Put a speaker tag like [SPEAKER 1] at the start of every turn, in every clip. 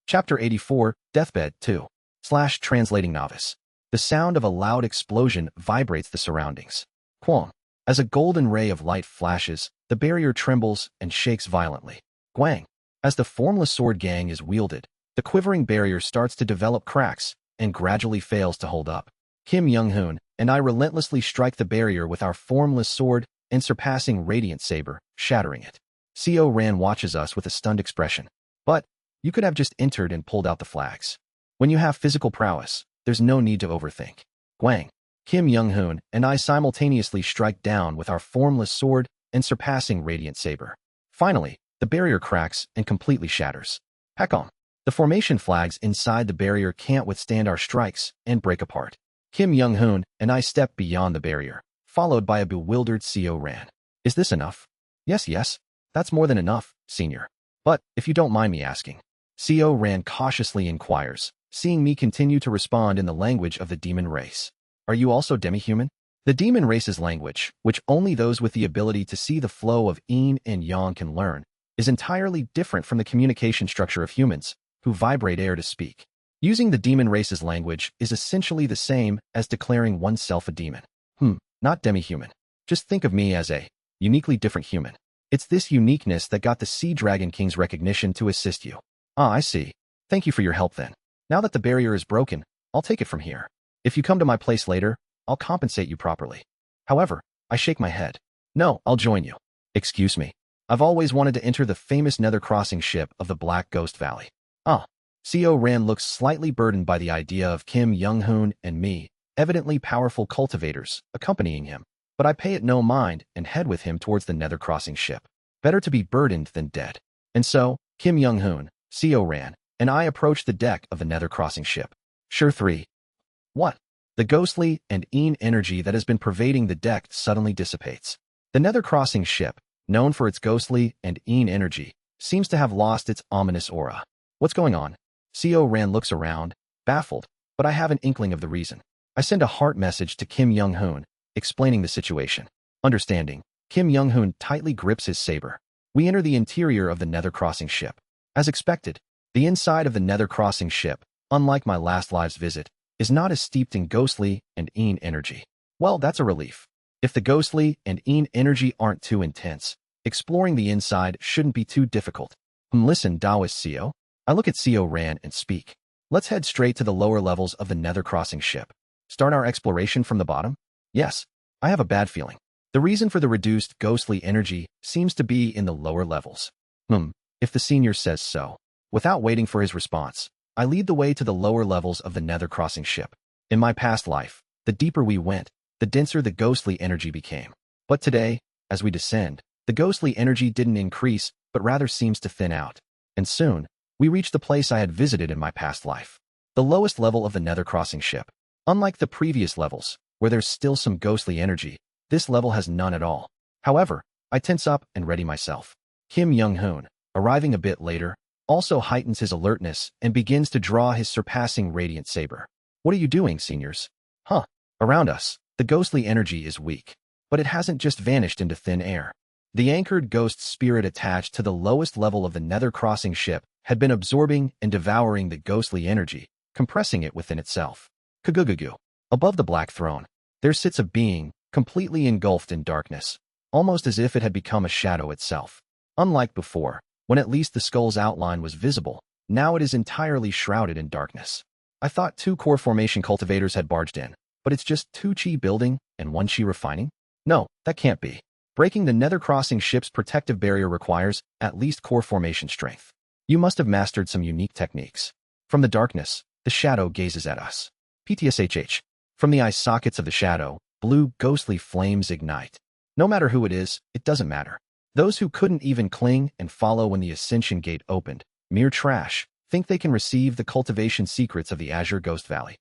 [SPEAKER 1] Chapter 84, Deathbed 2. Translating novice. The sound of a loud explosion vibrates the surroundings. Quang. As a golden ray of light flashes, the barrier trembles and shakes violently. Guang. As the formless sword gang is wielded, the quivering barrier starts to develop cracks and gradually fails to hold up. Kim Young-hoon and I relentlessly strike the barrier with our formless sword and surpassing radiant saber, shattering it. Co Ran watches us with a stunned expression. But you could have just entered and pulled out the flags. When you have physical prowess, there's no need to overthink. Guang. Kim Young-hoon and I simultaneously strike down with our formless sword and surpassing radiant saber. Finally, the barrier cracks and completely shatters. Heck-on. The formation flags inside the barrier can't withstand our strikes and break apart. Kim Young-hoon and I step beyond the barrier, followed by a bewildered Co Ran. Is this enough? Yes, that's more than enough, senior. But, if you don't mind me asking. Co Ran cautiously inquires, seeing me continue to respond in the language of the demon race. Are you also demi-human? The demon race's language, which only those with the ability to see the flow of yin and yang can learn, is entirely different from the communication structure of humans, who vibrate air to speak. Using the demon race's language is essentially the same as declaring oneself a demon. Not demi-human. Just think of me as a uniquely different human. It's this uniqueness that got the Sea Dragon King's recognition to assist you. Ah, I see. Thank you for your help then. Now that the barrier is broken, I'll take it from here. If you come to my place later, I'll compensate you properly. However, I shake my head. No, I'll join you. Excuse me. I've always wanted to enter the famous nether crossing ship of the Black Ghost Valley. Co Ran looks slightly burdened by the idea of Kim Young-hoon and me, evidently powerful cultivators, accompanying him. But I pay it no mind and head with him towards the nether crossing ship. Better to be burdened than dead. And so, Kim Young-hoon, Co Ran, and I approach the deck of the nether crossing ship. Sure 3. What? The ghostly and yin energy that has been pervading the deck suddenly dissipates. The nether crossing ship, known for its ghostly and yin energy, seems to have lost its ominous aura. What's going on? Co Ran looks around, baffled, but I have an inkling of the reason. I send a heart message to Kim Young-hoon, explaining the situation. Understanding, Kim Young-hoon tightly grips his saber. We enter the interior of the nether crossing ship. As expected, the inside of the nether crossing ship, unlike my last live's visit, is not as steeped in ghostly and yin energy. Well, that's a relief. If the ghostly and yin energy aren't too intense, exploring the inside shouldn't be too difficult. Listen, Taoist Co. I look at Co Ran and speak. Let's head straight to the lower levels of the nether crossing ship. Start our exploration from the bottom? Yes, I have a bad feeling. The reason for the reduced ghostly energy seems to be in the lower levels. If the senior says so. Without waiting for his response, I lead the way to the lower levels of the nether crossing ship. In my past life, the deeper we went, the denser the ghostly energy became. But today, as we descend, the ghostly energy didn't increase, but rather seems to thin out. And soon, we reach the place I had visited in my past life. The lowest level of the nether crossing ship. Unlike the previous levels, where there's still some ghostly energy, this level has none at all. However, I tense up and ready myself. Kim Young-hoon, arriving a bit later, also heightens his alertness and begins to draw his surpassing radiant saber. What are you doing, seniors? Around us, the ghostly energy is weak, but it hasn't just vanished into thin air. The anchored ghost spirit attached to the lowest level of the nether crossing ship had been absorbing and devouring the ghostly energy, compressing it within itself. Kagugugu. Above the black throne, there sits a being, completely engulfed in darkness, almost as if it had become a shadow itself. Unlike before, when at least the skull's outline was visible, now it is entirely shrouded in darkness. I thought 2 core formation cultivators had barged in, but it's just 2 chi building and 1 chi refining? No, that can't be. Breaking the nether crossing ship's protective barrier requires at least core formation strength. You must have mastered some unique techniques. From the darkness, the shadow gazes at us. PTSHH. From the eye sockets of the shadow, blue ghostly flames ignite. No matter who it is, it doesn't matter. Those who couldn't even cling and follow when the Ascension Gate opened, mere trash, think they can receive the cultivation secrets of the Azure Ghost Valley.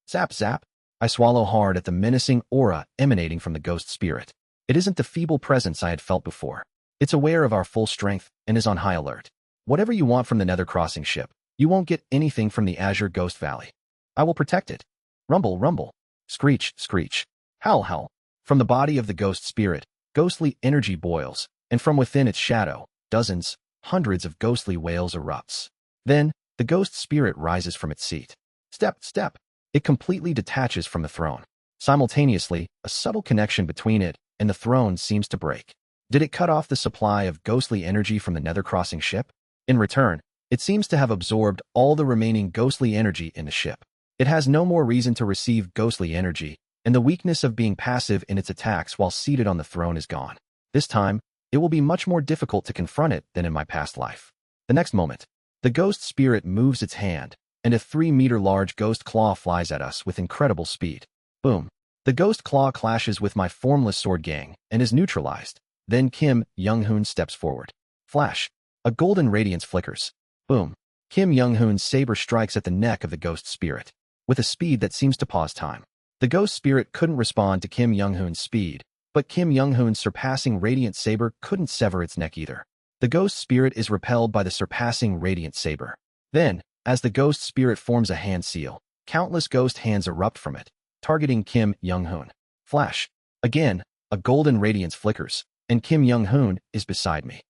[SPEAKER 1] Zap zap. I swallow hard at the menacing aura emanating from the ghost spirit. It isn't the feeble presence I had felt before. It's aware of our full strength and is on high alert. Whatever you want from the nether crossing ship, you won't get anything from the Azure Ghost Valley. I will protect it. Rumble, rumble. Screech, screech. Howl, howl. From the body of the ghost spirit, ghostly energy boils, and from within its shadow, dozens, hundreds of ghostly wails erupts. Then, the ghost spirit rises from its seat. Step, step. It completely detaches from the throne. Simultaneously, a subtle connection between it and the throne seems to break. Did it cut off the supply of ghostly energy from the nether-crossing ship? In return, it seems to have absorbed all the remaining ghostly energy in the ship. It has no more reason to receive ghostly energy, and the weakness of being passive in its attacks while seated on the throne is gone. This time, it will be much more difficult to confront it than in my past life. The next moment, the ghost spirit moves its hand, and a 3-meter large ghost claw flies at us with incredible speed. Boom. The ghost claw clashes with my formless sword gang and is neutralized. Then Kim Young-hoon steps forward. Flash. A golden radiance flickers. Boom. Kim Young-hoon's saber strikes at the neck of the ghost spirit, with a speed that seems to pause time. The ghost spirit couldn't respond to Kim Young-hoon's speed, but Kim Young-hoon's surpassing radiant saber couldn't sever its neck either. The ghost spirit is repelled by the surpassing radiant saber. Then, as the ghost spirit forms a hand seal, countless ghost hands erupt from it, targeting Kim Young-hoon. Flash. Again, a golden radiance flickers, and Kim Young-hoon is beside me.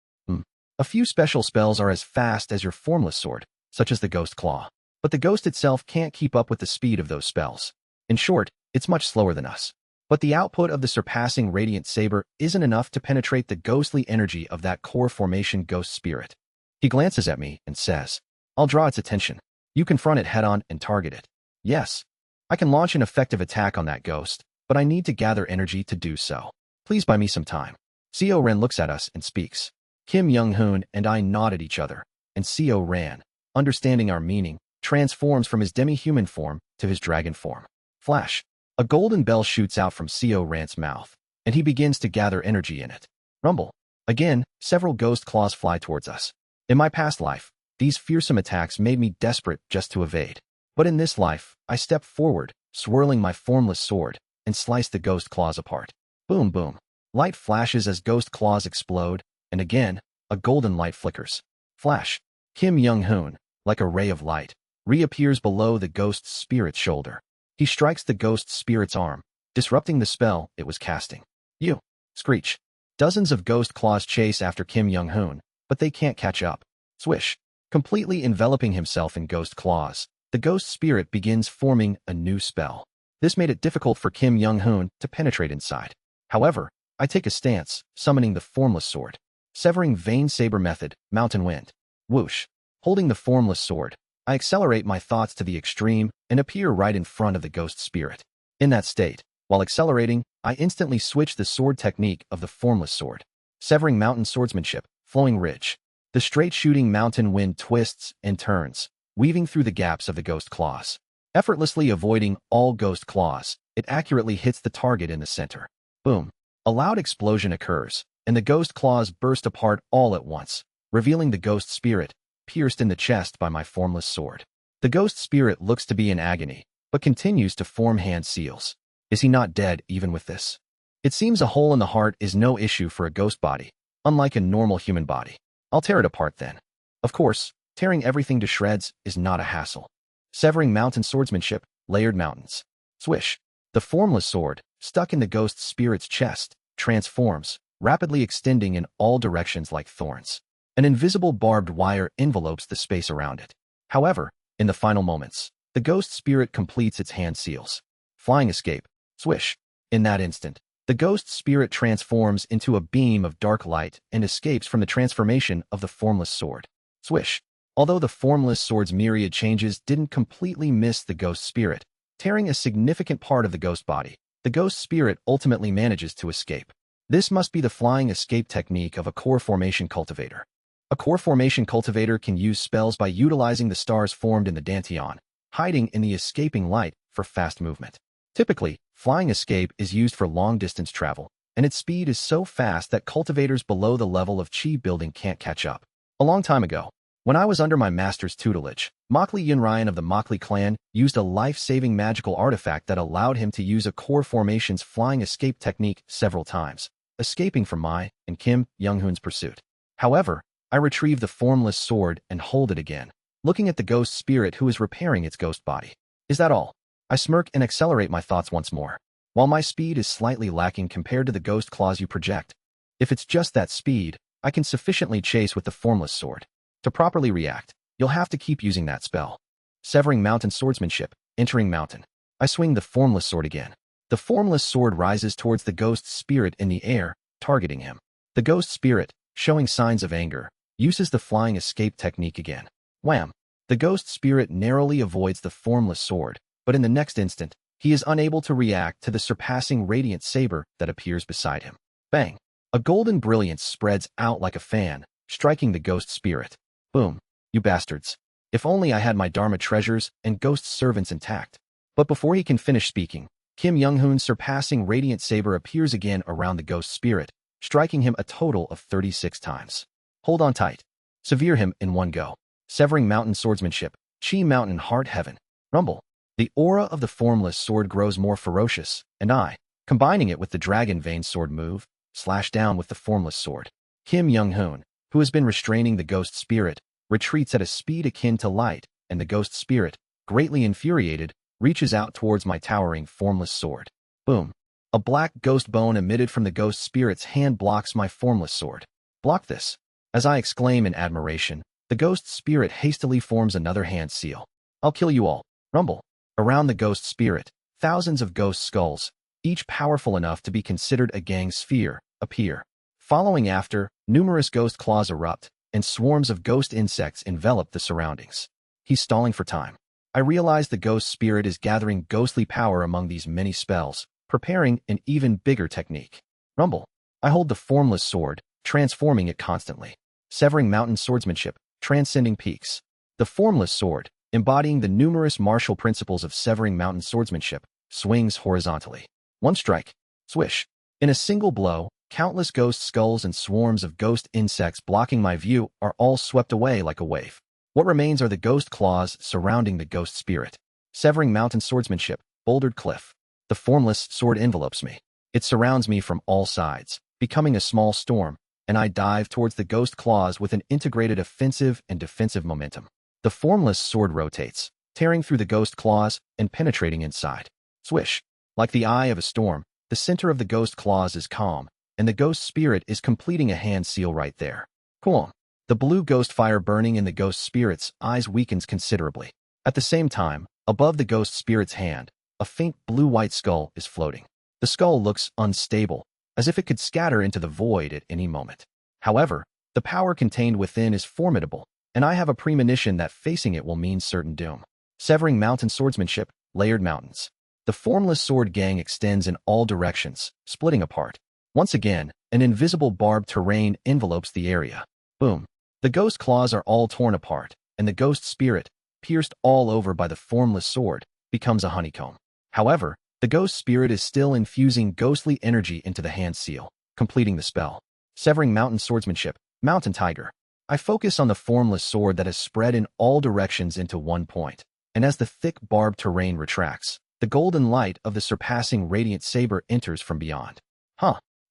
[SPEAKER 1] A few special spells are as fast as your formless sword, such as the ghost claw, but the ghost itself can't keep up with the speed of those spells. In short, it's much slower than us. But the output of the surpassing radiant saber isn't enough to penetrate the ghostly energy of that core formation ghost spirit. He glances at me and says, "I'll draw its attention. You confront it head-on and target it." Yes, I can launch an effective attack on that ghost, but I need to gather energy to do so. Please buy me some time. Seo Ren looks at us and speaks. Kim Young-hoon and I nod at each other, and Seo Ren, understanding our meaning, transforms from his demi-human form to his dragon form. Flash. A golden bell shoots out from Seo Ren's mouth, and he begins to gather energy in it. Rumble. Again, several ghost claws fly towards us. In my past life, these fearsome attacks made me desperate just to evade. But in this life, I step forward, swirling my formless sword, and slice the ghost claws apart. Boom, boom. Light flashes as ghost claws explode, and again, a golden light flickers. Flash. Kim Young-hoon, like a ray of light, reappears below the ghost spirit's shoulder. He strikes the ghost spirit's arm, disrupting the spell it was casting. You. Screech. Dozens of ghost claws chase after Kim Young-hoon, but they can't catch up. Swish. Completely enveloping himself in ghost claws, the ghost spirit begins forming a new spell. This made it difficult for Kim Young-hoon to penetrate inside. However, I take a stance, summoning the formless sword. Severing Vein Saber method, Mountain Wind. Whoosh. Holding the formless sword, I accelerate my thoughts to the extreme and appear right in front of the ghost spirit. In that state, while accelerating, I instantly switch the sword technique of the formless sword. Severing Mountain Swordsmanship, Flowing Ridge. The straight-shooting mountain wind twists and turns, weaving through the gaps of the ghost claws. Effortlessly avoiding all ghost claws, it accurately hits the target in the center. Boom. A loud explosion occurs, and the ghost claws burst apart all at once, revealing the ghost spirit, pierced in the chest by my formless sword. The ghost spirit looks to be in agony, but continues to form hand seals. Is he not dead even with this? It seems a hole in the heart is no issue for a ghost body, unlike a normal human body. I'll tear it apart then. Of course, tearing everything to shreds is not a hassle. Severing Mountain Swordsmanship, Layered Mountains. Swish. The formless sword, stuck in the ghost spirit's chest, transforms, rapidly extending in all directions like thorns. An invisible barbed wire envelopes the space around it. However, in the final moments, the ghost spirit completes its hand seals. Flying Escape. Swish. In that instant, the ghost spirit transforms into a beam of dark light and escapes from the transformation of the formless sword. Swish. Although the formless sword's myriad changes didn't completely miss the ghost spirit, tearing a significant part of the ghost body, the ghost spirit ultimately manages to escape. This must be the flying escape technique of a core formation cultivator. A core formation cultivator can use spells by utilizing the stars formed in the Dantian, hiding in the escaping light for fast movement. Typically, flying escape is used for long-distance travel, and its speed is so fast that cultivators below the level of chi building can't catch up. A long time ago, when I was under my master's tutelage, Mokli Yunryan of the Mokli clan used a life-saving magical artifact that allowed him to use a core formation's flying escape technique several times, escaping from my and Kim Young-hoon's pursuit. However, I retrieve the formless sword and hold it again, looking at the ghost spirit who is repairing its ghost body. Is that all? I smirk and accelerate my thoughts once more. While my speed is slightly lacking compared to the ghost claws you project, if it's just that speed, I can sufficiently chase with the formless sword. To properly react, You'll have to keep using that spell. Severing Mountain Swordsmanship, entering Mountain. I swing the formless sword again. The formless sword rises towards the ghost spirit in the air, targeting him. The ghost spirit, showing signs of anger, uses the flying escape technique again. Wham! The ghost spirit narrowly avoids the formless sword, but in the next instant, he is unable to react to the surpassing radiant saber that appears beside him. Bang! A golden brilliance spreads out like a fan, striking the ghost spirit. Boom! You bastards. If only I had my Dharma treasures and ghost servants intact. But before he can finish speaking, Kim Young-hoon's surpassing radiant saber appears again around the ghost spirit, striking him a total of 36 times. Hold on tight. Severe him in one go. Severing Mountain Swordsmanship, Chi Mountain Heart Heaven. Rumble. The aura of the formless sword grows more ferocious, and I, combining it with the Dragon Vein sword move, slash down with the formless sword. Kim Young-hoon, who has been restraining the ghost spirit, retreats at a speed akin to light, and the ghost spirit, greatly infuriated, reaches out towards my towering formless sword. Boom. A black ghost bone emitted from the ghost spirit's hand blocks my formless sword. Block this. As I exclaim in admiration, the ghost spirit hastily forms another hand seal. I'll kill you all. Rumble. Around the ghost spirit, thousands of ghost skulls, each powerful enough to be considered a gang sphere, appear. Following after, numerous ghost claws erupt, and swarms of ghost insects envelop the surroundings. He's stalling for time. I realize the ghost spirit is gathering ghostly power among these many spells, preparing an even bigger technique. Rumble. I hold the formless sword, transforming it constantly. Severing Mountain Swordsmanship, transcending peaks. The formless sword, embodying the numerous martial principles of Severing Mountain Swordsmanship, swings horizontally. One strike. Swish. In a single blow, countless ghost skulls and swarms of ghost insects blocking my view are all swept away like a wave. What remains are the ghost claws surrounding the ghost spirit. Severing Mountain Swordsmanship, Bouldered Cliff. The formless sword envelopes me. It surrounds me from all sides, becoming a small storm, and I dive towards the ghost claws with an integrated offensive and defensive momentum. The formless sword rotates, tearing through the ghost claws and penetrating inside. Swish. Like the eye of a storm, the center of the ghost claws is calm, and the ghost spirit is completing a hand seal right there. Cool. The blue ghost fire burning in the ghost spirit's eyes weakens considerably. At the same time, above the ghost spirit's hand, a faint blue-white skull is floating. The skull looks unstable, as if it could scatter into the void at any moment. However, the power contained within is formidable, and I have a premonition that facing it will mean certain doom. Severing Mountain Swordsmanship, Layered Mountains. The formless sword gang extends in all directions, splitting apart. Once again, an invisible barbed terrain envelopes the area. Boom. The ghost claws are all torn apart, and the ghost spirit, pierced all over by the formless sword, becomes a honeycomb. However, the ghost spirit is still infusing ghostly energy into the hand seal, completing the spell. Severing Mountain Swordsmanship, Mountain Tiger. I focus on the formless sword that has spread in all directions into one point, and as the thick barbed terrain retracts, the golden light of the surpassing radiant saber enters from beyond.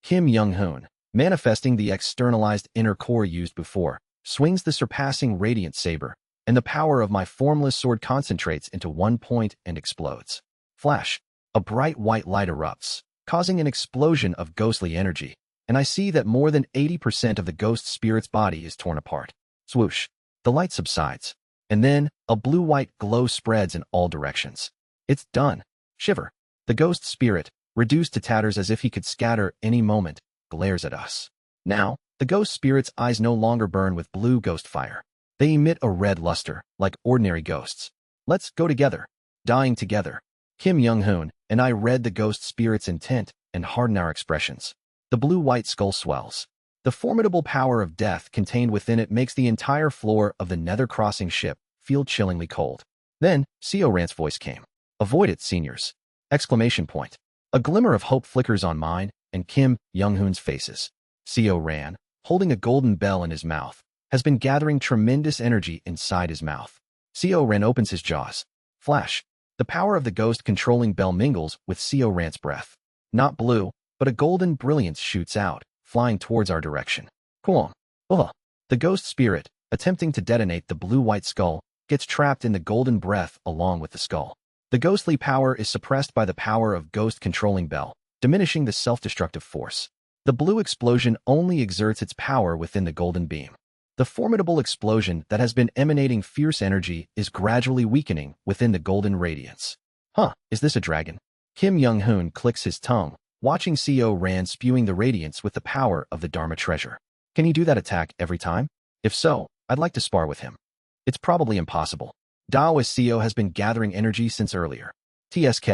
[SPEAKER 1] Kim Young-hoon, manifesting the externalized inner core used before, swings the surpassing radiant saber, and the power of my formless sword concentrates into one point and explodes. Flash. A bright white light erupts, causing an explosion of ghostly energy, and I see that more than 80% of the ghost spirit's body is torn apart. Swoosh. The light subsides, and then a blue-white glow spreads in all directions. It's done. Shiver. The ghost spirit, reduced to tatters as if he could scatter any moment, glares at us. Now, the ghost spirit's eyes no longer burn with blue ghost fire. They emit a red luster, like ordinary ghosts. Let's go together. Dying together. Kim Young-hoon and I read the ghost spirit's intent and harden our expressions. The blue-white skull swells. The formidable power of death contained within it makes the entire floor of the Nether Crossing ship feel chillingly cold. Then, Seo Rant's voice came. Avoid it, seniors! Exclamation point. A glimmer of hope flickers on mine and Kim Young-hoon's faces. Seo Ran, holding a golden bell in his mouth, has been gathering tremendous energy inside his mouth. Seo Ran opens his jaws. Flash. The power of the ghost-controlling bell mingles with Seo Rant's breath. Not blue, but a golden brilliance shoots out, flying towards our direction. Cool. The ghost spirit, attempting to detonate the blue-white skull, gets trapped in the golden breath along with the skull. The ghostly power is suppressed by the power of ghost-controlling bell, diminishing the self-destructive force. The blue explosion only exerts its power within the golden beam. The formidable explosion that has been emanating fierce energy is gradually weakening within the golden radiance. Huh, is this a dragon? Kim Young-hoon clicks his tongue, watching Co Ran spewing the radiance with the power of the Dharma treasure. Can he do that attack every time? If so, I'd like to spar with him. It's probably impossible. Daoist Co has been gathering energy since earlier. TSK.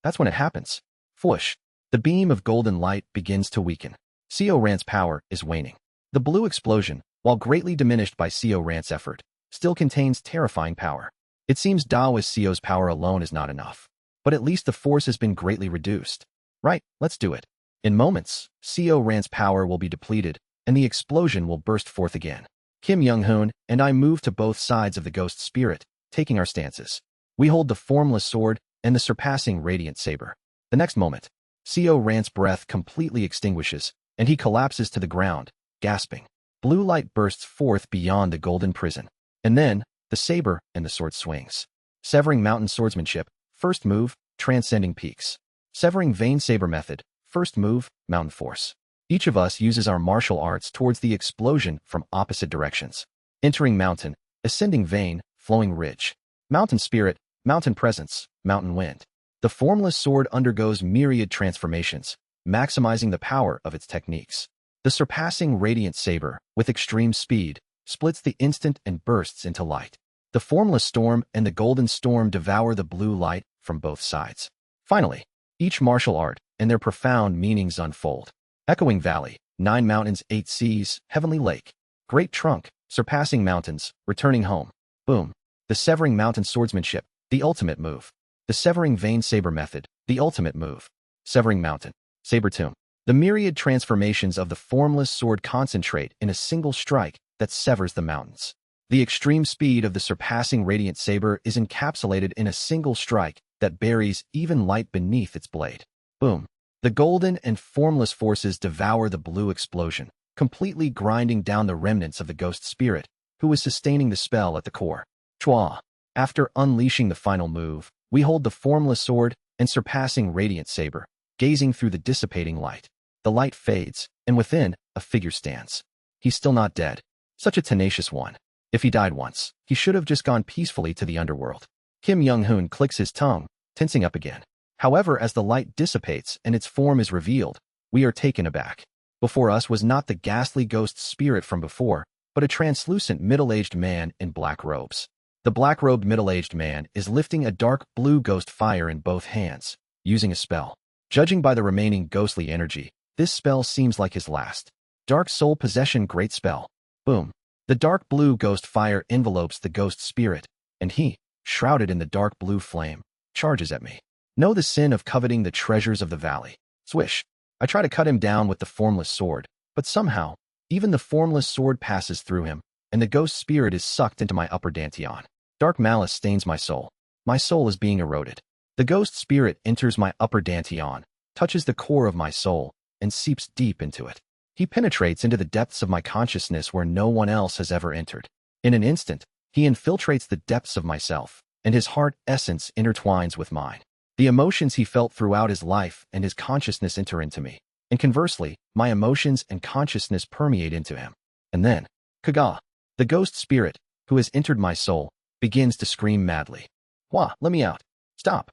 [SPEAKER 1] That's when it happens. Fwoosh. The beam of golden light begins to weaken. Co Ran's power is waning. The blue explosion, while greatly diminished by Co Ran's effort, still contains terrifying power. It seems Daoist Co's power alone is not enough. But at least the force has been greatly reduced. Right, let's do it. In moments, Co Ran's power will be depleted, and the explosion will burst forth again. Kim Young-hoon and I move to both sides of the ghost spirit, taking our stances. We hold the formless sword and the surpassing radiant saber. The next moment, Co Ran's breath completely extinguishes, and he collapses to the ground, gasping. Blue light bursts forth beyond the golden prison. And then, the saber and the sword swings. Severing mountain swordsmanship, first move, transcending peaks. Severing vein saber method, first move, mountain force. Each of us uses our martial arts towards the explosion from opposite directions. Entering mountain, ascending vein, flowing ridge. Mountain spirit, mountain presence, mountain wind. The formless sword undergoes myriad transformations, maximizing the power of its techniques. The surpassing radiant saber, with extreme speed, splits the instant and bursts into light. The formless storm and the golden storm devour the blue light from both sides. Finally, each martial art and their profound meanings unfold. Echoing valley, 9 mountains, 8 seas, heavenly lake. Great trunk, surpassing mountains, returning home. Boom. The severing mountain swordsmanship, the ultimate move. The severing vein saber method, the ultimate move. Severing mountain, saber tomb. The myriad transformations of the formless sword concentrate in a single strike that severs the mountains. The extreme speed of the surpassing radiant saber is encapsulated in a single strike that buries even light beneath its blade. Boom. The golden and formless forces devour the blue explosion, completely grinding down the remnants of the ghost spirit, who was sustaining the spell at the core. Chua. After unleashing the final move, we hold the formless sword and surpassing radiant saber, gazing through the dissipating light. The light fades, and within, a figure stands. He's still not dead. Such a tenacious one. If he died once, he should have just gone peacefully to the underworld. Kim Young-hoon clicks his tongue, tensing up again. However, as the light dissipates and its form is revealed, we are taken aback. Before us was not the ghastly ghost spirit from before, but a translucent middle-aged man in black robes. The black-robed middle-aged man is lifting a dark blue ghost fire in both hands, using a spell. Judging by the remaining ghostly energy, this spell seems like his last. Dark Soul Possession Great Spell. Boom. The dark blue ghost fire envelopes the ghost spirit, and he, shrouded in the dark blue flame, charges at me. Know the sin of coveting the treasures of the valley. Swish. I try to cut him down with the formless sword, but somehow, even the formless sword passes through him, and the ghost spirit is sucked into my upper dantian. Dark malice stains my soul. My soul is being eroded. The ghost spirit enters my upper dantian, touches the core of my soul, and seeps deep into it. He penetrates into the depths of my consciousness where no one else has ever entered. In an instant, he infiltrates the depths of myself, and his heart essence intertwines with mine. The emotions he felt throughout his life and his consciousness enter into me, and conversely, my emotions and consciousness permeate into him. And then, Kaga, the ghost spirit, who has entered my soul, begins to scream madly. Wah, let me out. Stop.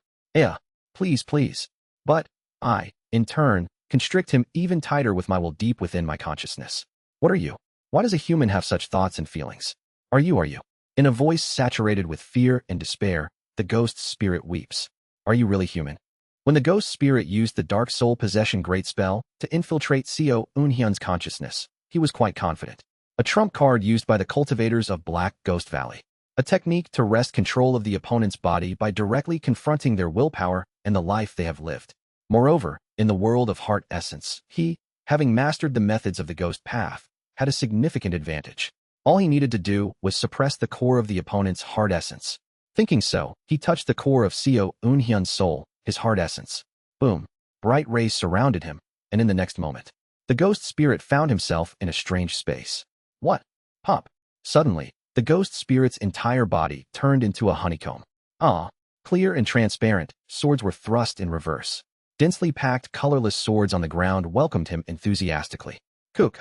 [SPEAKER 1] Please, please. But I, in turn, constrict him even tighter with my will deep within my consciousness. What are you? Why does a human have such thoughts and feelings? Are you? In a voice saturated with fear and despair, the ghost spirit weeps. Are you really human? When the ghost spirit used the Dark Soul Possession Great Spell to infiltrate Co Eun-hyun's consciousness, he was quite confident. A trump card used by the cultivators of Black Ghost Valley. A technique to wrest control of the opponent's body by directly confronting their willpower and the life they have lived. Moreover, in the world of heart essence, he, having mastered the methods of the ghost path, had a significant advantage. All he needed to do was suppress the core of the opponent's heart essence. Thinking so, he touched the core of Co Eun-hyun's soul, his heart essence. Boom. Bright rays surrounded him, and in the next moment, the ghost spirit found himself in a strange space. What? Pop. Suddenly, the ghost spirit's entire body turned into a honeycomb. Clear and transparent, swords were thrust in reverse. Densely packed, colorless swords on the ground welcomed him enthusiastically. Kook,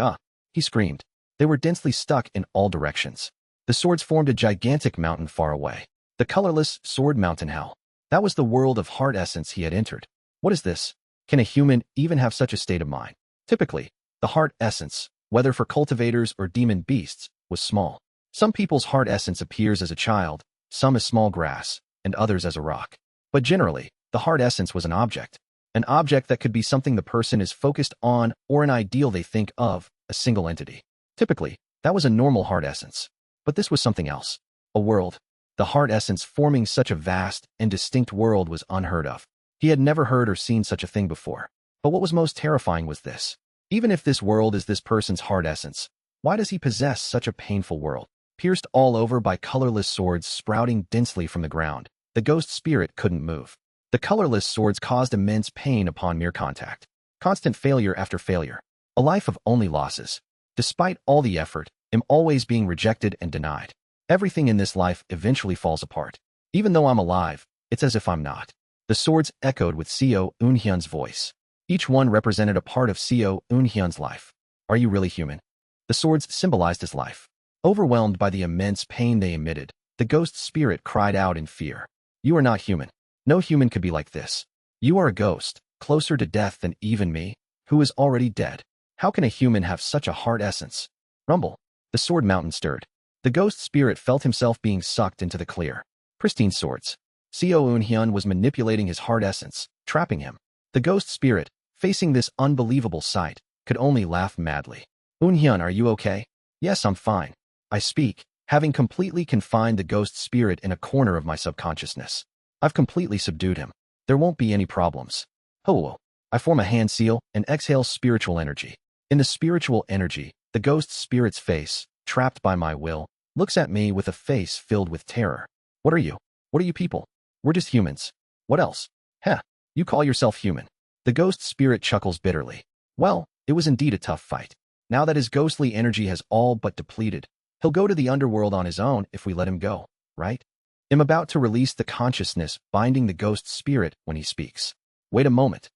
[SPEAKER 1] he screamed. They were densely stuck in all directions. The swords formed a gigantic mountain far away. The colorless sword mountain hell. That was the world of heart essence he had entered. What is this? Can a human even have such a state of mind? Typically, the heart essence, whether for cultivators or demon beasts, was small. Some people's heart essence appears as a child, some as small grass, and others as a rock. But generally, the heart essence was an object that could be something the person is focused on or an ideal they think of, a single entity. Typically, that was a normal heart essence. But this was something else. A world. The heart essence forming such a vast and distinct world was unheard of. He had never heard or seen such a thing before. But what was most terrifying was this. Even if this world is this person's heart essence, why does he possess such a painful world? Pierced all over by colorless swords sprouting densely from the ground, the ghost spirit couldn't move. The colorless swords caused immense pain upon mere contact. Constant failure after failure. A life of only losses. Despite all the effort, I'm always being rejected and denied. Everything in this life eventually falls apart. Even though I'm alive, it's as if I'm not. The swords echoed with Seo Eunhyun's voice. Each one represented a part of Seo Eunhyun's life. Are you really human? The swords symbolized his life. Overwhelmed by the immense pain they emitted, the ghost spirit cried out in fear. You are not human. No human could be like this. You are a ghost, closer to death than even me, who is already dead. How can a human have such a heart essence? Rumble. The sword mountain stirred. The ghost spirit felt himself being sucked into the clear, pristine swords. Seo Eunhyun was manipulating his heart essence, trapping him. The ghost spirit, facing this unbelievable sight, could only laugh madly. Eunhyun, are you okay? Yes, I'm fine. I speak, having completely confined the ghost spirit in a corner of my subconsciousness. I've completely subdued him. There won't be any problems. Ho! I form a hand seal and exhale spiritual energy. In the spiritual energy, the ghost spirit's face, trapped by my will, looks at me with a face filled with terror. What are you? What are you people? We're just humans. What else? Heh, you call yourself human. The ghost spirit chuckles bitterly. Well, it was indeed a tough fight. Now that his ghostly energy has all but depleted, he'll go to the underworld on his own if we let him go, right? I'm about to release the consciousness binding the ghost spirit when he speaks. Wait a moment.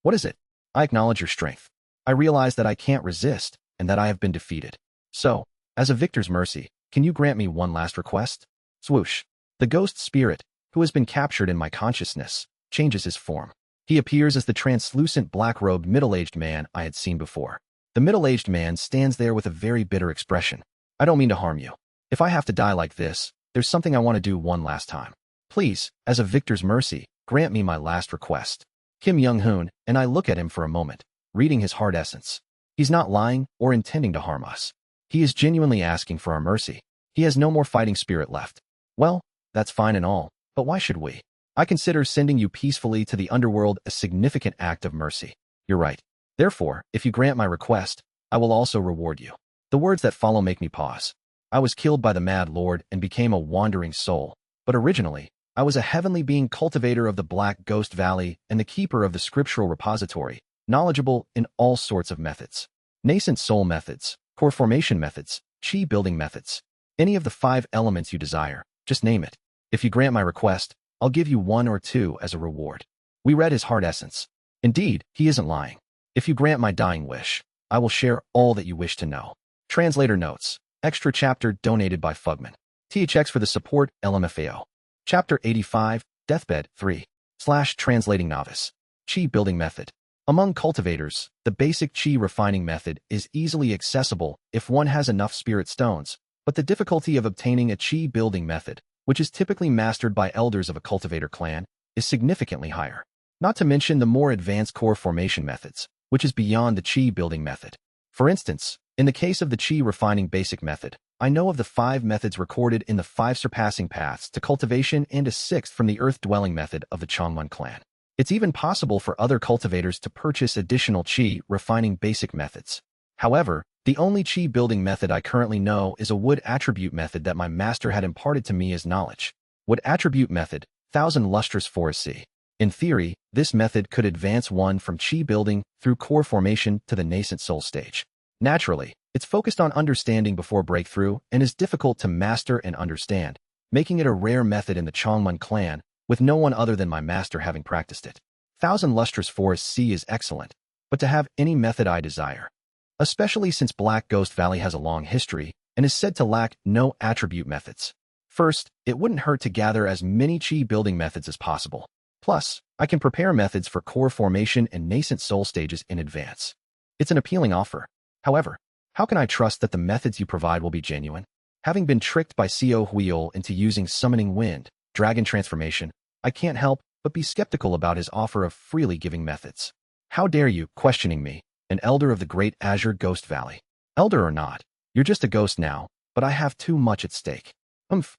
[SPEAKER 1] What is it? I acknowledge your strength. I realize that I can't resist and that I have been defeated. So, as a victor's mercy, can you grant me one last request? Swoosh. The ghost spirit, who has been captured in my consciousness, changes his form. He appears as the translucent black-robed middle-aged man I had seen before. The middle-aged man stands there with a very bitter expression. I don't mean to harm you. If I have to die like this, there's something I want to do one last time. Please, as a victor's mercy, grant me my last request. Kim Young-hoon and I look at him for a moment, reading his heart essence. He's not lying or intending to harm us. He is genuinely asking for our mercy. He has no more fighting spirit left. Well, that's fine and all, but why should we? I consider sending you peacefully to the underworld a significant act of mercy. You're right. Therefore, if you grant my request, I will also reward you. The words that follow make me pause. I was killed by the Mad Lord and became a wandering soul, but originally, I was a heavenly being, cultivator of the Black Ghost Valley and the keeper of the scriptural repository, knowledgeable in all sorts of methods. Nascent soul methods, core formation methods, chi building methods. Any of the 5 elements you desire, just name it. If you grant my request, I'll give you 1 or 2 as a reward. We read his heart essence. Indeed, he isn't lying. If you grant my dying wish, I will share all that you wish to know. Translator notes. Extra chapter donated by Fugman. THX for the support, LMFAO. Chapter 85, Deathbed 3. /Translating Novice. Chi Building Method. Among cultivators, the basic chi refining method is easily accessible if one has enough spirit stones, but the difficulty of obtaining a chi building method, which is typically mastered by elders of a cultivator clan, is significantly higher. Not to mention the more advanced core formation methods, which is beyond the chi building method. For instance, in the case of the chi refining basic method, I know of the 5 methods recorded in the 5 surpassing paths to cultivation and a 6th from the earth-dwelling method of the Chongmun clan. It's even possible for other cultivators to purchase additional chi refining basic methods. However, the only chi building method I currently know is a wood attribute method that my master had imparted to me as knowledge. Wood attribute method, 1000 lustrous forest sea. In theory, this method could advance one from chi building through core formation to the nascent soul stage. Naturally, it's focused on understanding before breakthrough and is difficult to master and understand, making it a rare method in the Chongmun clan, with no one other than my master having practiced it. 1000 lustrous forest sea is excellent, but to have any method I desire. especially since Black Ghost Valley has a long history and is said to lack no attribute methods. First, it wouldn't hurt to gather as many chi building methods as possible. Plus, I can prepare methods for core formation and nascent soul stages in advance. It's an appealing offer. However, how can I trust that the methods you provide will be genuine? Having been tricked by Co Huiol into using Summoning Wind, Dragon Transformation, I can't help but be skeptical about his offer of freely giving methods. How dare you, questioning me, an elder of the Great Azure Ghost Valley? Elder or not, you're just a ghost now, but I have too much at stake.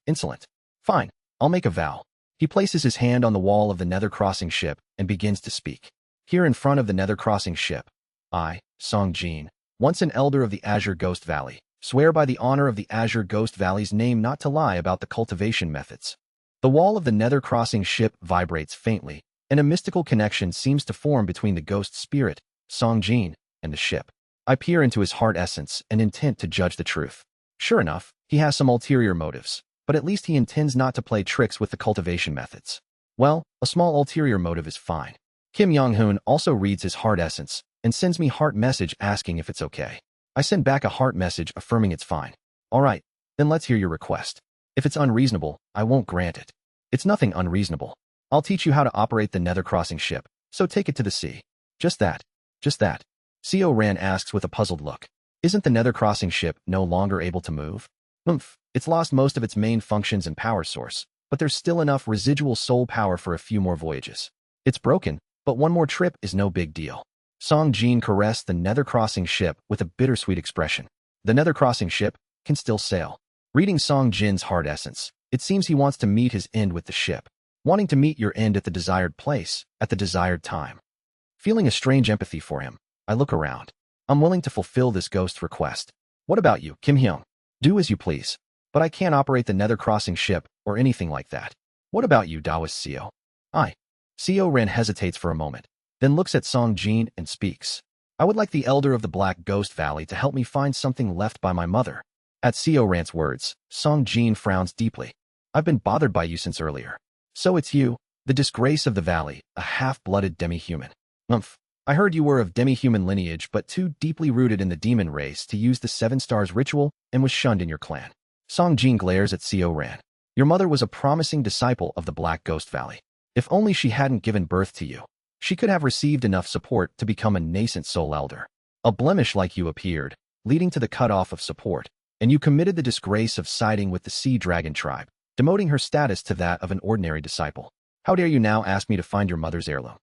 [SPEAKER 1] Insolent. Fine, I'll make a vow. He places his hand on the wall of the Nether Crossing ship and begins to speak. Here in front of the Nether Crossing ship, I, Song Jin, once an elder of the Azure Ghost Valley, swear by the honor of the Azure Ghost Valley's name not to lie about the cultivation methods. The wall of the Nether Crossing ship vibrates faintly, and a mystical connection seems to form between the ghost spirit, Song Jin, and the ship. I peer into his heart essence and intent to judge the truth. Sure enough, he has some ulterior motives, but at least he intends not to play tricks with the cultivation methods. Well, a small ulterior motive is fine. Kim Young-hoon also reads his heart essence and sends me heart message asking if it's okay. I send back a heart message affirming it's fine. All right, then let's hear your request. If it's unreasonable, I won't grant it. It's nothing unreasonable. I'll teach you how to operate the Nether Crossing ship, so take it to the sea. Just that. Just that. Co Ran asks with a puzzled look. Isn't the Nether Crossing ship no longer able to move? It's lost most of its main functions and power source, but there's still enough residual soul power for a few more voyages. It's broken, but one more trip is no big deal. Song Jin caressed the Nether Crossing ship with a bittersweet expression. The Nether Crossing ship can still sail. Reading Song Jin's heart essence, it seems he wants to meet his end with the ship. Wanting to meet your end at the desired place, at the desired time. Feeling a strange empathy for him, I look around. I'm willing to fulfill this ghost's request. What about you, Kim Hyung? Do as you please. But I can't operate the Nether Crossing ship or anything like that. What about you, Taoist Co? Co Ren hesitates for a moment, then looks at Song Jin and speaks. I would like the elder of the Black Ghost Valley to help me find something left by my mother. At Co Ran's words, Song Jin frowns deeply. I've been bothered by you since earlier. So it's you, the disgrace of the valley, a half-blooded demi-human. I heard you were of demi-human lineage but too deeply rooted in the demon race to use the 7 stars ritual and was shunned in your clan. Song Jin glares at Co Ran. Your mother was a promising disciple of the Black Ghost Valley. If only she hadn't given birth to you, she could have received enough support to become a nascent soul elder. A blemish like you appeared, leading to the cutoff of support, and you committed the disgrace of siding with the Sea Dragon tribe, demoting her status to that of an ordinary disciple. How dare you now ask me to find your mother's heirloom?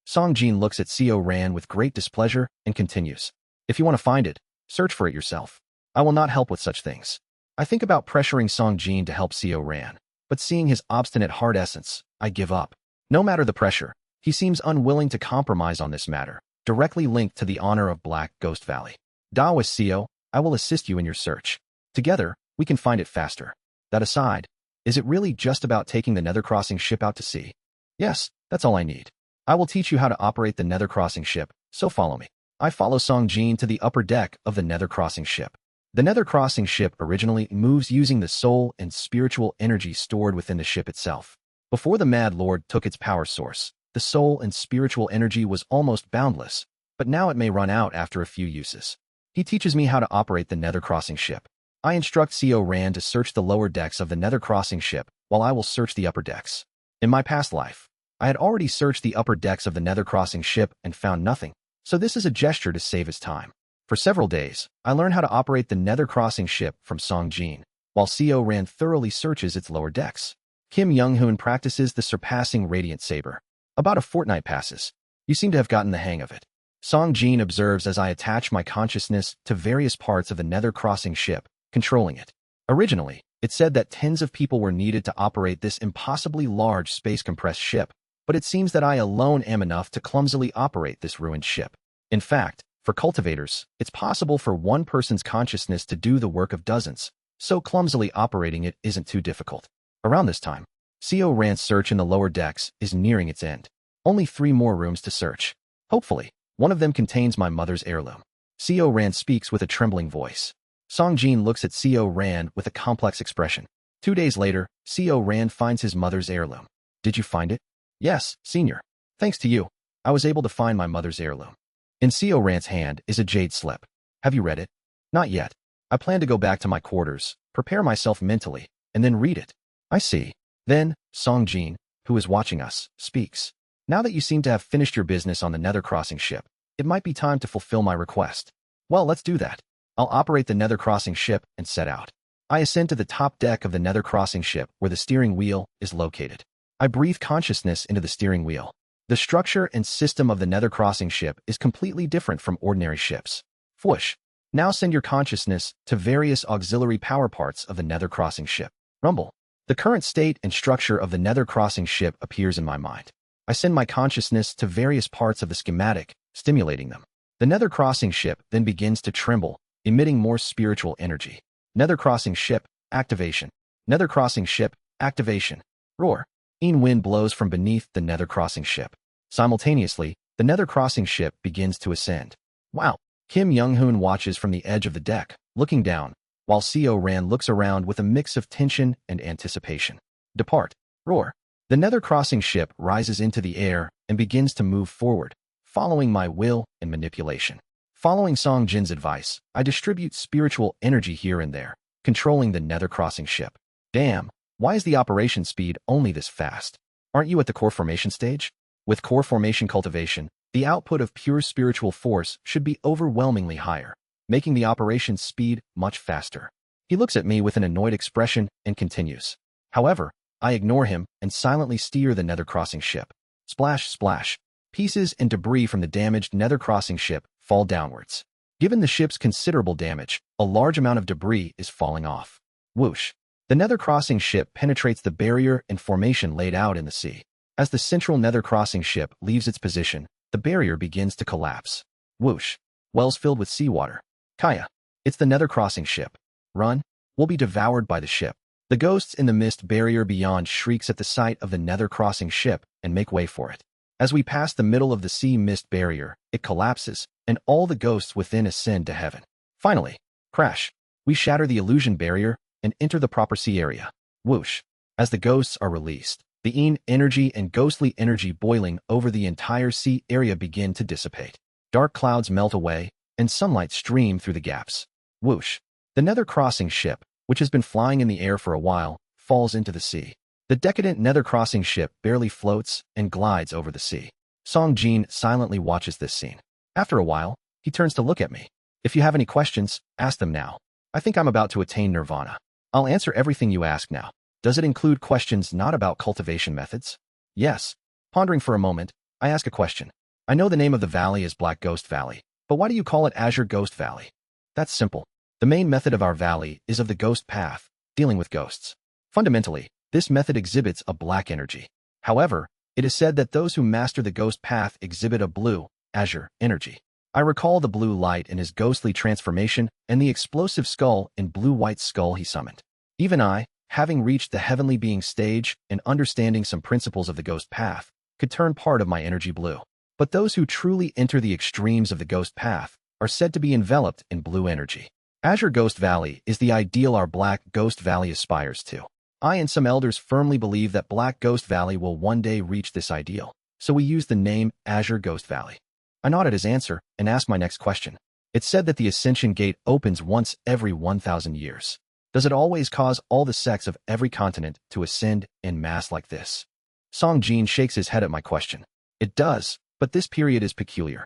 [SPEAKER 1] Song Jin looks at Co Ran with great displeasure and continues. If you want to find it, search for it yourself. I will not help with such things. I think about pressuring Song Jin to help Co Ran, but seeing his obstinate heart essence, I give up. No matter the pressure, he seems unwilling to compromise on this matter, directly linked to the honor of Black Ghost Valley. Taoist Co, I will assist you in your search. Together, we can find it faster. That aside, is it really just about taking the Nether Crossing ship out to sea? Yes, that's all I need. I will teach you how to operate the Nether Crossing ship, so follow me. I follow Song Jin to the upper deck of the Nether Crossing ship. The Nether Crossing ship originally moves using the soul and spiritual energy stored within the ship itself. Before the Mad Lord took its power source, the soul and spiritual energy was almost boundless, but now it may run out after a few uses. He teaches me how to operate the Nether Crossing ship. I instruct Co Ran to search the lower decks of the Nether Crossing ship, while I will search the upper decks. In my past life, I had already searched the upper decks of the Nether Crossing ship and found nothing, so this is a gesture to save his time. For several days, I learn how to operate the Nether Crossing ship from Song Jin, while Co Ran thoroughly searches its lower decks. Kim Young-hoon practices the surpassing Radiant Saber. About a fortnight passes. You seem to have gotten the hang of it. Song Jin observes as I attach my consciousness to various parts of the Nether Crossing ship, controlling it. Originally, it said that tens of people were needed to operate this impossibly large space-compressed ship, but it seems that I alone am enough to clumsily operate this ruined ship. In fact, for cultivators, it's possible for one person's consciousness to do the work of dozens, so clumsily operating it isn't too difficult. Around this time, Co Ran's search in the lower decks is nearing its end. Only 3 more rooms to search. Hopefully, one of them contains my mother's heirloom. Co Ran speaks with a trembling voice. Song Jin looks at Co Ran with a complex expression. 2 days later, Co Ran finds his mother's heirloom. Did you find it? Yes, senior. Thanks to you, I was able to find my mother's heirloom. In Co Ran's hand is a jade slip. Have you read it? Not yet. I plan to go back to my quarters, prepare myself mentally, and then read it. I see. Then, Song Jin, who is watching us, speaks. Now that you seem to have finished your business on the Nether Crossing ship, it might be time to fulfill my request. Well, let's do that. I'll operate the Nether Crossing ship and set out. I ascend to the top deck of the Nether Crossing ship where the steering wheel is located. I breathe consciousness into the steering wheel. The structure and system of the Nether Crossing ship is completely different from ordinary ships. Whoosh. Now send your consciousness to various auxiliary power parts of the Nether Crossing ship. Rumble. The current state and structure of the Nether Crossing ship appears in my mind. I send my consciousness to various parts of the schematic, stimulating them. The Nether Crossing ship then begins to tremble, emitting more spiritual energy. Nether Crossing ship, activation. Nether Crossing ship, activation. Roar. Wind blows from beneath the Nether Crossing ship. Simultaneously, the Nether Crossing ship begins to ascend. Wow. Kim Young-hoon watches from the edge of the deck, looking down, while Seo Ran looks around with a mix of tension and anticipation. Depart. Roar. The Nether Crossing ship rises into the air and begins to move forward, following my will and manipulation. Following Song Jin's advice, I distribute spiritual energy here and there, controlling the Nether Crossing ship. Damn, why is the operation speed only this fast? Aren't you at the core formation stage? With core formation cultivation, the output of pure spiritual force should be overwhelmingly higher, making the operation speed much faster. He looks at me with an annoyed expression and continues. However, I ignore him and silently steer the Nether Crossing ship. Splash, splash. Pieces and debris from the damaged Nether Crossing ship fall downwards. Given the ship's considerable damage, a large amount of debris is falling off. Whoosh. The Nether Crossing ship penetrates the barrier and formation laid out in the sea. As the central Nether Crossing ship leaves its position, the barrier begins to collapse. Whoosh. Wells filled with seawater. Kaya. It's the Nether Crossing ship. Run. We'll be devoured by the ship. The ghosts in the mist barrier beyond shrieks at the sight of the Nether Crossing ship and make way for it. As we pass the middle of the sea mist barrier, it collapses, and all the ghosts within ascend to heaven. Finally, crash. We shatter the illusion barrier and enter the proper sea area. Whoosh. As the ghosts are released, the energy and ghostly energy boiling over the entire sea area begin to dissipate. Dark clouds melt away, and sunlight stream through the gaps. Whoosh. The Nether Crossing ship, which has been flying in the air for a while, falls into the sea. The decadent Nether Crossing ship barely floats and glides over the sea. Song Jin silently watches this scene. After a while, he turns to look at me. If you have any questions, ask them now. I think I'm about to attain nirvana. I'll answer everything you ask now. Does it include questions not about cultivation methods? Yes. Pondering for a moment, I ask a question. I know the name of the valley is Black Ghost Valley, but why do you call it Azure Ghost Valley? That's simple. The main method of our valley is of the ghost path, dealing with ghosts. Fundamentally, this method exhibits a black energy. However, it is said that those who master the ghost path exhibit a blue, azure, energy. I recall the blue light in his ghostly transformation and the explosive skull and blue-white skull he summoned. Even I, having reached the heavenly being stage and understanding some principles of the ghost path, could turn part of my energy blue. But those who truly enter the extremes of the ghost path are said to be enveloped in blue energy. Azure Ghost Valley is the ideal our Black Ghost Valley aspires to. I and some elders firmly believe that Black Ghost Valley will one day reach this ideal, so we use the name Azure Ghost Valley. I nodded his answer and asked my next question. It's said that the Ascension Gate opens once every 1,000 years. Does it always cause all the sects of every continent to ascend en masse like this? Song Jin shakes his head at my question. It does, but this period is peculiar.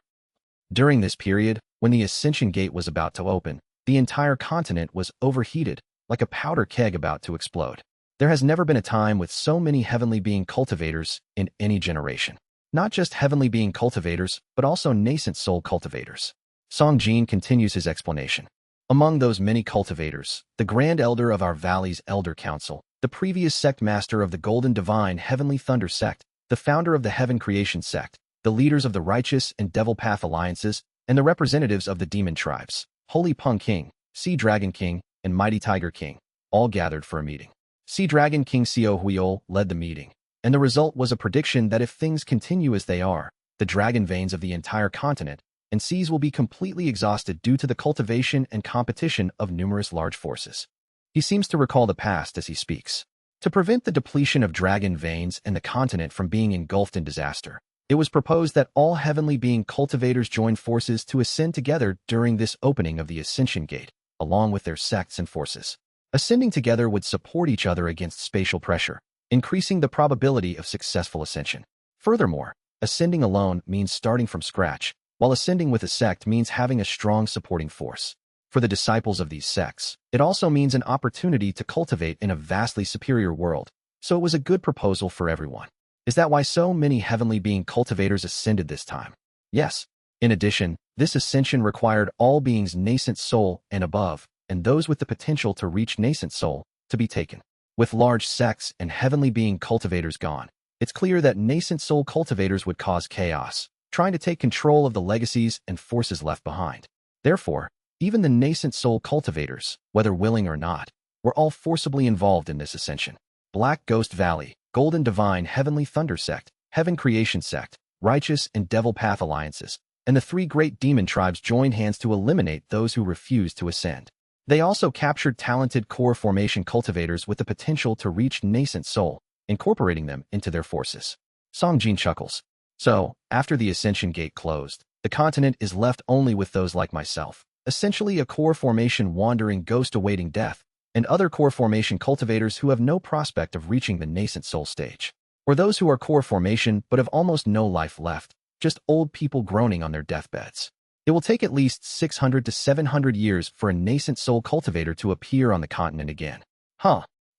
[SPEAKER 1] During this period, when the Ascension Gate was about to open, the entire continent was overheated, like a powder keg about to explode. There has never been a time with so many heavenly being cultivators in any generation. Not just heavenly being cultivators, but also nascent soul cultivators. Song Jin continues his explanation. Among those many cultivators, the Grand Elder of our Valley's Elder Council, the previous sect master of the Golden Divine Heavenly Thunder sect, the founder of the Heaven Creation sect, the leaders of the Righteous and Devil Path alliances, and the representatives of the demon tribes, Holy Pung King, Sea Dragon King, and Mighty Tiger King, all gathered for a meeting. Sea Dragon King Seo Huiol led the meeting, and the result was a prediction that if things continue as they are, the dragon veins of the entire continent and seas will be completely exhausted due to the cultivation and competition of numerous large forces. He seems to recall the past as he speaks. To prevent the depletion of dragon veins and the continent from being engulfed in disaster, It was proposed that all heavenly being cultivators join forces to ascend together during this opening of the Ascension Gate, along with their sects and forces. Ascending together would support each other against spatial pressure, increasing the probability of successful ascension. Furthermore, ascending alone means starting from scratch, while ascending with a sect means having a strong supporting force. For the disciples of these sects, it also means an opportunity to cultivate in a vastly superior world, so it was a good proposal for everyone. Is that why so many heavenly being cultivators ascended this time? Yes. In addition, this ascension required all beings nascent soul and above, and those with the potential to reach nascent soul, to be taken. With large sects and heavenly being cultivators gone, it's clear that nascent soul cultivators would cause chaos, trying to take control of the legacies and forces left behind. Therefore, even the nascent soul cultivators, whether willing or not, were all forcibly involved in this ascension. Black Ghost Valley, Golden Divine Heavenly Thunder Sect, Heaven Creation Sect, Righteous and Devil Path Alliances, and the 3 great demon tribes joined hands to eliminate those who refused to ascend. They also captured talented core formation cultivators with the potential to reach nascent soul, incorporating them into their forces. Songjin chuckles. So, after the Ascension Gate closed, the continent is left only with those like myself, essentially a core formation wandering ghost awaiting death, and other core formation cultivators who have no prospect of reaching the nascent soul stage. Or those who are core formation but have almost no life left, just old people groaning on their deathbeds. It will take at least 600 to 700 years for a nascent soul cultivator to appear on the continent again.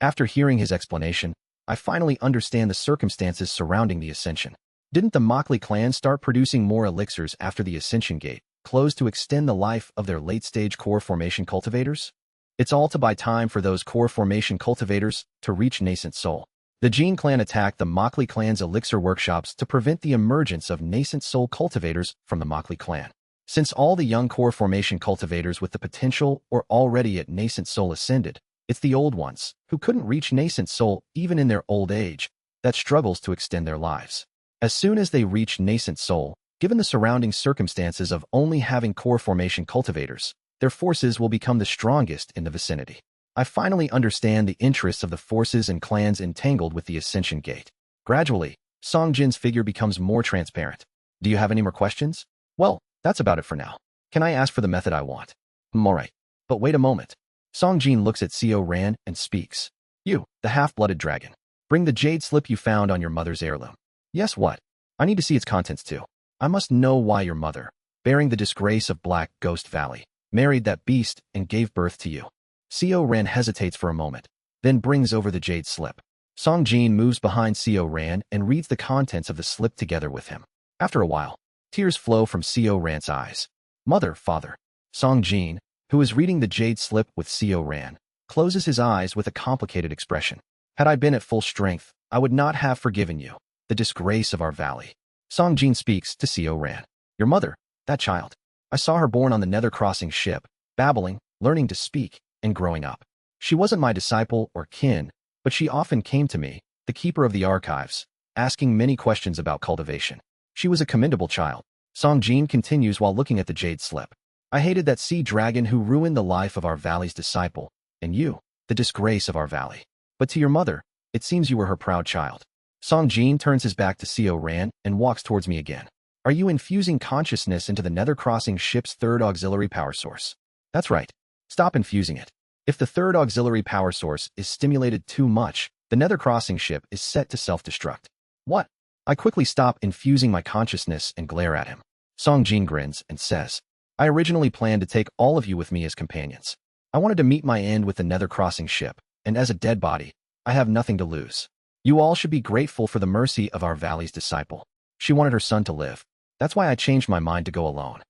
[SPEAKER 1] After hearing his explanation, I finally understand the circumstances surrounding the Ascension. Didn't the Mockley clan start producing more elixirs after the Ascension Gate closed to extend the life of their late-stage core formation cultivators? It's all to buy time for those core formation cultivators to reach nascent soul. The Jin clan attacked the Mockley clan's elixir workshops to prevent the emergence of nascent soul cultivators from the Mockley clan. Since all the young core formation cultivators with the potential or already at nascent soul ascended, it's the old ones, who couldn't reach nascent soul even in their old age, that struggles to extend their lives. As soon as they reach nascent soul, given the surrounding circumstances of only having core formation cultivators, their forces will become the strongest in the vicinity. I finally understand the interests of the forces and clans entangled with the Ascension Gate. Gradually, Songjin's figure becomes more transparent. Do you have any more questions? Well, that's about it for now. Can I ask for the method I want? Alright. But wait a moment. Songjin looks at Seo Ran and speaks. You, the half-blooded dragon. Bring the jade slip you found on your mother's heirloom. Yes, what? I need to see its contents too. I must know why your mother, bearing the disgrace of Black Ghost Valley, married that beast and gave birth to you. Seo Ran hesitates for a moment, then brings over the jade slip. Songjin moves behind Seo Ran and reads the contents of the slip together with him. After a while, tears flow from Seo Ran's eyes. Mother, father. Songjin, who is reading the jade slip with Seo Ran, closes his eyes with a complicated expression. Had I been at full strength, I would not have forgiven you, the disgrace of our valley. Songjin speaks to Seo Ran. Your mother, that child. I saw her born on the Nether Crossing ship, babbling, learning to speak, and growing up. She wasn't my disciple or kin, but she often came to me, the keeper of the archives, asking many questions about cultivation. She was a commendable child. Songjin continues while looking at the jade slip. I hated that sea dragon who ruined the life of our valley's disciple, and you, the disgrace of our valley. But to your mother, it seems you were her proud child. Songjin turns his back to Seo Ran and walks towards me again. Are you infusing consciousness into the Nether Crossing ship's third auxiliary power source? That's right. Stop infusing it. If the third auxiliary power source is stimulated too much, the Nether Crossing ship is set to self-destruct. What? I quickly stop infusing my consciousness and glare at him. Songjin grins and says, I originally planned to take all of you with me as companions. I wanted to meet my end with the Nether Crossing ship, and as a dead body, I have nothing to lose. You all should be grateful for the mercy of our valley's disciple. She wanted her son to live. That's why I changed my mind to go alone.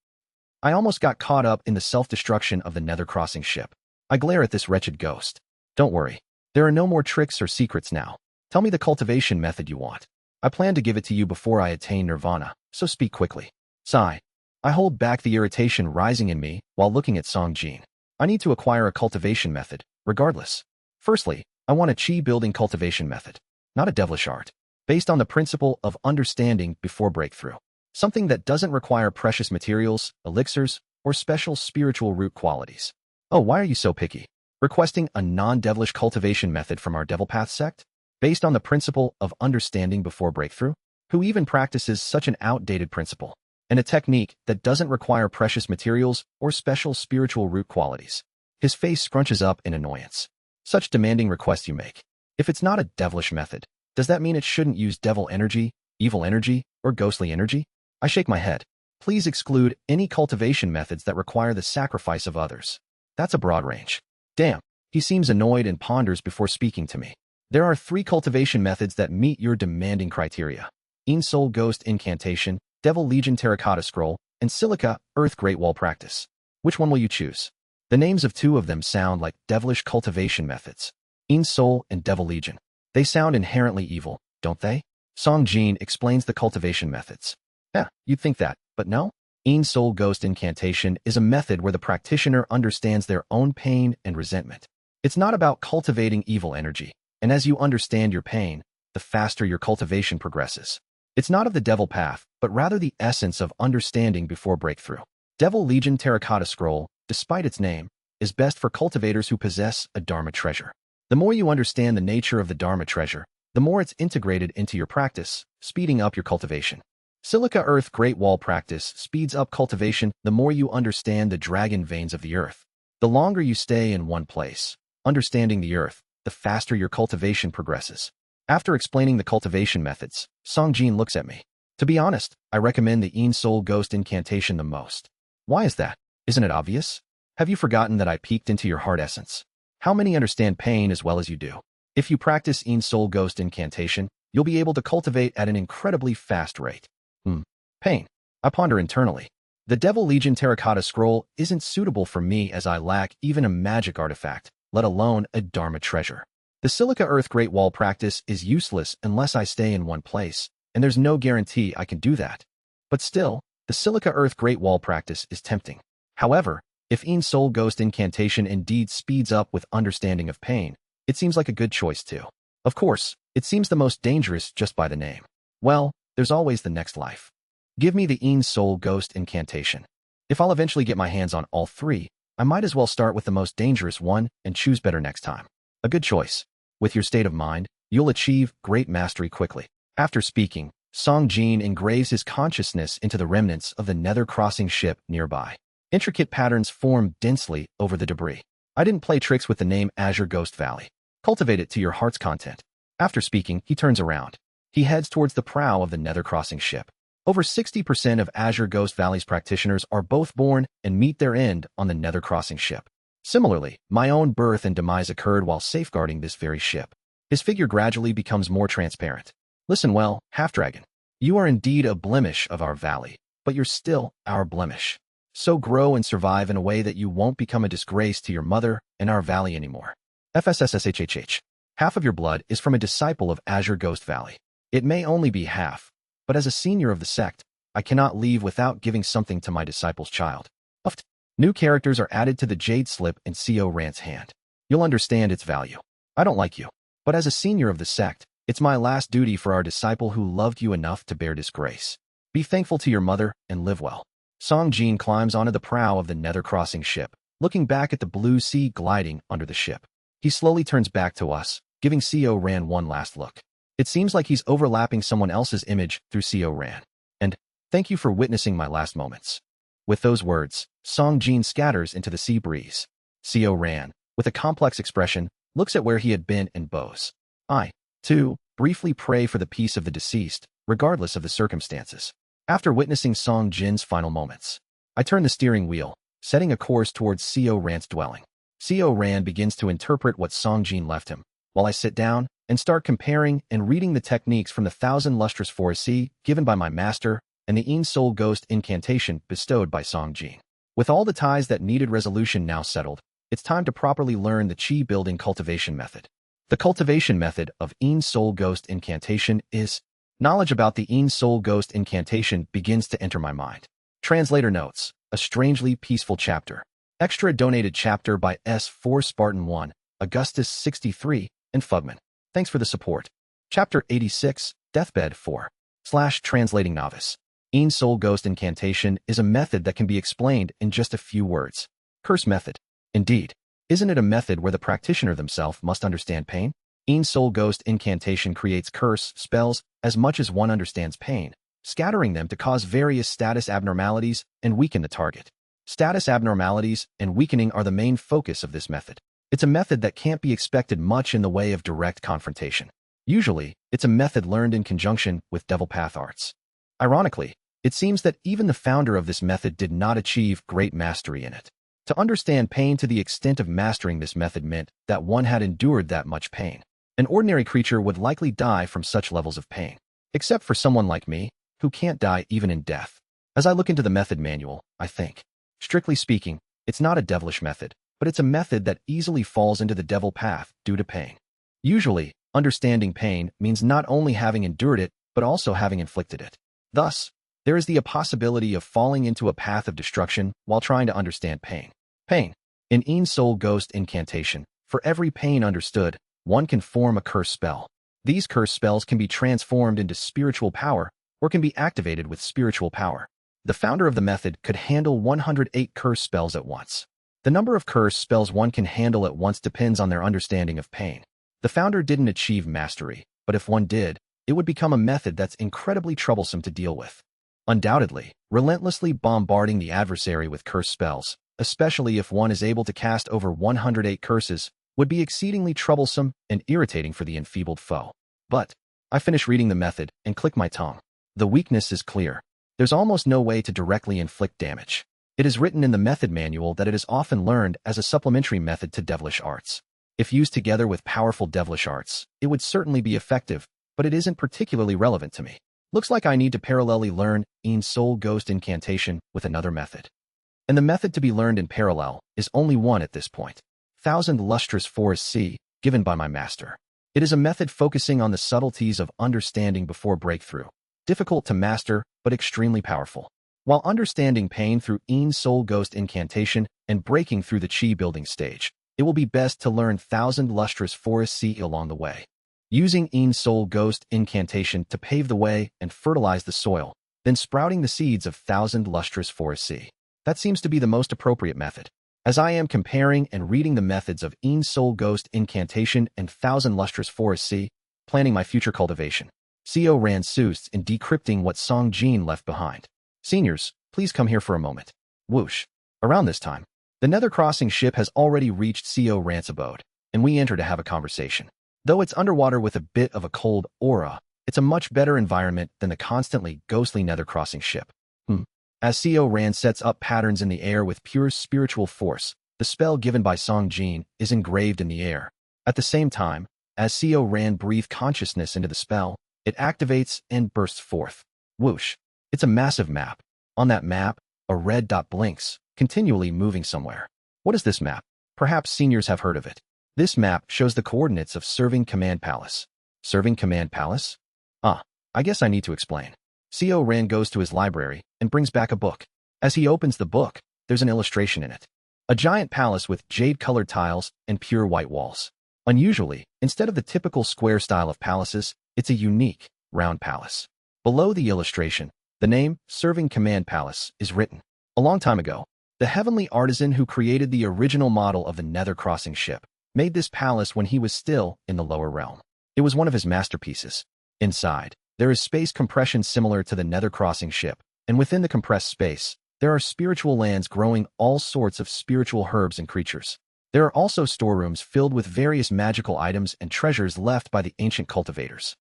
[SPEAKER 1] I almost got caught up in the self-destruction of the Nether Crossing ship. I glare at this wretched ghost. Don't worry. There are no more tricks or secrets now. Tell me the cultivation method you want. I plan to give it to you before I attain nirvana, so speak quickly. Sigh. I hold back the irritation rising in me while looking at Songjin. I need to acquire a cultivation method, regardless. Firstly, I want a chi-building cultivation method, not a devilish art, based on the principle of understanding before breakthrough. Something that doesn't require precious materials, elixirs, or special spiritual root qualities. Oh, why are you so picky? Requesting a non-devilish cultivation method from our Devil Path sect? Based on the principle of understanding before breakthrough? Who even practices such an outdated principle? And a technique that doesn't require precious materials or special spiritual root qualities. His face scrunches up in annoyance. Such demanding requests you make. If it's not a devilish method, does that mean it shouldn't use devil energy, evil energy, or ghostly energy? I shake my head. Please exclude any cultivation methods that require the sacrifice of others. That's a broad range. Damn, he seems annoyed and ponders before speaking to me. There are 3 cultivation methods that meet your demanding criteria. Een Soul Ghost Incantation, Devil Legion Terracotta Scroll, and Silica Earth Great Wall Practice. Which one will you choose? The names of 2 of them sound like devilish cultivation methods. Een Soul and Devil Legion. They sound inherently evil, don't they? Song Jin explains the cultivation methods. Yeah, you'd think that, but no. Een Soul Ghost Incantation is a method where the practitioner understands their own pain and resentment. It's not about cultivating evil energy, and as you understand your pain, the faster your cultivation progresses. It's not of the devil path, but rather the essence of understanding before breakthrough. Devil Legion Terracotta Scroll, despite its name, is best for cultivators who possess a Dharma treasure. The more you understand the nature of the Dharma treasure, the more it's integrated into your practice, speeding up your cultivation. Silica Earth Great Wall Practice speeds up cultivation the more you understand the dragon veins of the earth. The longer you stay in one place, understanding the earth, the faster your cultivation progresses. After explaining the cultivation methods, Song Jin looks at me. To be honest, I recommend the Een Soul Ghost Incantation the most. Why is that? Isn't it obvious? Have you forgotten that I peeked into your heart essence? How many understand pain as well as you do? If you practice Een Soul Ghost Incantation, you'll be able to cultivate at an incredibly fast rate. Pain. I ponder internally. The Devil Legion Terracotta Scroll isn't suitable for me as I lack even a magic artifact, let alone a Dharma treasure. The Silica Earth Great Wall Practice is useless unless I stay in one place, and there's no guarantee I can do that. But still, the Silica Earth Great Wall Practice is tempting. However, if Een Soul Ghost Incantation indeed speeds up with understanding of pain, it seems like a good choice too. Of course, it seems the most dangerous just by the name. Well, there's always the next life. Give me the Een Soul Ghost Incantation. If I'll eventually get my hands on all 3, I might as well start with the most dangerous one and choose better next time. A good choice. With your state of mind, you'll achieve great mastery quickly. After speaking, Song Jin engraves his consciousness into the remnants of the nether crossing ship nearby. Intricate patterns form densely over the debris. I didn't play tricks with the name Azure Ghost Valley. Cultivate it to your heart's content. After speaking, he turns around. He heads towards the prow of the nether crossing ship. Over 60% of Azure Ghost Valley's practitioners are both born and meet their end on the nether crossing ship. Similarly, my own birth and demise occurred while safeguarding this very ship. His figure gradually becomes more transparent. Listen well, half-dragon. You are indeed a blemish of our valley, but you're still our blemish. So grow and survive in a way that you won't become a disgrace to your mother and our valley anymore. FSSSHHH. Half of your blood is from a disciple of Azure Ghost Valley. It may only be half, but as a senior of the sect, I cannot leave without giving something to my disciple's child. New characters are added to the Jade Slip in CO Rant's hand. You'll understand its value. I don't like you, but as a senior of the sect, it's my last duty for our disciple who loved you enough to bear disgrace. Be thankful to your mother and live well. Song Jin climbs onto the prow of the nether crossing ship, looking back at the blue sea gliding under the ship. He slowly turns back to us, giving CO Ran one last look. It seems like he's overlapping someone else's image through CO Ran. And, thank you for witnessing my last moments. With those words, Song Jin scatters into the sea breeze. CO Ran, with a complex expression, looks at where he had been and bows. I, too, briefly pray for the peace of the deceased, regardless of the circumstances. After witnessing Song Jin's final moments, I turn the steering wheel, setting a course towards CO Ran's dwelling. CO Ran begins to interpret what Song Jin left him, while I sit down and start comparing and reading the techniques from the 1,000 lustrous foresi given by my master and the Een Soul Ghost Incantation bestowed by Song Jin. With all the ties that needed resolution now settled, it's time to properly learn the chi-building cultivation method. The cultivation method of Een Soul Ghost Incantation is knowledge about the Een Soul Ghost Incantation begins to enter my mind. Translator notes, a strangely peaceful chapter. Extra donated chapter by S4 Spartan 1, Augustus 63, and Fugman. Thanks for the support. Chapter 86, Deathbed 4. Translating Novice. Een Soul Ghost Incantation is a method that can be explained in just a few words. Curse method. Indeed. Isn't it a method where the practitioner themselves must understand pain? Een Soul Ghost incantation creates curse spells as much as one understands pain, scattering them to cause various status abnormalities and weaken the target. Status abnormalities and weakening are the main focus of this method. It's a method that can't be expected much in the way of direct confrontation. Usually, it's a method learned in conjunction with Devil Path arts. Ironically, it seems that even the founder of this method did not achieve great mastery in it. To understand pain to the extent of mastering this method meant that one had endured that much pain. An ordinary creature would likely die from such levels of pain. Except for someone like me, who can't die even in death. As I look into the method manual, I think, strictly speaking, it's not a devilish method, but it's a method that easily falls into the devil path due to pain. Usually, understanding pain means not only having endured it, but also having inflicted it. Thus, there is the possibility of falling into a path of destruction while trying to understand pain. Pain. In Een Soul Ghost incantation, for every pain understood, one can form a curse spell. These curse spells can be transformed into spiritual power or can be activated with spiritual power. The founder of the method could handle 108 curse spells at once. The number of curse spells one can handle at once depends on their understanding of pain. The founder didn't achieve mastery, but if one did, it would become a method that's incredibly troublesome to deal with. Undoubtedly, relentlessly bombarding the adversary with curse spells, especially if one is able to cast over 108 curses, would be exceedingly troublesome and irritating for the enfeebled foe. But I finish reading the method and click my tongue. The weakness is clear. There's almost no way to directly inflict damage. It is written in the method manual that it is often learned as a supplementary method to devilish arts. If used together with powerful devilish arts, it would certainly be effective, but it isn't particularly relevant to me. Looks like I need to parallelly learn Een Soul Ghost incantation with another method. And the method to be learned in parallel is only one at this point. Thousand Lustrous Forest Sea, given by my master. It is a method focusing on the subtleties of understanding before breakthrough. Difficult to master, but extremely powerful. While understanding pain through Een Soul Ghost incantation and breaking through the chi building stage, it will be best to learn Thousand Lustrous Forest Sea along the way. Using Een Soul Ghost incantation to pave the way and fertilize the soil, then sprouting the seeds of Thousand Lustrous Forest Sea. That seems to be the most appropriate method. As I am comparing and reading the methods of Een Soul Ghost incantation and Thousand Lustrous Forest Sea, planning my future cultivation, Co ran suits in decrypting what Song Jin left behind. Seniors, please come here for a moment. Whoosh. Around this time, the Nether Crossing ship has already reached Co Rant's abode, and we enter to have a conversation. Though it's underwater with a bit of a cold aura, it's a much better environment than the constantly ghostly Nether Crossing ship. As Co Ran sets up patterns in the air with pure spiritual force, the spell given by Song Jin is engraved in the air. At the same time, as Co Ran breathes consciousness into the spell, it activates and bursts forth. Whoosh. It's a massive map. On that map, a red dot blinks, continually moving somewhere. What is this map? Perhaps seniors have heard of it. This map shows the coordinates of Serving Command Palace. Serving Command Palace? I guess I need to explain. Co Ran goes to his library and brings back a book. As he opens the book, there's an illustration in it. A giant palace with jade-colored tiles and pure white walls. Unusually, instead of the typical square style of palaces, it's a unique, round palace. Below the illustration, the name, Serving Command Palace, is written. A long time ago, the heavenly artisan who created the original model of the Nether Crossing ship made this palace when he was still in the lower realm. It was one of his masterpieces. Inside, there is space compression similar to the Nether Crossing ship, and within the compressed space, there are spiritual lands growing all sorts of spiritual herbs and creatures. There are also storerooms filled with various magical items and treasures left by the ancient cultivators.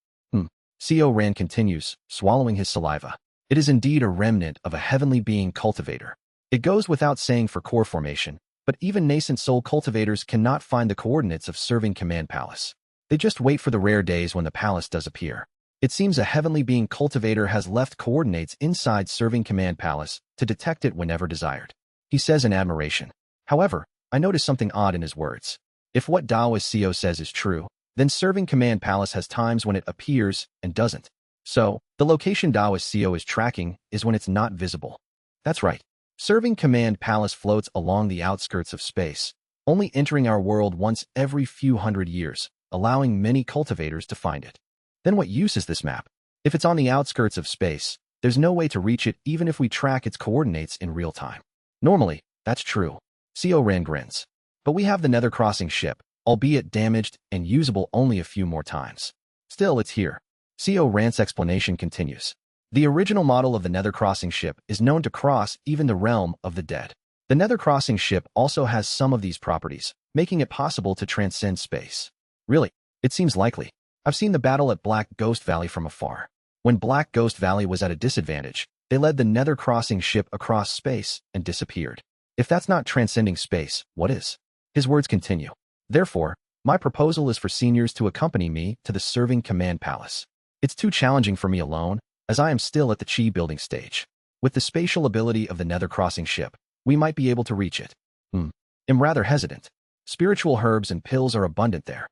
[SPEAKER 1] Co Ran continues, swallowing his saliva. It is indeed a remnant of a heavenly being cultivator. It goes without saying for core formation, but even nascent soul cultivators cannot find the coordinates of Serving Command Palace. They just wait for the rare days when the palace does appear. It seems a heavenly being cultivator has left coordinates inside Serving Command Palace to detect it whenever desired. He says in admiration. However, I notice something odd in his words. If what Daoist Co says is true, then Serving Command Palace has times when it appears and doesn't. So, the location Daoist Co is tracking is when it's not visible. That's right. Serving Command Palace floats along the outskirts of space, only entering our world once every few hundred years, allowing many cultivators to find it. Then what use is this map? If it's on the outskirts of space, there's no way to reach it even if we track its coordinates in real time. Normally, that's true. Co Ran grins. But we have the Nether Crossing ship, albeit damaged and usable only a few more times. Still, it's here. CO Rant's explanation continues. The original model of the Nether Crossing ship is known to cross even the realm of the dead. The Nether Crossing ship also has some of these properties, making it possible to transcend space. Really, it seems likely. I've seen the battle at Black Ghost Valley from afar. When Black Ghost Valley was at a disadvantage, they led the Nether Crossing ship across space and disappeared. If that's not transcending space, what is? His words continue. Therefore, my proposal is for seniors to accompany me to the Serving Command Palace. It's too challenging for me alone, as I am still at the Chi building stage. With the spatial ability of the Nether Crossing ship, we might be able to reach it. I'm rather hesitant. Spiritual herbs and pills are abundant there.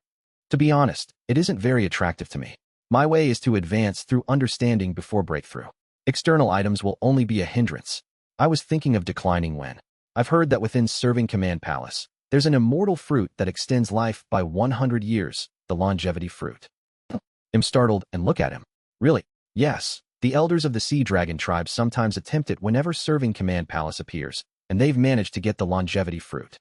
[SPEAKER 1] To be honest, it isn't very attractive to me. My way is to advance through understanding before breakthrough. External items will only be a hindrance. I was thinking of declining when I've heard that within Serving Command Palace, there's an immortal fruit that extends life by 100 years, the longevity fruit. I'm startled and look at him. Really? Yes. The elders of the Sea Dragon tribe sometimes attempt it whenever Serving Command Palace appears, and they've managed to get the longevity fruit.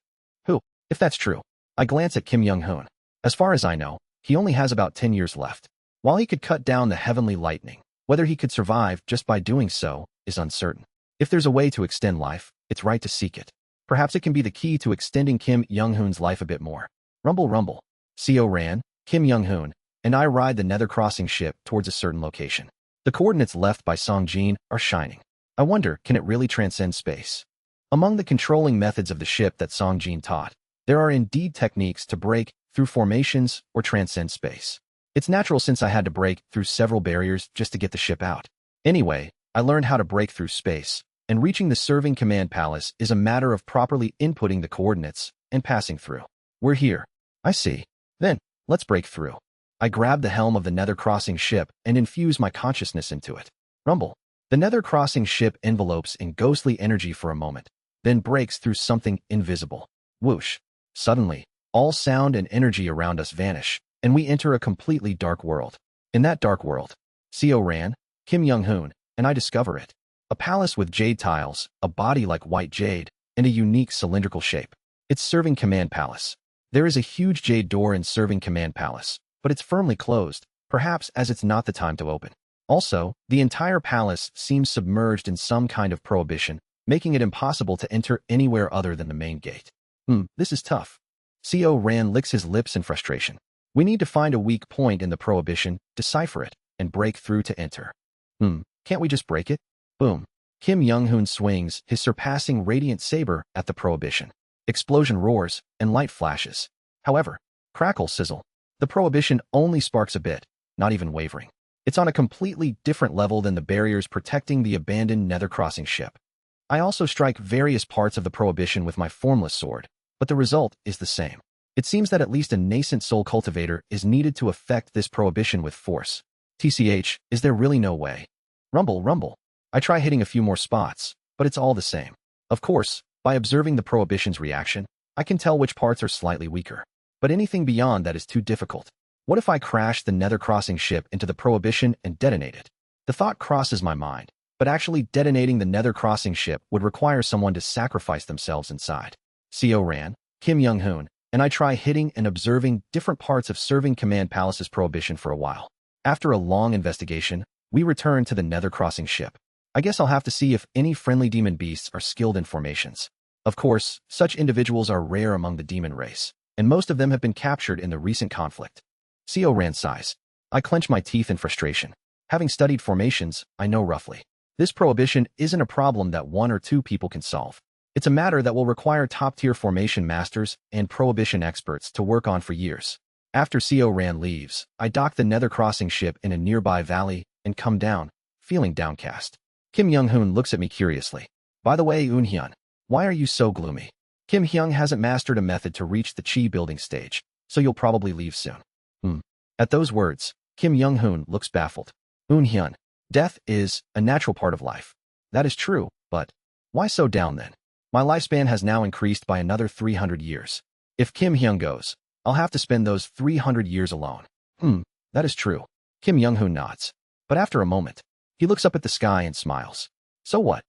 [SPEAKER 1] Who? If that's true. I glance at Kim Young-hoon. As far as I know, he only has about 10 years left. While he could cut down the heavenly lightning, whether he could survive just by doing so is uncertain. If there's a way to extend life, it's right to seek it. Perhaps it can be the key to extending Kim Young-hoon's life a bit more. Rumble rumble. CO Ran, Kim Young-hoon, and I ride the Nether Crossing ship towards a certain location. The coordinates left by Song Jin are shining. I wonder, can it really transcend space? Among the controlling methods of the ship that Song Jin taught, there are indeed techniques to break through formations or transcend space. It's natural since I had to break through several barriers just to get the ship out. Anyway, I learned how to break through space, and reaching the Serving Command Palace is a matter of properly inputting the coordinates and passing through. We're here. I see. Then, let's break through. I grab the helm of the Nether Crossing ship and infuse my consciousness into it. Rumble. The Nether Crossing ship envelopes in ghostly energy for a moment, then breaks through something invisible. Whoosh. Suddenly, all sound and energy around us vanish, and we enter a completely dark world. In that dark world, CO Ran, Kim Young-hoon, and I discover it. A palace with jade tiles, a body like white jade, and a unique cylindrical shape. It's Serving Command Palace. There is a huge jade door in Serving Command Palace, but it's firmly closed, perhaps as it's not the time to open. Also, the entire palace seems submerged in some kind of prohibition, making it impossible to enter anywhere other than the main gate. This is tough. CO Ran licks his lips in frustration. We need to find a weak point in the prohibition, decipher it, and break through to enter. Can't we just break it? Boom. Kim Young-hoon swings his surpassing radiant saber at the prohibition. Explosion roars, and light flashes. However, crackle sizzle. The prohibition only sparks a bit, not even wavering. It's on a completely different level than the barriers protecting the abandoned Nether Crossing ship. I also strike various parts of the prohibition with my formless sword, but the result is the same. It seems that at least a nascent soul cultivator is needed to affect this prohibition with force. TCH, is there really no way? Rumble, rumble. I try hitting a few more spots, but it's all the same. Of course, by observing the prohibition's reaction, I can tell which parts are slightly weaker. But anything beyond that is too difficult. What if I crash the Nether Crossing ship into the prohibition and detonate it? The thought crosses my mind, but actually detonating the Nether Crossing ship would require someone to sacrifice themselves inside. CO Ran, Kim Young-hoon, and I try hitting and observing different parts of Serving Command Palace's prohibition for a while. After a long investigation, we return to the Nether Crossing ship. I guess I'll have to see if any friendly demon beasts are skilled in formations. Of course, such individuals are rare among the demon race, and most of them have been captured in the recent conflict. CO Ran sighs. I clench my teeth in frustration. Having studied formations, I know roughly. This prohibition isn't a problem that one or two people can solve. It's a matter that will require top-tier formation masters and prohibition experts to work on for years. After CO Ran leaves, I dock the Nether Crossing ship in a nearby valley and come down, feeling downcast. Kim Young-hoon looks at me curiously. By the way, Eun-hyun, why are you so gloomy? Kim Hyung hasn't mastered a method to reach the Chi building stage, so you'll probably leave soon. At those words, Kim Young-hoon looks baffled. Eun-hyun, death is a natural part of life. That is true, but why so down then? My lifespan has now increased by another 300 years. If Kim Hyung goes, I'll have to spend those 300 years alone. That is true. Kim Young-hoon nods. But after a moment, he looks up at the sky and smiles. So what?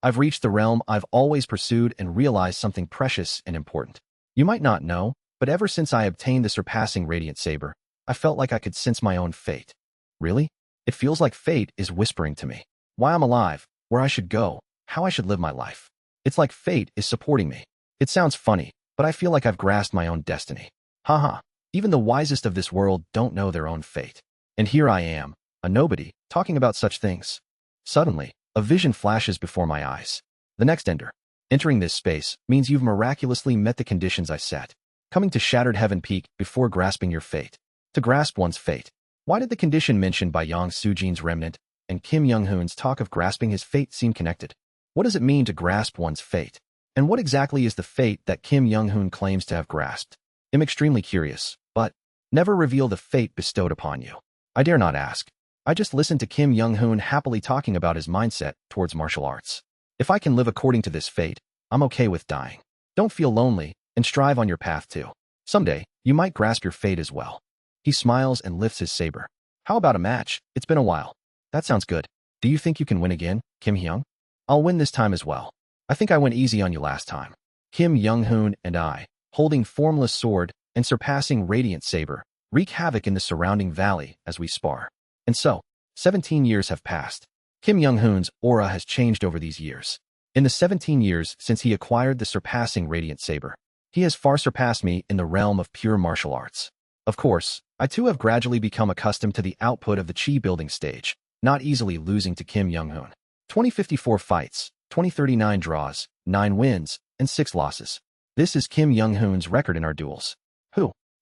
[SPEAKER 1] I've reached the realm I've always pursued and realized something precious and important. You might not know, but ever since I obtained the surpassing radiant saber, I felt like I could sense my own fate. Really? It feels like fate is whispering to me. Why I'm alive, where I should go, how I should live my life. It's like fate is supporting me. It sounds funny, but I feel like I've grasped my own destiny. Haha, even the wisest of this world don't know their own fate. And here I am, a nobody, talking about such things. Suddenly, a vision flashes before my eyes. The next ender. Entering this space means you've miraculously met the conditions I set. Coming to Shattered Heaven Peak before grasping your fate. To grasp one's fate. Why did the condition mentioned by Yang Sujin's remnant and Kim Young-hoon's talk of grasping his fate seem connected? What does it mean to grasp one's fate? And what exactly is the fate that Kim Young-hoon claims to have grasped? I'm extremely curious, but never reveal the fate bestowed upon you. I dare not ask. I just listen to Kim Young-hoon happily talking about his mindset towards martial arts. If I can live according to this fate, I'm okay with dying. Don't feel lonely, and strive on your path too. Someday, you might grasp your fate as well. He smiles and lifts his saber. How about a match? It's been a while. That sounds good. Do you think you can win again, Kim Hyung? I'll win this time as well. I think I went easy on you last time. Kim Young-hoon and I, holding formless sword and surpassing radiant saber, wreak havoc in the surrounding valley as we spar. And so, 17 years have passed. Kim Young-hoon's aura has changed over these years. In the 17 years since he acquired the surpassing radiant saber, he has far surpassed me in the realm of pure martial arts. Of course, I too have gradually become accustomed to the output of the chi building stage, not easily losing to Kim Young-hoon. 2054 fights, 2039 draws, 9 wins, and 6 losses. This is Kim Young-hoon's record in our duels.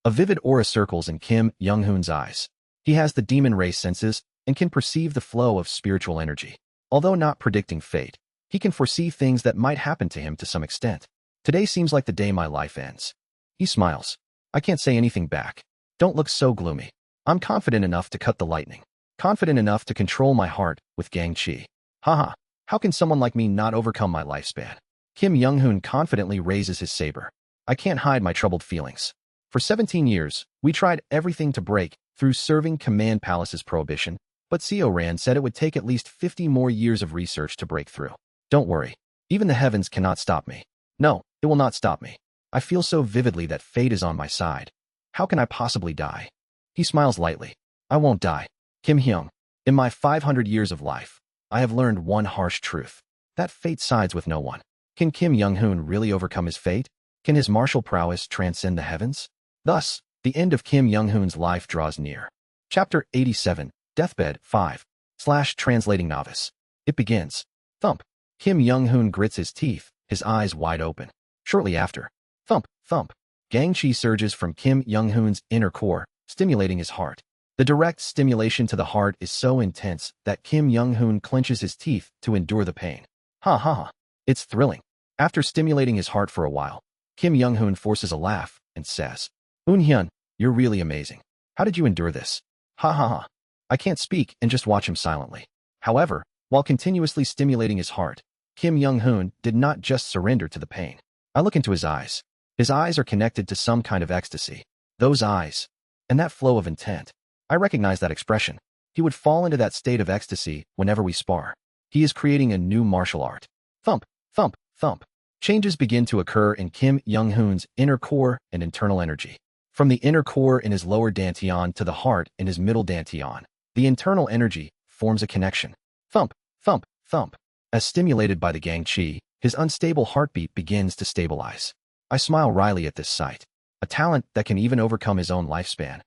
[SPEAKER 1] A vivid aura circles in Kim Young-hoon's eyes. He has the demon ray senses and can perceive the flow of spiritual energy. Although not predicting fate, he can foresee things that might happen to him to some extent. Today seems like the day my life ends. He smiles. I can't say anything back. Don't look so gloomy. I'm confident enough to cut the lightning. Confident enough to control my heart with Gang Chi. Haha, how can someone like me not overcome my lifespan? Kim Young-hoon confidently raises his saber. I can't hide my troubled feelings. For 17 years, we tried everything to break through serving Command Palace's prohibition, but Seo Ran said it would take at least 50 more years of research to break through. Don't worry. Even the heavens cannot stop me. No, it will not stop me. I feel so vividly that fate is on my side. How can I possibly die? He smiles lightly. I won't die. Kim Hyung, in my 500 years of life, I have learned one harsh truth. That fate sides with no one. Can Kim Young-hoon really overcome his fate? Can his martial prowess transcend the heavens? Thus, the end of Kim Young-hoon's life draws near. Chapter 87, Deathbed 5, /Translating Novice. It begins. Thump. Kim Young-hoon grits his teeth, his eyes wide open. Shortly after, thump, thump. Gang Chi surges from Kim Young-hoon's inner core, stimulating his heart. The direct stimulation to the heart is so intense that Kim Young-hoon clenches his teeth to endure the pain. Ha ha ha. It's thrilling. After stimulating his heart for a while, Kim Young-hoon forces a laugh and says, Eun-hyun, you're really amazing. How did you endure this? Ha ha ha. I can't speak and just watch him silently. However, while continuously stimulating his heart, Kim Young-hoon did not just surrender to the pain. I look into his eyes. His eyes are connected to some kind of ecstasy. Those eyes, and that flow of intent. I recognize that expression. He would fall into that state of ecstasy whenever we spar. He is creating a new martial art. Thump, thump, thump. Changes begin to occur in Kim Young-hoon's inner core and internal energy. From the inner core in his lower dantian to the heart in his middle dantian, the internal energy forms a connection. Thump, thump, thump. As stimulated by the Gang Chi, his unstable heartbeat begins to stabilize. I smile wryly at this sight. A talent that can even overcome his own lifespan.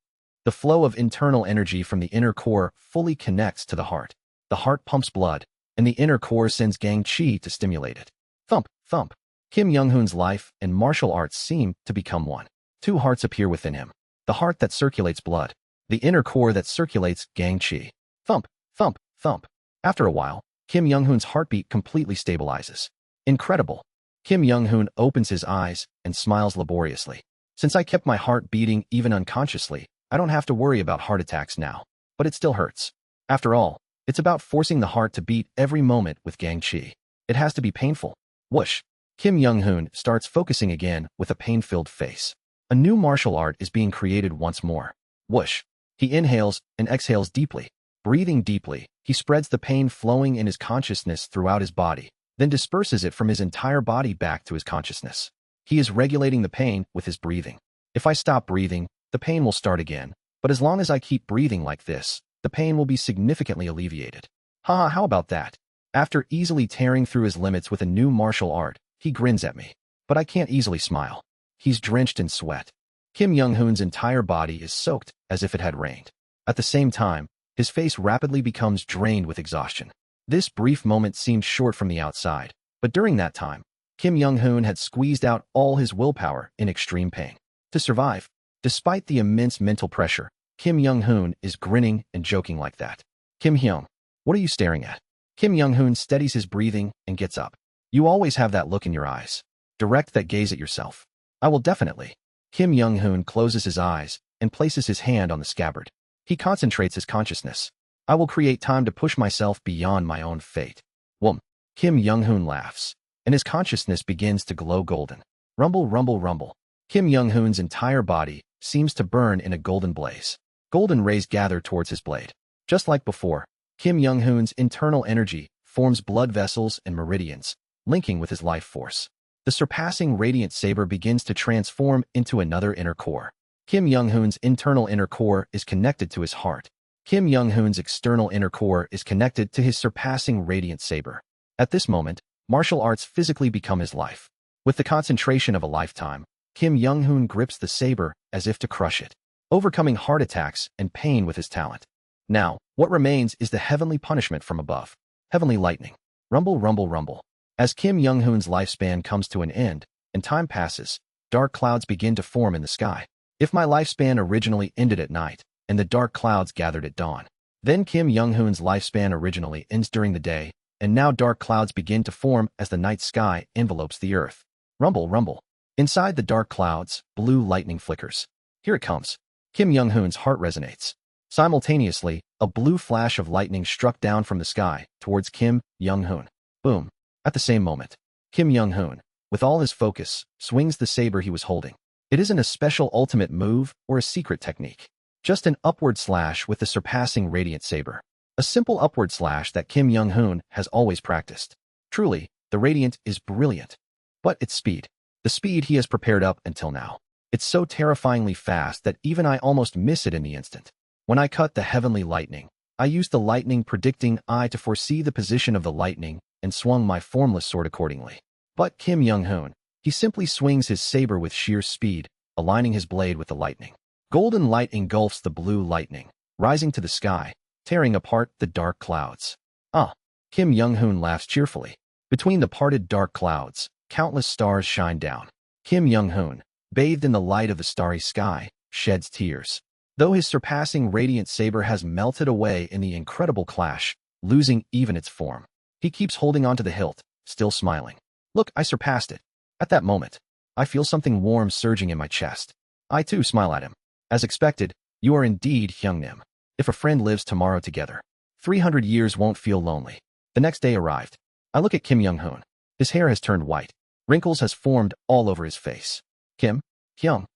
[SPEAKER 1] The flow of internal energy from the inner core fully connects to the heart. The heart pumps blood, and the inner core sends Gang Chi to stimulate it. Thump, thump. Kim Young-hoon's life and martial arts seem to become one. Two hearts appear within him. The heart that circulates blood. The inner core that circulates Gang Chi. Thump, thump, thump. After a while, Kim Young-hoon's heartbeat completely stabilizes. Incredible. Kim Young-hoon opens his eyes and smiles laboriously. Since I kept my heart beating even unconsciously, I don't have to worry about heart attacks now. But it still hurts. After all, it's about forcing the heart to beat every moment with Gang Chi. It has to be painful. Whoosh. Kim Young-hoon starts focusing again with a pain-filled face. A new martial art is being created once more. Whoosh. He inhales and exhales deeply. Breathing deeply, he spreads the pain flowing in his consciousness throughout his body, then disperses it from his entire body back to his consciousness. He is regulating the pain with his breathing. If I stop breathing, the pain will start again, but as long as I keep breathing like this, the pain will be significantly alleviated. Haha, how about that? After easily tearing through his limits with a new martial art, he grins at me. But I can't easily smile. He's drenched in sweat. Kim Young-hoon's entire body is soaked as if it had rained. At the same time, his face rapidly becomes drained with exhaustion. This brief moment seemed short from the outside, but during that time, Kim Young-hoon had squeezed out all his willpower in extreme pain. To survive, despite the immense mental pressure, Kim Young-hoon is grinning and joking like that. Kim Hyung, what are you staring at? Kim Young-hoon steadies his breathing and gets up. You always have that look in your eyes. Direct that gaze at yourself. I will definitely. Kim Young-hoon closes his eyes and places his hand on the scabbard. He concentrates his consciousness. I will create time to push myself beyond my own fate. Whoom. Kim Young-hoon laughs, and his consciousness begins to glow golden. Rumble, rumble, rumble. Kim Young-hoon's entire body seems to burn in a golden blaze. Golden rays gather towards his blade. Just like before, Kim Young-hoon's internal energy forms blood vessels and meridians, linking with his life force. The surpassing radiant saber begins to transform into another inner core. Kim Young-hoon's internal inner core is connected to his heart. Kim Young-hoon's external inner core is connected to his surpassing radiant saber. At this moment, martial arts physically become his life. With the concentration of a lifetime, Kim Young-hoon grips the saber as if to crush it, overcoming heart attacks and pain with his talent. Now, what remains is the heavenly punishment from above. Heavenly lightning. Rumble, rumble, rumble. As Kim Young-hoon's lifespan comes to an end, and time passes, dark clouds begin to form in the sky. If my lifespan originally ended at night, and the dark clouds gathered at dawn, then Kim Young-hoon's lifespan originally ends during the day, and now dark clouds begin to form as the night sky envelopes the earth. Rumble, rumble. Inside the dark clouds, blue lightning flickers. Here it comes. Kim Young-hoon's heart resonates. Simultaneously, a blue flash of lightning struck down from the sky towards Kim Young-hoon. Boom. At the same moment, Kim Young-hoon, with all his focus, swings the saber he was holding. It isn't a special ultimate move or a secret technique. Just an upward slash with the surpassing radiant saber. A simple upward slash that Kim Young-hoon has always practiced. Truly, the radiant is brilliant. But its speed. The speed he has prepared up until now. It's so terrifyingly fast that even I almost miss it in the instant. When I cut the heavenly lightning, I used the lightning predicting eye to foresee the position of the lightning and swung my formless sword accordingly. But Kim Young-hoon, he simply swings his saber with sheer speed, aligning his blade with the lightning. Golden light engulfs the blue lightning, rising to the sky, tearing apart the dark clouds. Ah! Kim Young-hoon laughs cheerfully. Between the parted dark clouds, countless stars shine down. Kim Young-hoon, bathed in the light of the starry sky, sheds tears. Though his surpassing radiant saber has melted away in the incredible clash, losing even its form, he keeps holding onto the hilt, still smiling. Look, I surpassed it. At that moment, I feel something warm surging in my chest. I too smile at him. As expected, you are indeed Hyung-nim. If a friend lives tomorrow together, 300 years won't feel lonely. The next day arrived. I look at Kim Young-hoon. His hair has turned white. Wrinkles has formed all over his face. Kim? Hyung?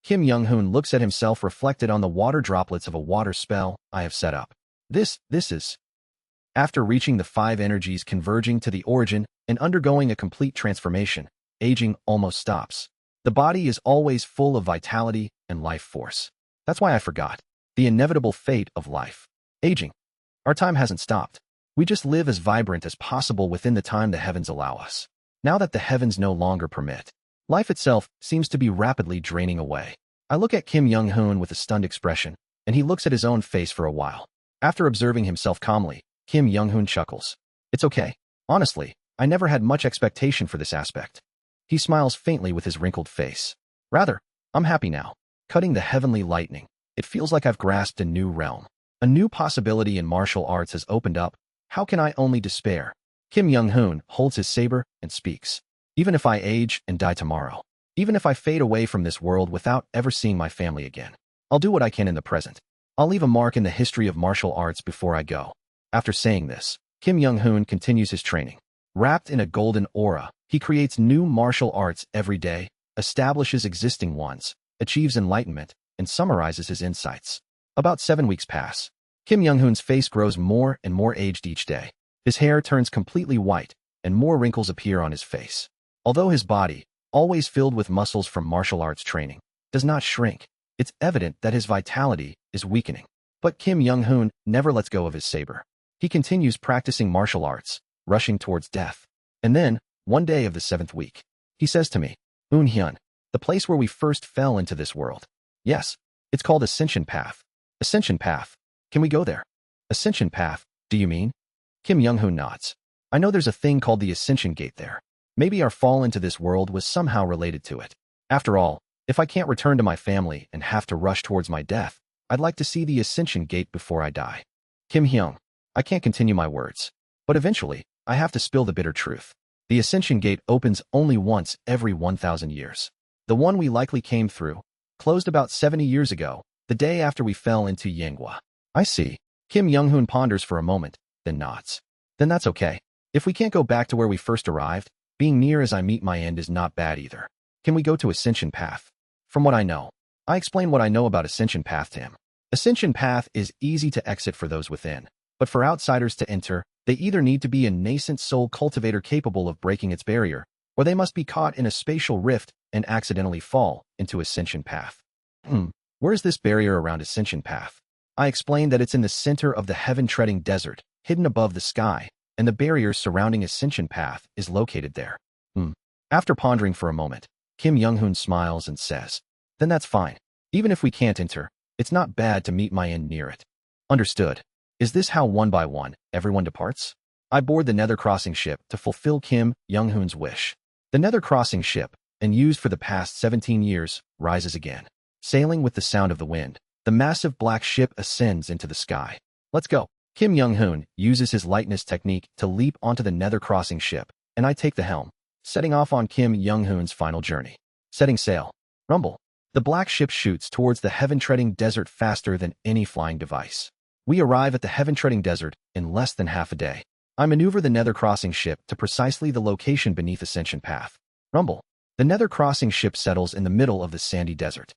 [SPEAKER 1] Kim Young-hoon looks at himself reflected on the water droplets of a water spell I have set up. This is... After reaching the 5 energies converging to the origin and undergoing a complete transformation, aging almost stops. The body is always full of vitality and life force. That's why I forgot. The inevitable fate of life. Aging. Our time hasn't stopped. We just live as vibrant as possible within the time the heavens allow us. Now that the heavens no longer permit, life itself seems to be rapidly draining away. I look at Kim Young-hoon with a stunned expression, and he looks at his own face for a while. After observing himself calmly, Kim Young-hoon chuckles. It's okay. Honestly, I never had much expectation for this aspect. He smiles faintly with his wrinkled face. Rather, I'm happy now. Cutting the heavenly lightning, it feels like I've grasped a new realm. A new possibility in martial arts has opened up. How can I only despair? Kim Young-hoon holds his saber and speaks. Even if I age and die tomorrow, even if I fade away from this world without ever seeing my family again, I'll do what I can in the present. I'll leave a mark in the history of martial arts before I go. After saying this, Kim Young-hoon continues his training. Wrapped in a golden aura, he creates new martial arts every day, establishes existing ones, achieves enlightenment, and summarizes his insights. About 7 weeks pass. Kim Young-hoon's face grows more and more aged each day. His hair turns completely white, and more wrinkles appear on his face. Although his body, always filled with muscles from martial arts training, does not shrink. It's evident that his vitality is weakening. But Kim Young-hoon never lets go of his saber. He continues practicing martial arts, rushing towards death. And then, one day of the 7th week, he says to me, "Eun-hyun, the place where we first fell into this world. Yes, it's called Ascension Path. Ascension Path. Can we go there?" "Ascension Path, do you mean?" Kim Young-hoon nods. "I know there's a thing called the Ascension Gate there. Maybe our fall into this world was somehow related to it. After all, if I can't return to my family and have to rush towards my death, I'd like to see the Ascension Gate before I die." Kim Hyung, I can't continue my words. But eventually, I have to spill the bitter truth. The Ascension Gate opens only once every 1,000 years. The one we likely came through closed about 70 years ago, the day after we fell into Yanghua. I see. Kim Young-hoon ponders for a moment, then nods. Then that's okay. If we can't go back to where we first arrived, being near as I meet my end is not bad either. Can we go to Ascension Path? From what I know, I explain what I know about Ascension Path to him. Ascension Path is easy to exit for those within, but for outsiders to enter, they either need to be a nascent soul cultivator capable of breaking its barrier, or they must be caught in a spatial rift and accidentally fall into Ascension Path. Where's this barrier around Ascension Path? I explain that it's in the center of the heaven-treading desert, hidden above the sky, and the barrier surrounding Ascension Path is located there. After pondering for a moment, Kim Young-hoon smiles and says, "Then that's fine. Even if we can't enter, it's not bad to meet my end near it." Understood. Is this how one by one, everyone departs? I board the Nether Crossing ship to fulfill Kim Young-hoon's wish. The Nether Crossing ship, and used for the past 17 years, rises again. Sailing with the sound of the wind, the massive black ship ascends into the sky. Let's go. Kim Young-hoon uses his lightness technique to leap onto the Nether Crossing ship, and I take the helm, setting off on Kim Young-hoon's final journey. Setting sail. Rumble. The black ship shoots towards the heaven-treading desert faster than any flying device. We arrive at the heaven-treading desert in less than half a day. I maneuver the Nether Crossing ship to precisely the location beneath Ascension Path. Rumble. The Nether Crossing ship settles in the middle of the sandy desert.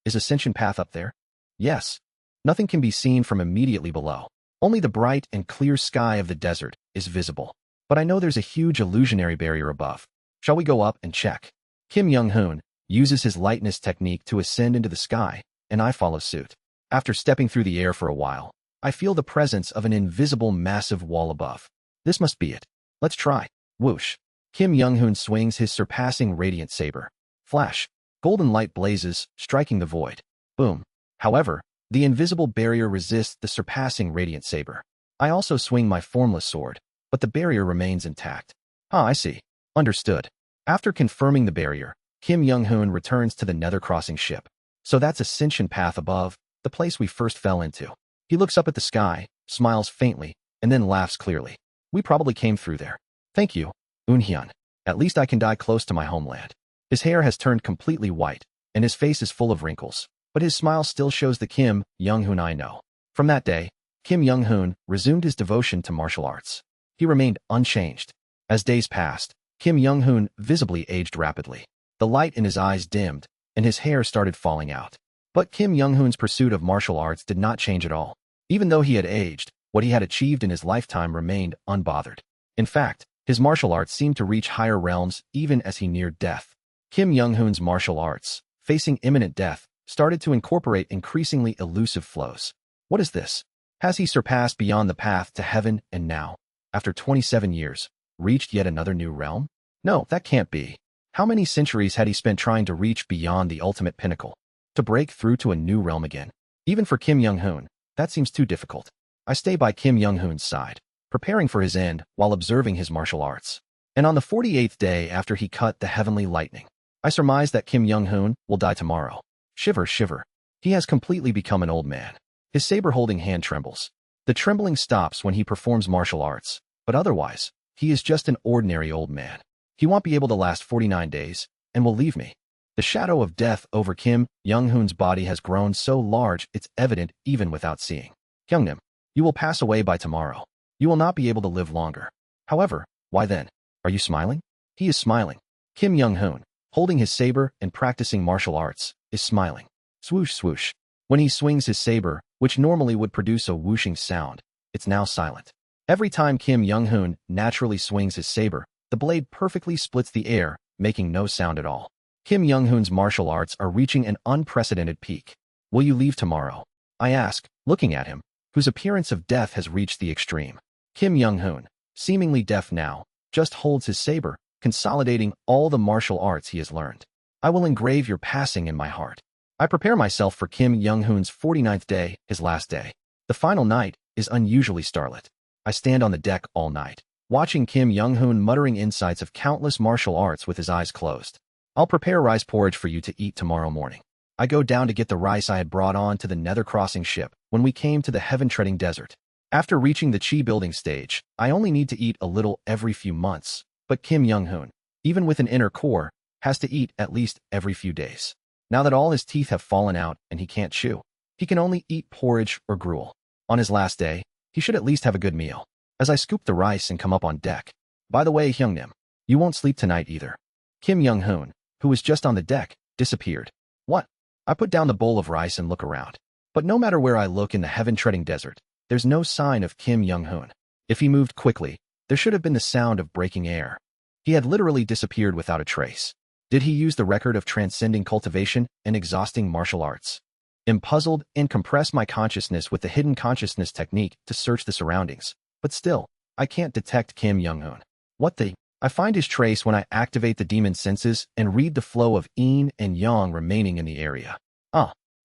[SPEAKER 1] Is Ascension Path up there? Yes. Nothing can be seen from immediately below. Only the bright and clear sky of the desert is visible. But I know there's a huge illusionary barrier above. Shall we go up and check? Kim Young-hoon uses his lightness technique to ascend into the sky, and I follow suit. After stepping through the air for a while, I feel the presence of an invisible massive wall above. This must be it. Let's try. Whoosh. Kim Young-hoon swings his surpassing radiant saber. Flash. Golden light blazes, striking the void. Boom. However, the invisible barrier resists the surpassing radiant saber. I also swing my formless sword, but the barrier remains intact. I see. Understood. After confirming the barrier, Kim Young-hoon returns to the Nether Crossing ship. So that's Ascension Path above, the place we first fell into. He looks up at the sky, smiles faintly, and then laughs clearly. We probably came through there. Thank you, Eun-hyun. At least I can die close to my homeland. His hair has turned completely white, and his face is full of wrinkles, but his smile still shows the Kim Young-hoon I know. From that day, Kim Young-hoon resumed his devotion to martial arts. He remained unchanged. As days passed, Kim Young-hoon visibly aged rapidly. The light in his eyes dimmed, and his hair started falling out. But Kim Young-hoon's pursuit of martial arts did not change at all. Even though he had aged, what he had achieved in his lifetime remained unbothered. In fact, his martial arts seemed to reach higher realms even as he neared death. Kim Young-hoon's martial arts, facing imminent death, started to incorporate increasingly elusive flows. What is this? Has he surpassed beyond the path to heaven and now, after 27 years, reached yet another new realm? No, that can't be. How many centuries had he spent trying to reach beyond the ultimate pinnacle? To break through to a new realm again? Even for Kim Young-hoon, that seems too difficult. I stay by Kim Young-hoon's side, preparing for his end while observing his martial arts. And on the 48th day after he cut the heavenly lightning, I surmise that Kim Young-hoon will die tomorrow. Shiver, shiver. He has completely become an old man. His saber-holding hand trembles. The trembling stops when he performs martial arts, but otherwise, he is just an ordinary old man. He won't be able to last 49 days, and will leave me. The shadow of death over Kim Young-hoon's body has grown so large it's evident even without seeing. Kyungnim, you will pass away by tomorrow. You will not be able to live longer. However, why then? Are you smiling? He is smiling. Kim Young-hoon, holding his saber and practicing martial arts, is smiling. Swoosh, swoosh. When he swings his saber, which normally would produce a whooshing sound, it's now silent. Every time Kim Young-hoon naturally swings his saber, the blade perfectly splits the air, making no sound at all. Kim Young-hoon's martial arts are reaching an unprecedented peak. Will you leave tomorrow? I ask, looking at him, whose appearance of death has reached the extreme. Kim Young-hoon, seemingly deaf now, just holds his saber, consolidating all the martial arts he has learned. I will engrave your passing in my heart. I prepare myself for Kim Young-hoon's 49th day, his last day. The final night is unusually starlit. I stand on the deck all night, watching Kim Young-hoon muttering insights of countless martial arts with his eyes closed. I'll prepare rice porridge for you to eat tomorrow morning. I go down to get the rice I had brought on to the Nether Crossing ship when we came to the heaven-treading desert. After reaching the chi building stage, I only need to eat a little every few months, but Kim Young-hoon, even with an inner core, has to eat at least every few days. Now that all his teeth have fallen out and he can't chew, he can only eat porridge or gruel. On his last day, he should at least have a good meal. As I scoop the rice and come up on deck. By the way, Hyungnim, you won't sleep tonight either. Kim Young-hoon, who was just on the deck, disappeared. What? I put down the bowl of rice and look around. But no matter where I look in the heaven-treading desert, there's no sign of Kim Young-hoon. If he moved quickly, there should have been the sound of breaking air. He had literally disappeared without a trace. Did he use the record of transcending cultivation and exhausting martial arts? I'm puzzled and compress my consciousness with the hidden consciousness technique to search the surroundings. But still, I can't detect Kim Young-hoon. What the? I find his trace when I activate the demon senses and read the flow of yin and yang remaining in the area.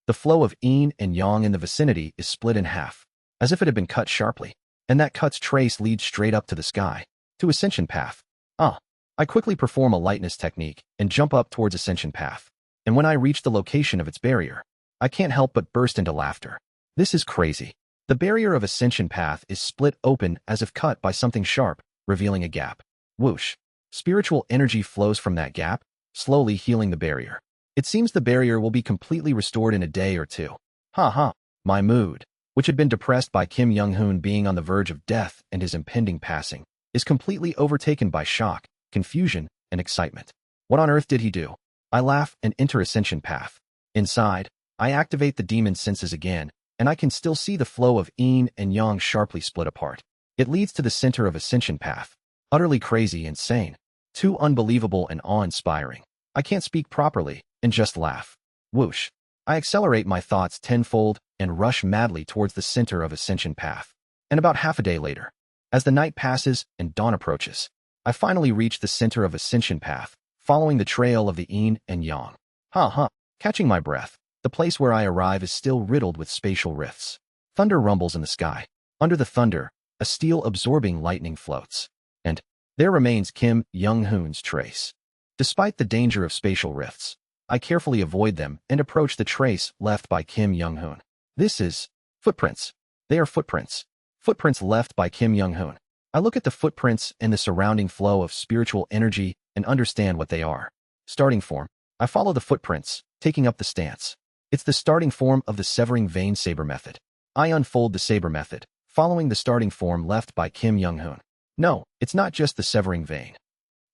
[SPEAKER 1] The flow of yin and yang in the vicinity is split in half, as if it had been cut sharply, and that cut's trace leads straight up to the sky, to Ascension Path. I quickly perform a lightness technique and jump up towards Ascension Path, and when I reach the location of its barrier, I can't help but burst into laughter. This is crazy. The barrier of Ascension Path is split open as if cut by something sharp, revealing a gap. Whoosh. Spiritual energy flows from that gap, slowly healing the barrier. It seems the barrier will be completely restored in a day or two. My mood, which had been depressed by Kim Young-hoon being on the verge of death and his impending passing, is completely overtaken by shock, confusion, and excitement. What on earth did he do? I laugh and enter Ascension Path. Inside, I activate the demon senses again, and I can still see the flow of yin and yang sharply split apart. It leads to the center of Ascension Path. Utterly crazy, insane. Too unbelievable and awe-inspiring. I can't speak properly, and just laugh. Whoosh. I accelerate my thoughts tenfold and rush madly towards the center of Ascension Path. And about half a day later, as the night passes and dawn approaches, I finally reach the center of Ascension Path, following the trail of the yin and yang. Catching my breath, the place where I arrive is still riddled with spatial rifts. Thunder rumbles in the sky. Under the thunder, a steel-absorbing lightning floats. And there remains Kim Young-hoon's trace. Despite the danger of spatial rifts, I carefully avoid them and approach the trace left by Kim Young-hoon. This is footprints. They are footprints. Footprints left by Kim Young-hoon. I look at the footprints and the surrounding flow of spiritual energy and understand what they are. Starting form. I follow the footprints, taking up the stance. It's the starting form of the severing vein saber method. I unfold the saber method, following the starting form left by Kim Young-hoon. No, it's not just the severing vein.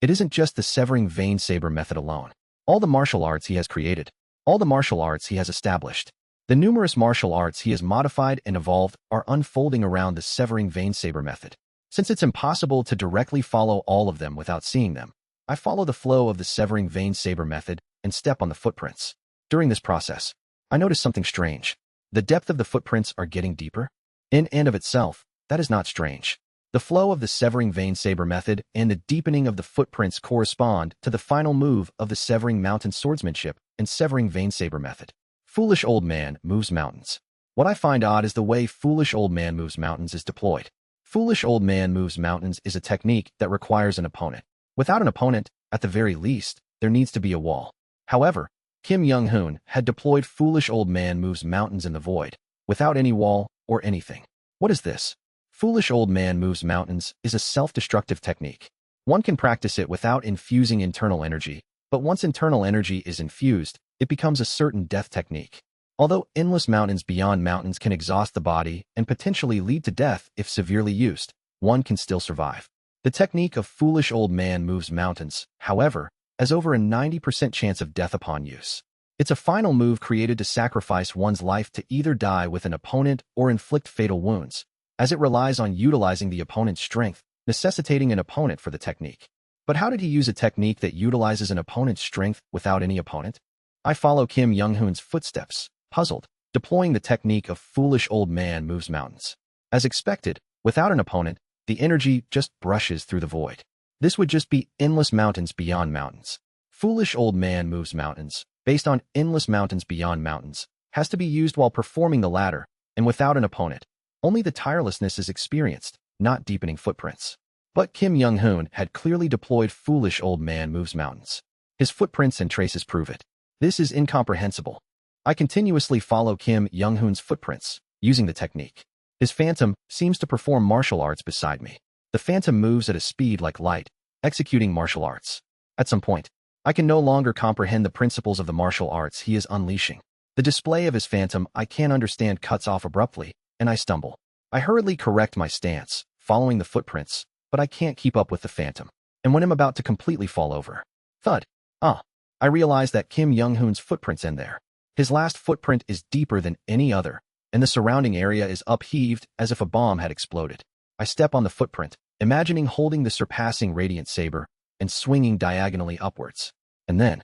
[SPEAKER 1] It isn't just the severing vein saber method alone. All the martial arts he has created, all the martial arts he has established, the numerous martial arts he has modified and evolved are unfolding around the severing vein saber method. Since it's impossible to directly follow all of them without seeing them, I follow the flow of the severing vein saber method and step on the footprints. During this process, I notice something strange. The depth of the footprints are getting deeper. In and of itself, that is not strange. The flow of the severing vein saber method and the deepening of the footprints correspond to the final move of the severing mountain swordsmanship and severing vein saber method. Foolish old man moves mountains. What I find odd is the way foolish old man moves mountains is deployed. Foolish old man moves mountains is a technique that requires an opponent. Without an opponent, at the very least, there needs to be a wall. However, Kim Young-hoon had deployed foolish old man moves mountains in the void, without any wall or anything. What is this? Foolish old man moves mountains is a self-destructive technique. One can practice it without infusing internal energy, but once internal energy is infused, it becomes a certain death technique. Although endless mountains beyond mountains can exhaust the body and potentially lead to death if severely used, one can still survive. The technique of foolish old man moves mountains, however, has over a 90% chance of death upon use. It's a final move created to sacrifice one's life to either die with an opponent or inflict fatal wounds, as it relies on utilizing the opponent's strength, necessitating an opponent for the technique. But how did he use a technique that utilizes an opponent's strength without any opponent? I follow Kim Young-hoon's footsteps, puzzled, deploying the technique of foolish old man moves mountains. As expected, without an opponent, the energy just brushes through the void. This would just be endless mountains beyond mountains. Foolish old man moves mountains, based on endless mountains beyond mountains, has to be used while performing the latter, and without an opponent. Only the tirelessness is experienced, not deepening footprints. But Kim Young-hoon had clearly deployed foolish old man moves mountains. His footprints and traces prove it. This is incomprehensible. I continuously follow Kim Young-hoon's footprints, using the technique. His phantom seems to perform martial arts beside me. The phantom moves at a speed like light, executing martial arts. At some point, I can no longer comprehend the principles of the martial arts he is unleashing. The display of his phantom I can't understand cuts off abruptly, and I stumble. I hurriedly correct my stance, following the footprints, but I can't keep up with the phantom. And when I'm about to completely fall over, thud, I realize that Kim Young-hoon's footprints end there. His last footprint is deeper than any other, and the surrounding area is upheaved as if a bomb had exploded. I step on the footprint, imagining holding the surpassing radiant saber and swinging diagonally upwards. And then,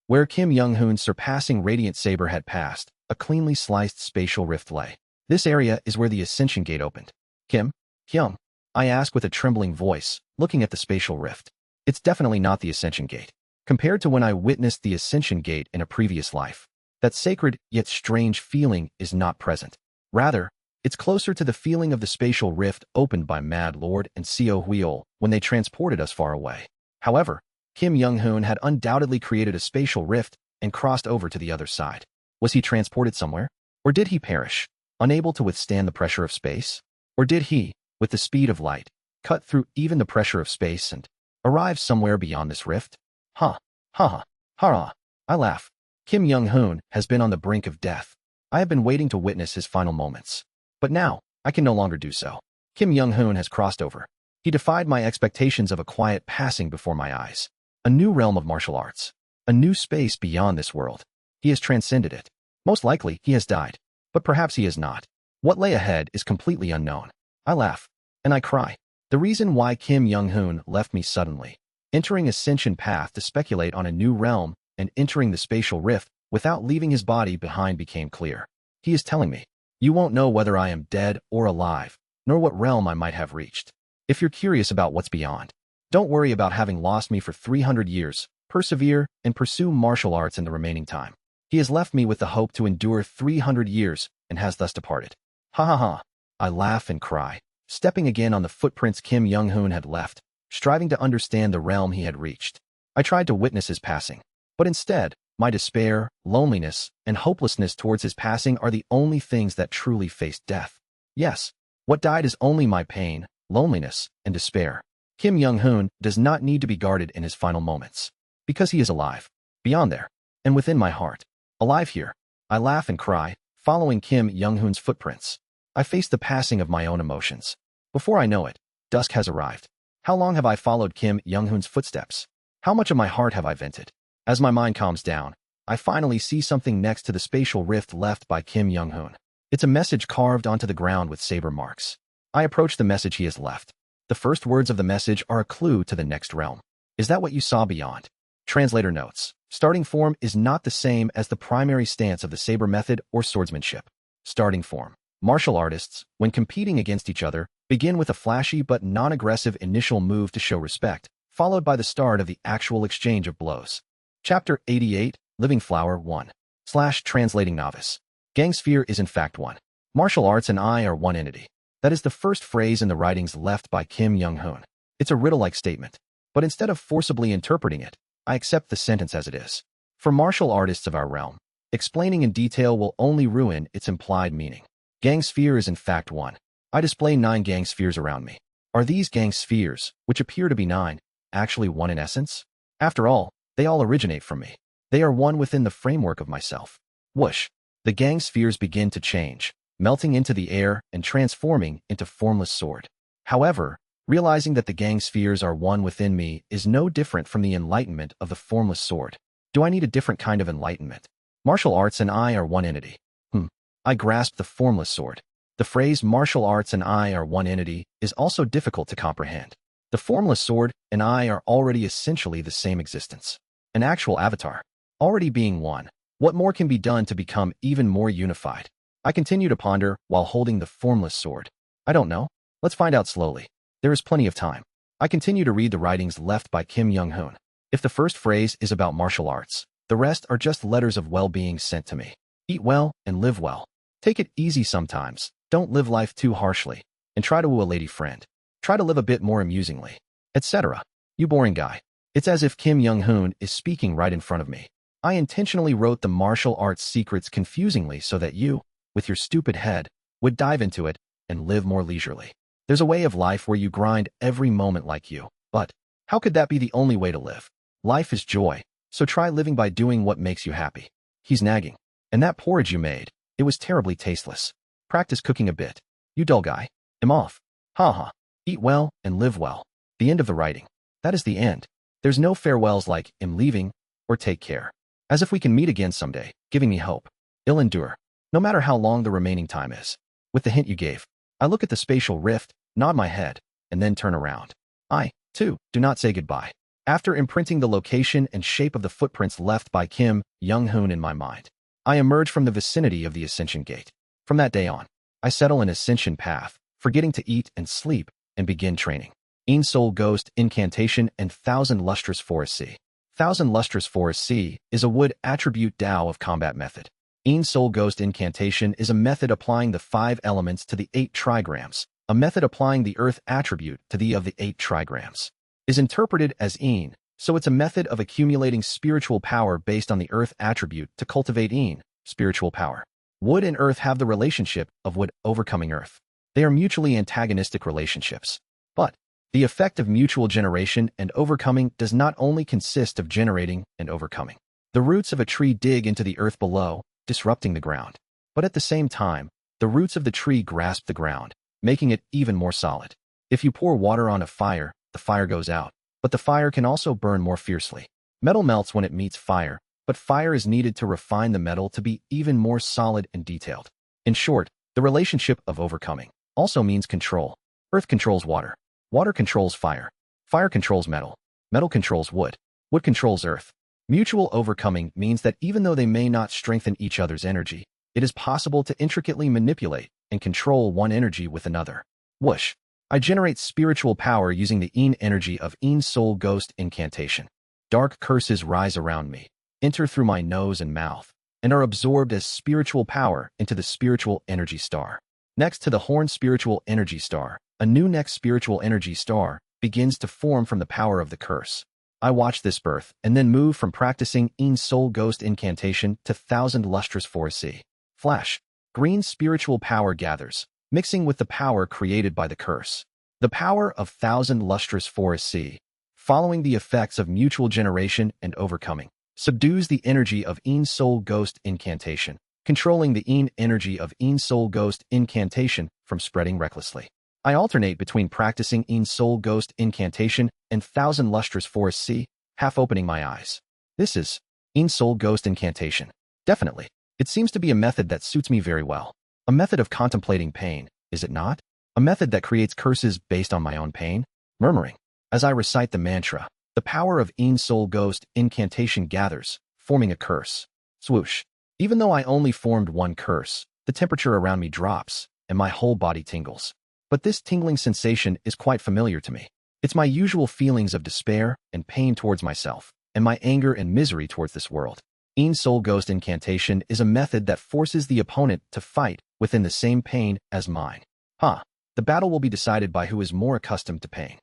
[SPEAKER 1] where Kim Young-hoon's surpassing radiant saber had passed, a cleanly sliced spatial rift lay. This area is where the ascension gate opened. Kim? Hyung? I ask with a trembling voice, looking at the spatial rift. It's definitely not the ascension gate. Compared to when I witnessed the ascension gate in a previous life, that sacred yet strange feeling is not present. Rather, it's closer to the feeling of the spatial rift opened by Mad Lord and Seo Hweol when they transported us far away. However, Kim Young-hoon had undoubtedly created a spatial rift and crossed over to the other side. Was he transported somewhere? Or did he perish, unable to withstand the pressure of space? Or did he, with the speed of light, cut through even the pressure of space and arrive somewhere beyond this rift? I laugh. Kim Young-hoon has been on the brink of death. I have been waiting to witness his final moments. But now, I can no longer do so. Kim Young-hoon has crossed over. He defied my expectations of a quiet passing before my eyes. A new realm of martial arts. A new space beyond this world. He has transcended it. Most likely, he has died. But perhaps he has not. What lay ahead is completely unknown. I laugh. And I cry. The reason why Kim Young-hoon left me suddenly, entering Ascension Path to speculate on a new realm and entering the spatial rift without leaving his body behind became clear. He is telling me, you won't know whether I am dead or alive, nor what realm I might have reached. If you're curious about what's beyond, don't worry about having lost me for 300 years. Persevere and pursue martial arts in the remaining time. He has left me with the hope to endure 300 years and has thus departed. I laugh and cry, stepping again on the footprints Kim Young-hoon had left, striving to understand the realm he had reached. I tried to witness his passing, but instead, my despair, loneliness, and hopelessness towards his passing are the only things that truly faced death. Yes, what died is only my pain, loneliness, and despair. Kim Young-hoon does not need to be guarded in his final moments, because he is alive, beyond there, and within my heart. Alive here. I laugh and cry, following Kim Young-hoon's footprints. I face the passing of my own emotions. Before I know it, dusk has arrived. How long have I followed Kim Young-hoon's footsteps? How much of my heart have I vented? As my mind calms down, I finally see something next to the spatial rift left by Kim Young-hoon. It's a message carved onto the ground with saber marks. I approach the message he has left. The first words of the message are a clue to the next realm. Is that what you saw beyond? Translator notes. Starting form is not the same as the primary stance of the saber method or swordsmanship. Starting form. Martial artists, when competing against each other, begin with a flashy but non-aggressive initial move to show respect, followed by the start of the actual exchange of blows. Chapter 88, Living Flower 1. Translating Novice. Gang sphere is in fact one. Martial arts and I are one entity. That is the first phrase in the writings left by Kim Young-hoon. It's a riddle-like statement, but instead of forcibly interpreting it, I accept the sentence as it is. For martial artists of our realm, explaining in detail will only ruin its implied meaning. Gang sphere is in fact one. I display 9 gang spheres around me. Are these gang spheres, which appear to be 9, actually one in essence? After all, they all originate from me. They are one within the framework of myself. Whoosh! The gang spheres begin to change, melting into the air and transforming into formless sword. However, realizing that the gang spheres are one within me is no different from the enlightenment of the formless sword. Do I need a different kind of enlightenment? Martial arts and I are one entity. I grasp the formless sword. The phrase martial arts and I are one entity is also difficult to comprehend. The formless sword and I are already essentially the same existence. An actual avatar. Already being one. What more can be done to become even more unified? I continue to ponder while holding the formless sword. I don't know. Let's find out slowly. There is plenty of time. I continue to read the writings left by Kim Young-hoon. If the first phrase is about martial arts, the rest are just letters of well-being sent to me. Eat well and live well. Take it easy sometimes. Don't live life too harshly. And try to woo a lady friend. Try to live a bit more amusingly. Etc. You boring guy. It's as if Kim Young-hoon is speaking right in front of me. I intentionally wrote the martial arts secrets confusingly so that you, with your stupid head, would dive into it and live more leisurely. There's a way of life where you grind every moment like you. But how could that be the only way to live? Life is joy, so try living by doing what makes you happy. He's nagging. And that porridge you made, it was terribly tasteless. Practice cooking a bit. You dull guy. I'm off. Ha. Eat well and live well. The end of the writing. That is the end. There's no farewells like I'm leaving or take care. As if we can meet again someday, giving me hope. I'll endure. No matter how long the remaining time is. With the hint you gave, I look at the spatial rift, nod my head, and then turn around. I, too, do not say goodbye. After imprinting the location and shape of the footprints left by Kim Young-hoon in my mind, I emerge from the vicinity of the Ascension Gate. From that day on, I settle an Ascension path, forgetting to eat and sleep, and begin training. Een Soul Ghost Incantation and Thousand Lustrous Forest Sea. Thousand Lustrous Forest Sea is a wood attribute Tao of combat method. Een Soul Ghost Incantation is a method applying the 5 elements to the 8 trigrams, a method applying the earth attribute to the of the 8 trigrams. Is interpreted as Een, so it's a method of accumulating spiritual power based on the earth attribute to cultivate Een, spiritual power. Wood and earth have the relationship of wood overcoming earth. They are mutually antagonistic relationships. But the effect of mutual generation and overcoming does not only consist of generating and overcoming. The roots of a tree dig into the earth below, disrupting the ground. But at the same time, the roots of the tree grasp the ground, making it even more solid. If you pour water on a fire, the fire goes out, but the fire can also burn more fiercely. Metal melts when it meets fire, but fire is needed to refine the metal to be even more solid and detailed. In short, the relationship of overcoming also means control. Earth controls water. Water controls fire. Fire controls metal. Metal controls wood. Wood controls earth. Mutual overcoming means that even though they may not strengthen each other's energy, it is possible to intricately manipulate and control one energy with another. Whoosh. I generate spiritual power using the Een energy of Een Soul Ghost Incantation. Dark curses rise around me, enter through my nose and mouth, and are absorbed as spiritual power into the spiritual energy star. Next to the horn spiritual energy star, a new next spiritual energy star begins to form from the power of the curse. I watch this birth and then move from practicing Een Soul Ghost Incantation to Thousand Lustrous Forest Sea. Flash. Green spiritual power gathers, mixing with the power created by the curse. The power of Thousand Lustrous Forest Sea, following the effects of mutual generation and overcoming, subdues the energy of Een Soul Ghost Incantation, controlling the Een energy of Een Soul Ghost Incantation from spreading recklessly. I alternate between practicing Een Soul Ghost Incantation and Thousand Lustrous Forest Sea, half opening my eyes. This is Een Soul Ghost Incantation. Definitely. It seems to be a method that suits me very well. A method of contemplating pain, is it not? A method that creates curses based on my own pain? Murmuring. As I recite the mantra, the power of Een Soul Ghost Incantation gathers, forming a curse. Swoosh. Even though I only formed one curse, the temperature around me drops, and my whole body tingles. But this tingling sensation is quite familiar to me. It's my usual feelings of despair and pain towards myself, and my anger and misery towards this world. Een Soul Ghost Incantation is a method that forces the opponent to fight within the same pain as mine. The battle will be decided by who is more accustomed to pain.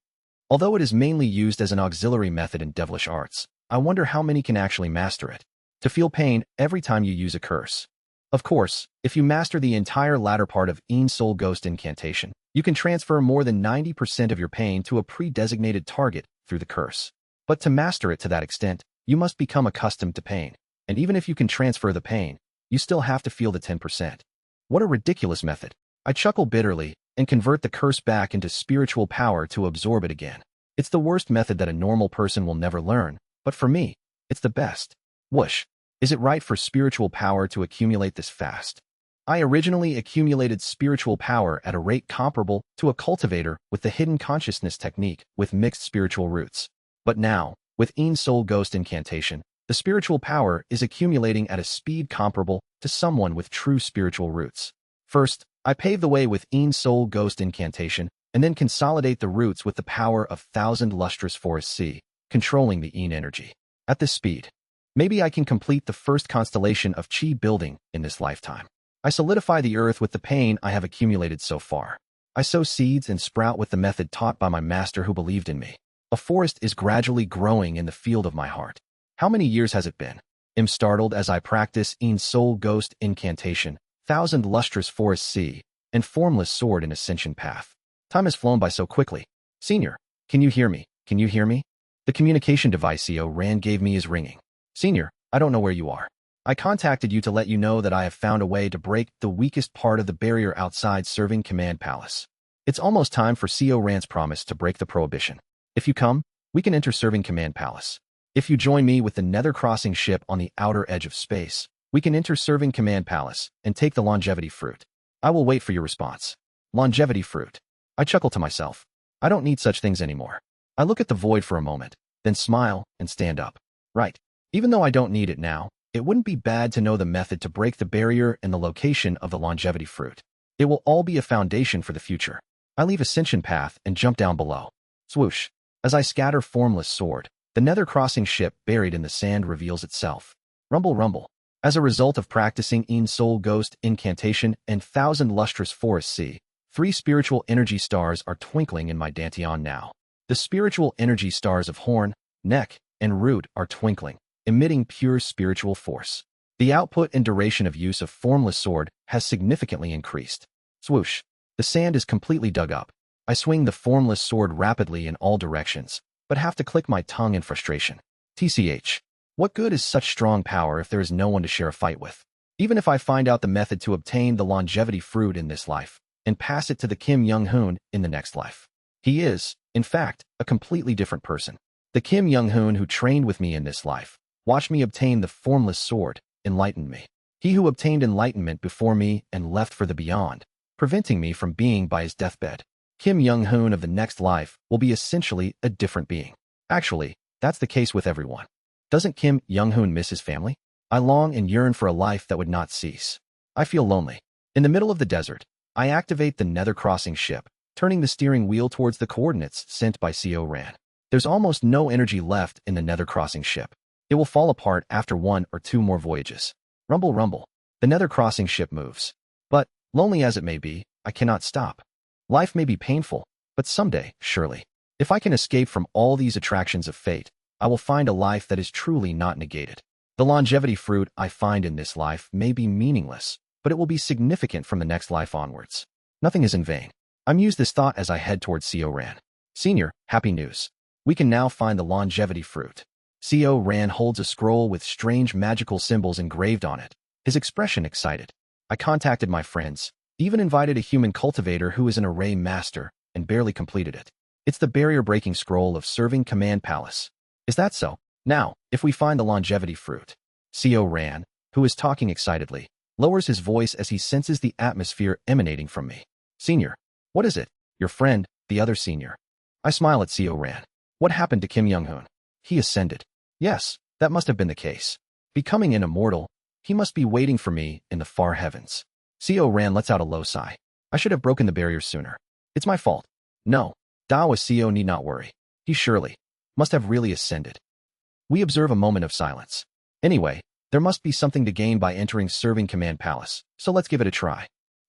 [SPEAKER 1] Although it is mainly used as an auxiliary method in devilish arts, I wonder how many can actually master it. To feel pain every time you use a curse. Of course, if you master the entire latter part of Een Soul Ghost Incantation, you can transfer more than 90% of your pain to a pre-designated target through the curse. But to master it to that extent, you must become accustomed to pain. And even if you can transfer the pain, you still have to feel the 10%. What a ridiculous method. I chuckle bitterly and convert the curse back into spiritual power to absorb it again. It's the worst method that a normal person will never learn, but for me, it's the best. Whoosh. Is it right for spiritual power to accumulate this fast? I originally accumulated spiritual power at a rate comparable to a cultivator with the hidden consciousness technique with mixed spiritual roots. But now, with Een Soul Ghost Incantation, the spiritual power is accumulating at a speed comparable to someone with true spiritual roots. First, I pave the way with Een Soul Ghost Incantation and then consolidate the roots with the power of 1,000 lustrous forest sea, controlling the Een energy. At this speed, maybe I can complete the first constellation of Chi building in this lifetime. I solidify the earth with the pain I have accumulated so far. I sow seeds and sprout with the method taught by my master who believed in me. A forest is gradually growing in the field of my heart. How many years has it been? Am startled as I practice Een Soul Ghost Incantation, 1,000 lustrous forest sea, and formless sword in ascension path. Time has flown by so quickly. Senior, can you hear me? Can you hear me? The communication device CEO Ran gave me is ringing. Senior, I don't know where you are. I contacted you to let you know that I have found a way to break the weakest part of the barrier outside Serving Command Palace. It's almost time for CEO Ran's promise to break the prohibition. If you come, we can enter Serving Command Palace. If you join me with the Nether Crossing ship on the outer edge of space, we can enter Serving Command Palace and take the longevity fruit. I will wait for your response. Longevity fruit. I chuckle to myself. I don't need such things anymore. I look at the void for a moment, then smile and stand up. Right. Even though I don't need it now, it wouldn't be bad to know the method to break the barrier and the location of the longevity fruit. It will all be a foundation for the future. I leave Ascension Path and jump down below. Swoosh. As I scatter Formless Sword, the Nether Crossing ship buried in the sand reveals itself. Rumble, rumble. As a result of practicing Een Soul Ghost Incantation and 1,000 lustrous forest sea, 3 spiritual energy stars are twinkling in my Dantian now. The spiritual energy stars of Horn, Neck, and Root are twinkling, emitting pure spiritual force. The output and duration of use of Formless Sword has significantly increased. Swoosh. The sand is completely dug up. I swing the Formless Sword rapidly in all directions, but have to click my tongue in frustration. TCH. What good is such strong power if there is no one to share a fight with? Even if I find out the method to obtain the longevity fruit in this life, and pass it to the Kim Young-hoon in the next life. He is, in fact, a completely different person. The Kim Young-hoon who trained with me in this life, watched me obtain the Formless Sword, enlightened me. He who obtained enlightenment before me and left for the beyond, preventing me from being by his deathbed. Kim Young-hoon of the next life will be essentially a different being. Actually, that's the case with everyone. Doesn't Kim Young-hoon miss his family? I long and yearn for a life that would not cease. I feel lonely. In the middle of the desert, I activate the Nether Crossing ship, turning the steering wheel towards the coordinates sent by CEO Ran. There's almost no energy left in the Nether Crossing ship. It will fall apart after 1 or 2 more voyages. Rumble, rumble. The Nether Crossing ship moves. But, lonely as it may be, I cannot stop. Life may be painful, but someday, surely, if I can escape from all these attractions of fate, I will find a life that is truly not negated. The longevity fruit I find in this life may be meaningless, but it will be significant from the next life onwards. Nothing is in vain. I muse this thought as I head towards CEO Ran. Senior, happy news. We can now find the longevity fruit. CEO Ran holds a scroll with strange magical symbols engraved on it, his expression excited. I contacted my friends, even invited a human cultivator who is an array master, and barely completed it. It's the barrier-breaking scroll of Serving Command Palace. Is that so? Now, if we find the longevity fruit. CEO Ran, who is talking excitedly, lowers his voice as he senses the atmosphere emanating from me. Senior, what is it? Your friend, the other senior. I smile at CEO Ran. What happened to Kim Young-hoon? He ascended. Yes, that must have been the case. Becoming an immortal, he must be waiting for me in the far heavens. CEO Ran lets out a low sigh. I should have broken the barrier sooner. It's my fault. No, Dawa CEO need not worry. He surely must have really ascended. We observe a moment of silence. Anyway, there must be something to gain by entering Serving Command Palace, so let's give it a try.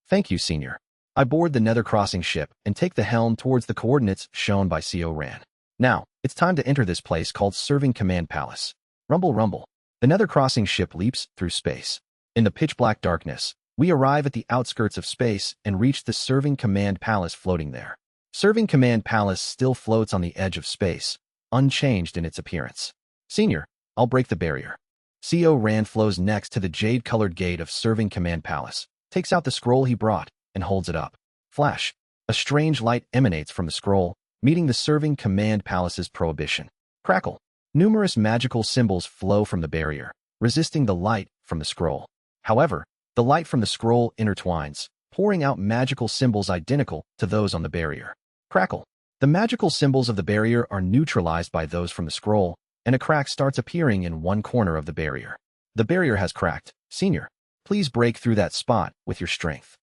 [SPEAKER 1] Thank you, Senior. I board the Nether Crossing ship and take the helm towards the coordinates shown by CEO Ran. Now, it's time to enter this place called Serving Command Palace. Rumble, rumble. The Nether Crossing ship leaps through space. In the pitch-black darkness, we arrive at the outskirts of space and reach the Serving Command Palace floating there. Serving Command Palace still floats on the edge of space, unchanged in its appearance. Senior, I'll break the barrier. CEO Ran flows next to the jade-colored gate of Serving Command Palace, takes out the scroll he brought, and holds it up. Flash. A strange light emanates from the scroll, meeting the Serving Command Palace's prohibition. Crackle. Numerous magical symbols flow from the barrier, resisting the light from the scroll. However, The light from the scroll intertwines, pouring out magical symbols identical to those on the barrier. Crackle. The magical symbols of the barrier are neutralized by those from the scroll, and a crack starts appearing in one corner of the barrier. The barrier has cracked. Senior, please break through that spot with your strength.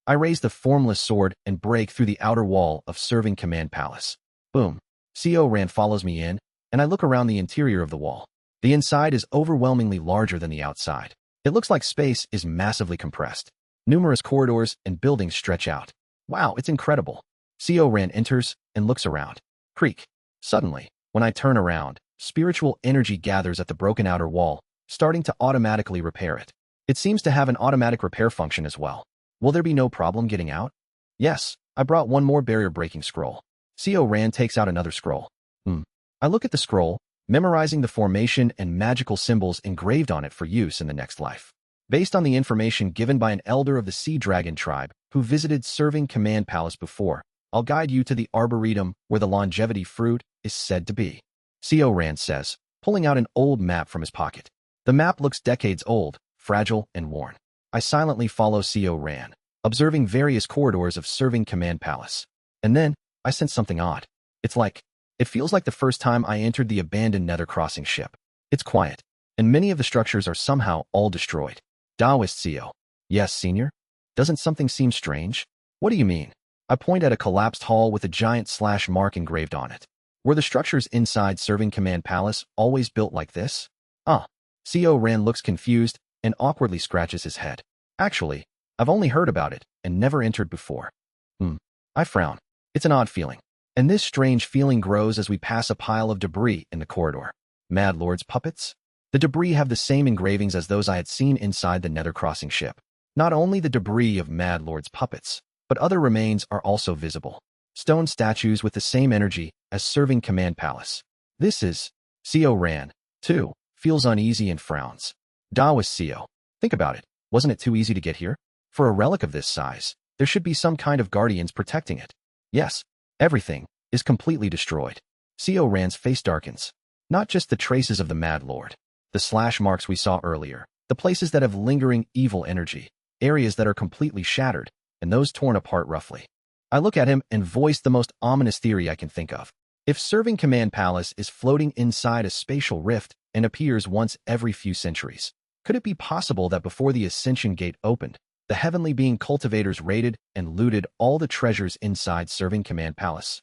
[SPEAKER 1] I raise the formless sword and break through the outer wall of Serving Command Palace. Boom. CO Rand follows me in, and I look around the interior of the wall. The inside is overwhelmingly larger than the outside. It looks like space is massively compressed. Numerous corridors and buildings stretch out. Wow, it's incredible. CO Rand enters and looks around. Creak. Suddenly, when I turn around, spiritual energy gathers at the broken outer wall, starting to automatically repair it. It seems to have an automatic repair function as well. Will there be no problem getting out? Yes, I brought one more barrier-breaking scroll. CO Rand takes out another scroll. I look at the scroll, memorizing the formation and magical symbols engraved on it for use in the next life. Based on the information given by an elder of the Sea Dragon tribe who visited Serving Command Palace before, I'll guide you to the arboretum where the longevity fruit is said to be. CO Rand says, pulling out an old map from his pocket. The map looks decades old, fragile and worn. I silently follow CO Rand, observing various corridors of Serving Command Palace. And then, I sense something odd. It feels like the first time I entered the abandoned Nether Crossing ship. It's quiet, and many of the structures are somehow all destroyed. Taoist CO. Yes, Senior? Doesn't something seem strange? What do you mean? I point at a collapsed hall with a giant slash mark engraved on it. Were the structures inside Serving Command Palace always built like this? CO Rand looks confused and awkwardly scratches his head. Actually, I've only heard about it and never entered before. I frown. It's an odd feeling. And this strange feeling grows as we pass a pile of debris in the corridor. Mad Lord's puppets? The debris have the same engravings as those I had seen inside the Nether Crossing ship. Not only the debris of Mad Lord's puppets, but other remains are also visible. Stone statues with the same energy as Serving Command Palace. This is... CO Rand, too, feels uneasy and frowns. Taoist CO. Think about it. Wasn't it too easy to get here? For a relic of this size, there should be some kind of guardians protecting it. Yes. Everything is completely destroyed. CO Rand's face darkens. Not just the traces of the Mad Lord. The slash marks we saw earlier. The places that have lingering evil energy. Areas that are completely shattered, and those torn apart roughly. I look at him and voice the most ominous theory I can think of. If Serving Command Palace is floating inside a spatial rift and appears once every few centuries, could it be possible that before the Ascension Gate opened, the heavenly being cultivators raided and looted all the treasures inside Serving Command Palace?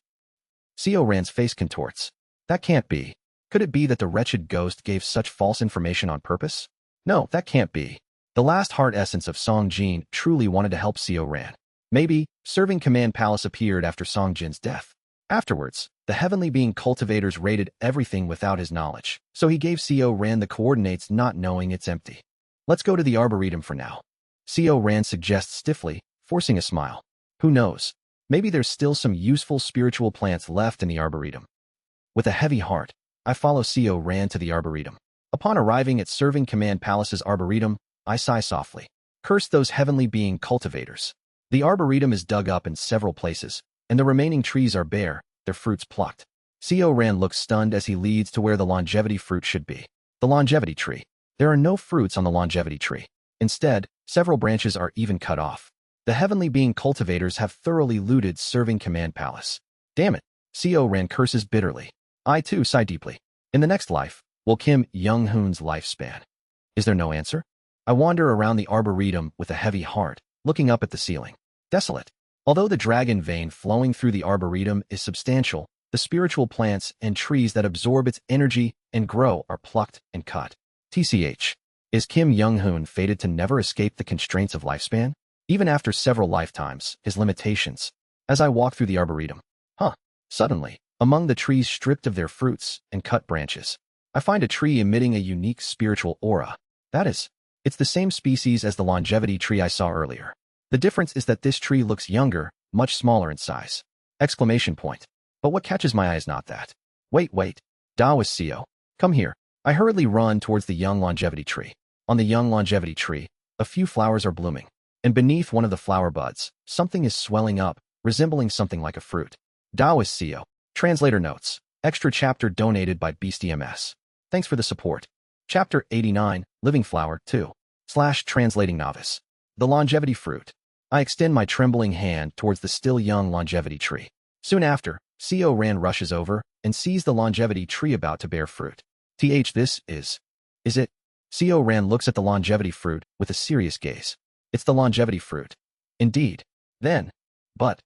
[SPEAKER 1] CO Rand's face contorts. That can't be. Could it be that the wretched ghost gave such false information on purpose? No, that can't be. The last heart essence of Song Jin truly wanted to help CO Rand. Maybe Serving Command Palace appeared after Song Jin's death. Afterwards, the heavenly being cultivators raided everything without his knowledge, so he gave CO Rand the coordinates not knowing it's empty. Let's go to the Arboretum for now. CO Rand suggests stiffly, forcing a smile. Who knows? Maybe there's still some useful spiritual plants left in the Arboretum. With a heavy heart, I follow CO Rand to the Arboretum. Upon arriving at Serving Command Palace's Arboretum, I sigh softly. Curse those heavenly being cultivators. The Arboretum is dug up in several places, and the remaining trees are bare, their fruits plucked. CO Rand looks stunned as he leads to where the longevity fruit should be. The longevity tree. There are no fruits on the longevity tree. Instead, several branches are even cut off. The heavenly being cultivators have thoroughly looted Serving Command Palace. Damn it, CO Rand curses bitterly. I too sigh deeply. In the next life, will Kim Young-hoon's lifespan? Is there no answer? I wander around the Arboretum with a heavy heart, looking up at the ceiling. Desolate. Although the dragon vein flowing through the Arboretum is substantial, the spiritual plants and trees that absorb its energy and grow are plucked and cut. TCH. Is Kim Young-hoon fated to never escape the constraints of lifespan? Even after several lifetimes, his limitations. As I walk through the Arboretum. Suddenly, among the trees stripped of their fruits and cut branches, I find a tree emitting a unique spiritual aura. That is, it's the same species as the longevity tree I saw earlier. The difference is that this tree looks younger, much smaller in size. Exclamation point. But what catches my eye is not that. Wait. Taoist CO. Come here. I hurriedly run towards the young longevity tree. On the young longevity tree, a few flowers are blooming. And beneath one of the flower buds, something is swelling up, resembling something like a fruit. Taoist CO. Translator notes. Extra chapter donated by BeastieMS. Thanks for the support. Chapter 89, Living Flower 2. /Translating Novice. The longevity fruit. I extend my trembling hand towards the still young longevity tree. Soon after, Co Ran rushes over and sees the longevity tree about to bear fruit. This is it? Co Ran looks at the longevity fruit with a serious gaze. It's the longevity fruit. Indeed. Then. But.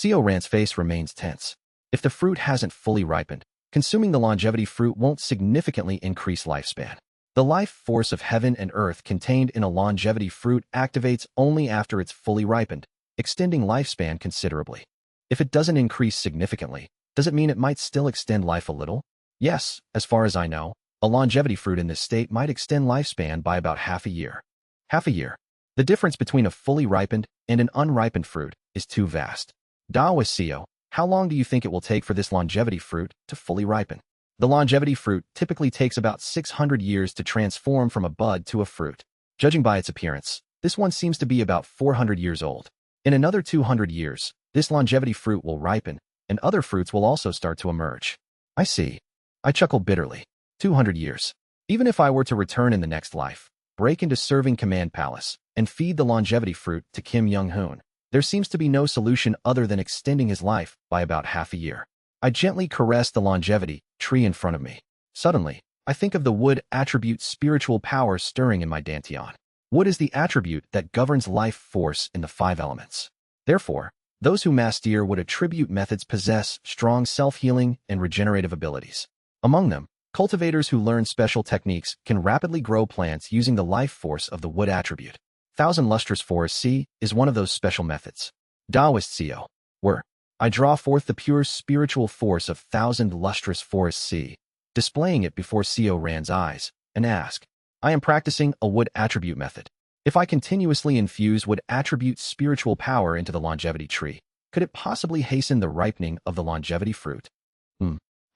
[SPEAKER 1] Co Ran's face remains tense. If the fruit hasn't fully ripened, consuming the longevity fruit won't significantly increase lifespan. The life force of heaven and earth contained in a longevity fruit activates only after it's fully ripened, extending lifespan considerably. If it doesn't increase significantly, does it mean it might still extend life a little? Yes, as far as I know, a longevity fruit in this state might extend lifespan by about half a year. Half a year. The difference between a fully ripened and an unripened fruit is too vast. Daoist Co, how long do you think it will take for this longevity fruit to fully ripen? The longevity fruit typically takes about 600 years to transform from a bud to a fruit. Judging by its appearance, this one seems to be about 400 years old. In another 200 years, this longevity fruit will ripen, and other fruits will also start to emerge. I see. I chuckle bitterly. 200 years. Even if I were to return in the next life, break into Serving Command Palace, and feed the longevity fruit to Kim Young-hoon, there seems to be no solution other than extending his life by about half a year. I gently caress the longevity tree in front of me. Suddenly, I think of the wood attribute spiritual power stirring in my dantian. Wood is the attribute that governs life force in the 5 elements. Therefore, those who master wood attribute methods possess strong self-healing and regenerative abilities. Among them, cultivators who learn special techniques can rapidly grow plants using the life force of the wood attribute. Thousand Lustrous Forest C is one of those special methods. Daoist Co. Where I draw forth the pure spiritual force of Thousand Lustrous Forest C, displaying it before Co Ran's eyes, and ask, I am practicing a wood attribute method. If I continuously infuse wood attribute spiritual power into the longevity tree, could it possibly hasten the ripening of the longevity fruit?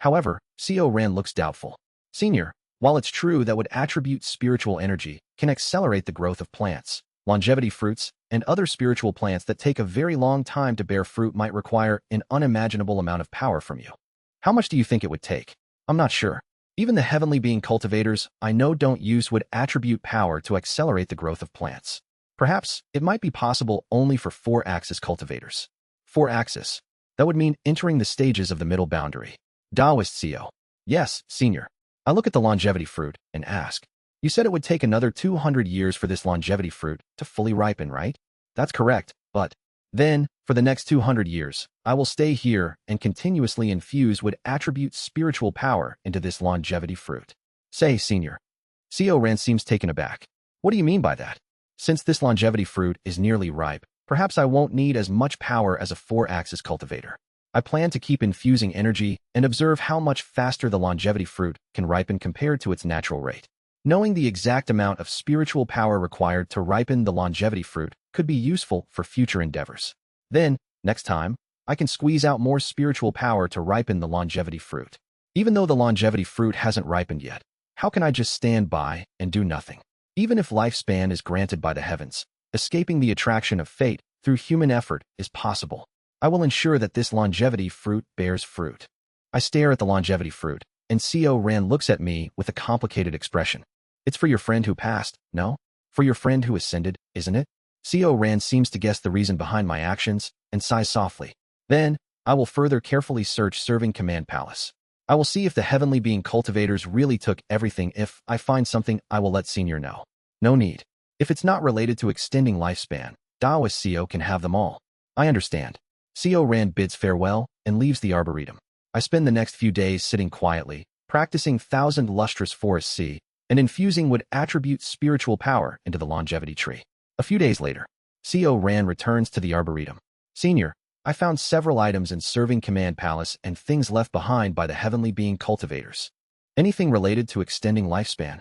[SPEAKER 1] However, Co Ran looks doubtful. Senior, while it's true that would attribute spiritual energy can accelerate the growth of plants, longevity fruits, and other spiritual plants that take a very long time to bear fruit might require an unimaginable amount of power from you. How much do you think it would take? I'm not sure. Even the heavenly being cultivators I know don't use would attribute power to accelerate the growth of plants. Perhaps it might be possible only for 4-axis cultivators. 4-axis. That would mean entering the stages of the middle boundary. Daoist Co. Yes, senior. I look at the longevity fruit and ask, you said it would take another 200 years for this longevity fruit to fully ripen, right? That's correct, but then, for the next 200 years, I will stay here and continuously infuse would attribute spiritual power into this longevity fruit. Say, senior. Co Ran seems taken aback. What do you mean by that? Since this longevity fruit is nearly ripe, perhaps I won't need as much power as a 4-axis cultivator. I plan to keep infusing energy and observe how much faster the longevity fruit can ripen compared to its natural rate. Knowing the exact amount of spiritual power required to ripen the longevity fruit could be useful for future endeavors. Then, next time, I can squeeze out more spiritual power to ripen the longevity fruit. Even though the longevity fruit hasn't ripened yet, how can I just stand by and do nothing? Even if lifespan is granted by the heavens, escaping the attraction of fate through human effort is possible. I will ensure that this longevity fruit bears fruit. I stare at the longevity fruit, and Co Ran looks at me with a complicated expression. It's for your friend who passed, no? For your friend who ascended, isn't it? Co Ran seems to guess the reason behind my actions and sighs softly. Then, I will further carefully search Serving Command Palace. I will see if the heavenly being cultivators really took everything. If I find something, I will let senior know. No need. If it's not related to extending lifespan, Daoist Co can have them all. I understand. Co Ran bids farewell and leaves the arboretum. I spend the next few days sitting quietly, practicing Thousand Lustrous Forest C, and infusing would attribute spiritual power into the longevity tree. A few days later, Co Ran returns to the arboretum. Senior, I found several items in Serving Command Palace and things left behind by the heavenly being cultivators. Anything related to extending lifespan?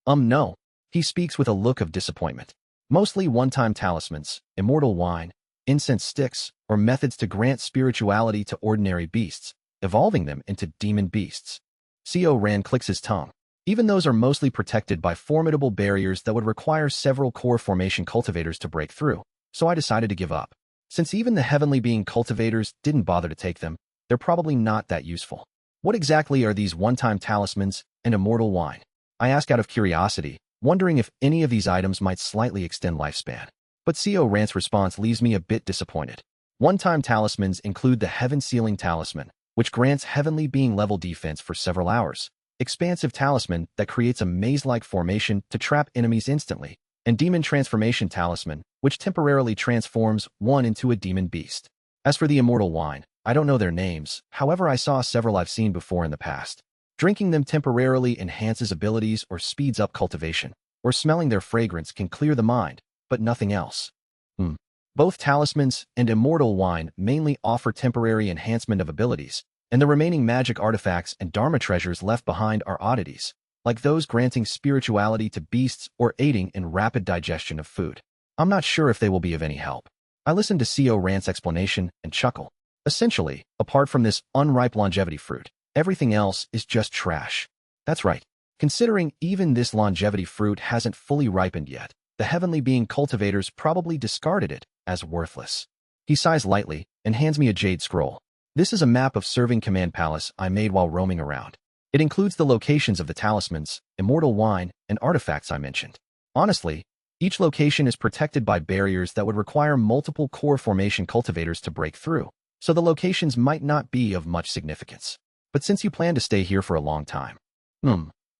[SPEAKER 1] No. He speaks with a look of disappointment. Mostly one-time talismans, immortal wine, incense sticks, or methods to grant spirituality to ordinary beasts, evolving them into demon beasts. Co Ran clicks his tongue. Even those are mostly protected by formidable barriers that would require several core formation cultivators to break through, so I decided to give up. Since even the heavenly being cultivators didn't bother to take them, they're probably not that useful. What exactly are these one-time talismans and immortal wine? I ask out of curiosity, wondering if any of these items might slightly extend lifespan. But CO Rant's response leaves me a bit disappointed. One-time talismans include the Heaven Sealing Talisman, which grants heavenly being-level defense for several hours, Expansive Talisman that creates a maze-like formation to trap enemies instantly, and Demon Transformation Talisman, which temporarily transforms one into a demon beast. As for the Immortal Wine, I don't know their names, however I saw several I've seen before in the past. Drinking them temporarily enhances abilities or speeds up cultivation, or smelling their fragrance can clear the mind, but nothing else. Both Talismans and Immortal Wine mainly offer temporary enhancement of abilities, and the remaining magic artifacts and Dharma treasures left behind are oddities, like those granting spirituality to beasts or aiding in rapid digestion of food. I'm not sure if they will be of any help. I listened to CO Rant's explanation and chuckle. Essentially, apart from this unripe longevity fruit, everything else is just trash. That's right. Considering even this longevity fruit hasn't fully ripened yet, the heavenly being cultivators probably discarded it as worthless. He sighs lightly and hands me a jade scroll. This is a map of Serving Command Palace I made while roaming around. It includes the locations of the talismans, immortal wine, and artifacts I mentioned. Honestly, each location is protected by barriers that would require multiple core formation cultivators to break through, so the locations might not be of much significance. But since you plan to stay here for a long time,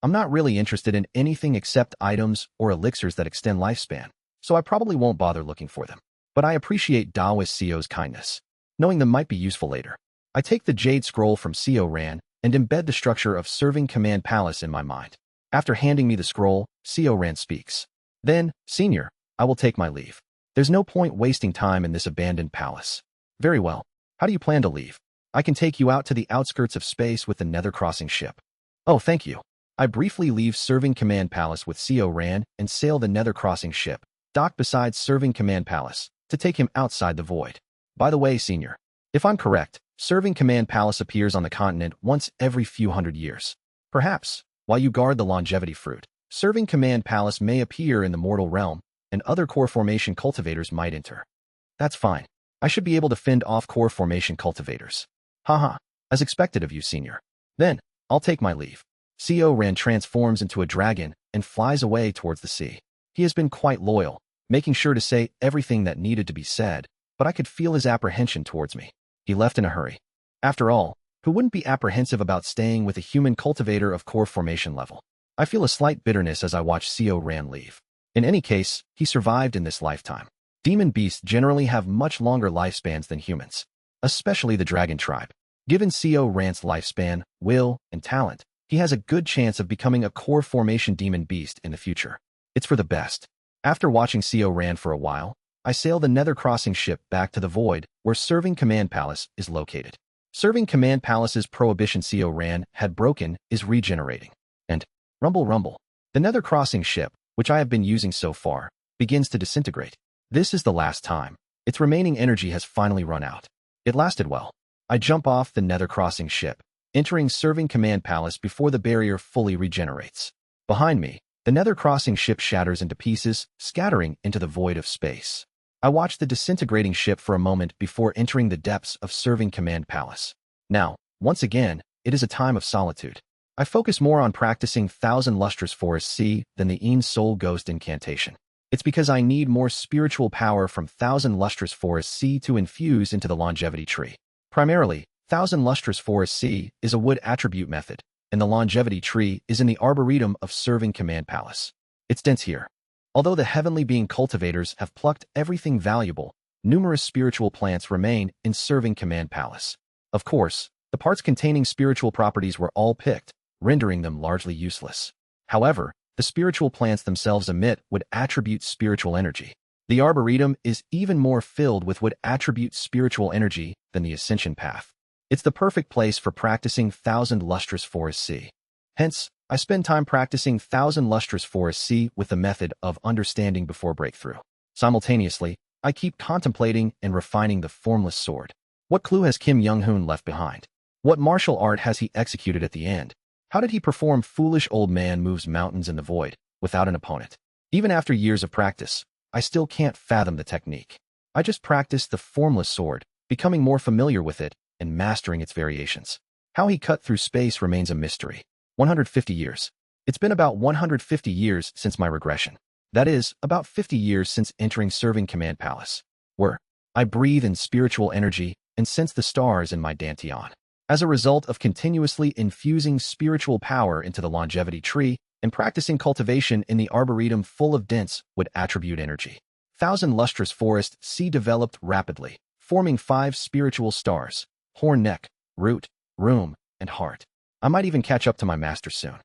[SPEAKER 1] I'm not really interested in anything except items or elixirs that extend lifespan, so I probably won't bother looking for them. But I appreciate Daoist CO's kindness, knowing them might be useful later. I take the Jade Scroll from CO Ran and embed the structure of Serving Command Palace in my mind. After handing me the scroll, CO Ran speaks. Then, Senior, I will take my leave. There's no point wasting time in this abandoned palace. Very well. How do you plan to leave? I can take you out to the outskirts of space with the Nether Crossing ship. Oh, thank you. I briefly leave Serving Command Palace with CO Ran and sail the Nether Crossing ship, docked beside Serving Command Palace, to take him outside the void. By the way, Senior, if I'm correct, Serving Command Palace appears on the continent once every few hundred years. Perhaps, while you guard the longevity fruit, Serving Command Palace may appear in the mortal realm, and other core formation cultivators might enter. That's fine. I should be able to fend off core formation cultivators. Haha, as expected of you, Senior. Then, I'll take my leave. CO Ran transforms into a dragon and flies away towards the sea. He has been quite loyal, making sure to say everything that needed to be said, but I could feel his apprehension towards me. He left in a hurry. After all, who wouldn't be apprehensive about staying with a human cultivator of core formation level? I feel a slight bitterness as I watch CO Ran leave. In any case, he survived in this lifetime. Demon beasts generally have much longer lifespans than humans, especially the dragon tribe. Given CO Ran's lifespan, will, and talent, he has a good chance of becoming a core formation demon beast in the future. It's for the best. After watching CO Ran for a while, I sail the Nether Crossing ship back to the void where Serving Command Palace is located. Serving Command Palace's prohibition CO Ran had broken is regenerating. And, rumble rumble, the Nether Crossing ship, which I have been using so far, begins to disintegrate. This is the last time. Its remaining energy has finally run out. It lasted well. I jump off the Nether Crossing ship, entering Serving Command Palace before the barrier fully regenerates. Behind me, the Nether Crossing ship shatters into pieces, scattering into the void of space. I watch the disintegrating ship for a moment before entering the depths of Serving Command Palace. Now, once again, it is a time of solitude. I focus more on practicing Thousand Lustrous Forest Sea than the Een Soul Ghost incantation. It's because I need more spiritual power from Thousand Lustrous Forest Sea to infuse into the longevity tree. Primarily, Thousand Lustrous Forest Sea is a wood attribute method, and the longevity tree is in the Arboretum of Serving Command Palace. It's dense here. Although the heavenly being cultivators have plucked everything valuable, numerous spiritual plants remain in Serving Command Palace. Of course, the parts containing spiritual properties were all picked, rendering them largely useless. However, the spiritual plants themselves emit would attribute spiritual energy. The Arboretum is even more filled with would attribute spiritual energy than the Ascension Path. It's the perfect place for practicing Thousand Lustrous Forest Sea. Hence, I spend time practicing Thousand Lustrous Forest Sea with the method of understanding before breakthrough. Simultaneously, I keep contemplating and refining the formless sword. What clue has Kim Young-hoon left behind? What martial art has he executed at the end? How did he perform foolish old man moves mountains in the void without an opponent? Even after years of practice, I still can't fathom the technique. I just practiced the formless sword, becoming more familiar with it and mastering its variations. How he cut through space remains a mystery. 150 years. It's been about 150 years since my regression. That is, about 50 years since entering Serving Command Palace, where I breathe in spiritual energy and sense the stars in my dantian. As a result of continuously infusing spiritual power into the longevity tree and practicing cultivation in the arboretum full of dense wood attribute energy, thousand lustrous forest sea developed rapidly, forming 5 spiritual stars: horn, neck, root, room, and heart. I might even catch up to my master soon.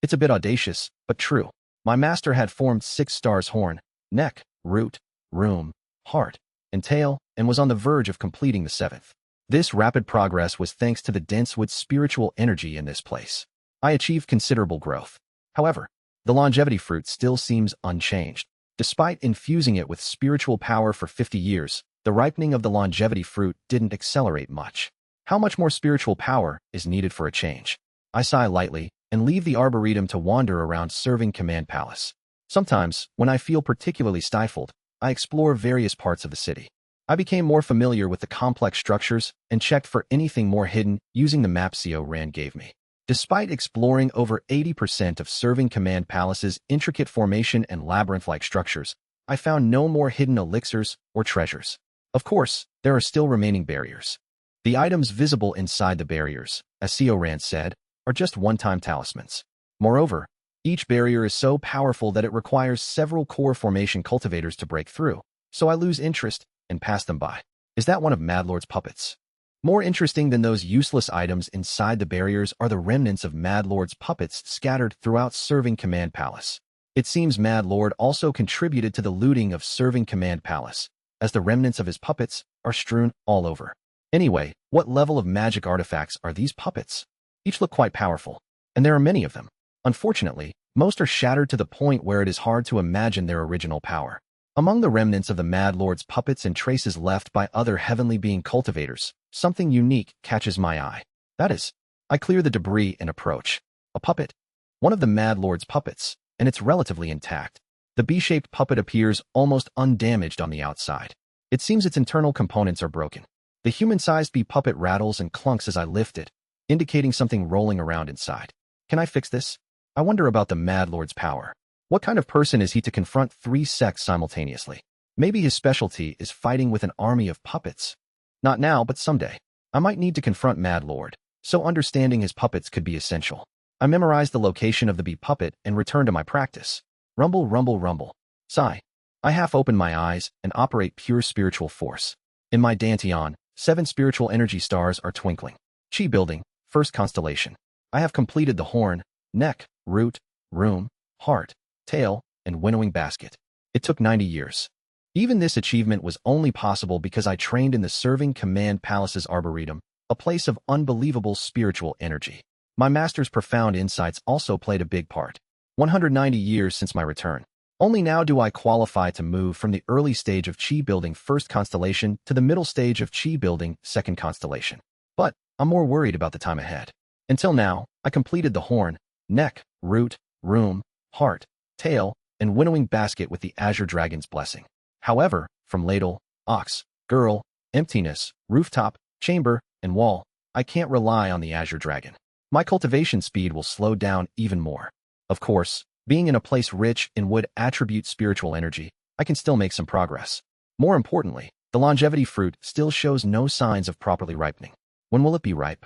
[SPEAKER 1] It's a bit audacious, but true. My master had formed 6 stars: horn, neck, root, room, heart, and tail, and was on the verge of completing the 7th. This rapid progress was thanks to the dense wood spiritual energy in this place. I achieved considerable growth. However, the longevity fruit still seems unchanged. Despite infusing it with spiritual power for 50 years, the ripening of the longevity fruit didn't accelerate much. How much more spiritual power is needed for a change? I sigh lightly and leave the arboretum to wander around Serving Command Palace. Sometimes, when I feel particularly stifled, I explore various parts of the city. I became more familiar with the complex structures and checked for anything more hidden using the map Seo Ran gave me. Despite exploring over 80% of Serving Command Palace's intricate formation and labyrinth-like structures, I found no more hidden elixirs or treasures. Of course, there are still remaining barriers. The items visible inside the barriers, as Seo Ran said, are just one-time talismans. Moreover, each barrier is so powerful that it requires several core formation cultivators to break through, so I lose interest and pass them by. Is that one of Madlord's puppets? More interesting than those useless items inside the barriers are the remnants of Madlord's puppets scattered throughout Serving Command Palace. It seems Madlord also contributed to the looting of Serving Command Palace, as the remnants of his puppets are strewn all over. Anyway, what level of magic artifacts are these puppets? Each look quite powerful, and there are many of them. Unfortunately, most are shattered to the point where it is hard to imagine their original power. Among the remnants of the Mad Lord's puppets and traces left by other heavenly being cultivators, something unique catches my eye. That is, I clear the debris and approach. A puppet. One of the Mad Lord's puppets, and it's relatively intact. The B-shaped puppet appears almost undamaged on the outside. It seems its internal components are broken. The human-sized bee puppet rattles and clunks as I lift it, indicating something rolling around inside. Can I fix this? I wonder about the Mad Lord's power. What kind of person is he to confront 3 sects simultaneously? Maybe his specialty is fighting with an army of puppets. Not now, but someday. I might need to confront Mad Lord, so understanding his puppets could be essential. I memorize the location of the bee puppet and return to my practice. Rumble, rumble, rumble. Sigh. I half open my eyes and operate pure spiritual force. In my dantian, 7 spiritual energy stars are twinkling. Chi building, first constellation. I have completed the horn, neck, root, room, heart, tail, and winnowing basket. It took 90 years. Even this achievement was only possible because I trained in the Serving Command Palace's Arboretum, a place of unbelievable spiritual energy. My master's profound insights also played a big part. 190 years since my return. Only now do I qualify to move from the early stage of Chi building first constellation to the middle stage of Chi building second constellation. But I'm more worried about the time ahead. Until now, I completed the horn, neck, root, room, heart, tail, and winnowing basket with the Azure Dragon's blessing. However, from ladle, ox, girl, emptiness, rooftop, chamber, and wall, I can't rely on the Azure Dragon. My cultivation speed will slow down even more. Of course, being in a place rich in wood attribute spiritual energy, I can still make some progress. More importantly, the longevity fruit still shows no signs of properly ripening. When will it be ripe?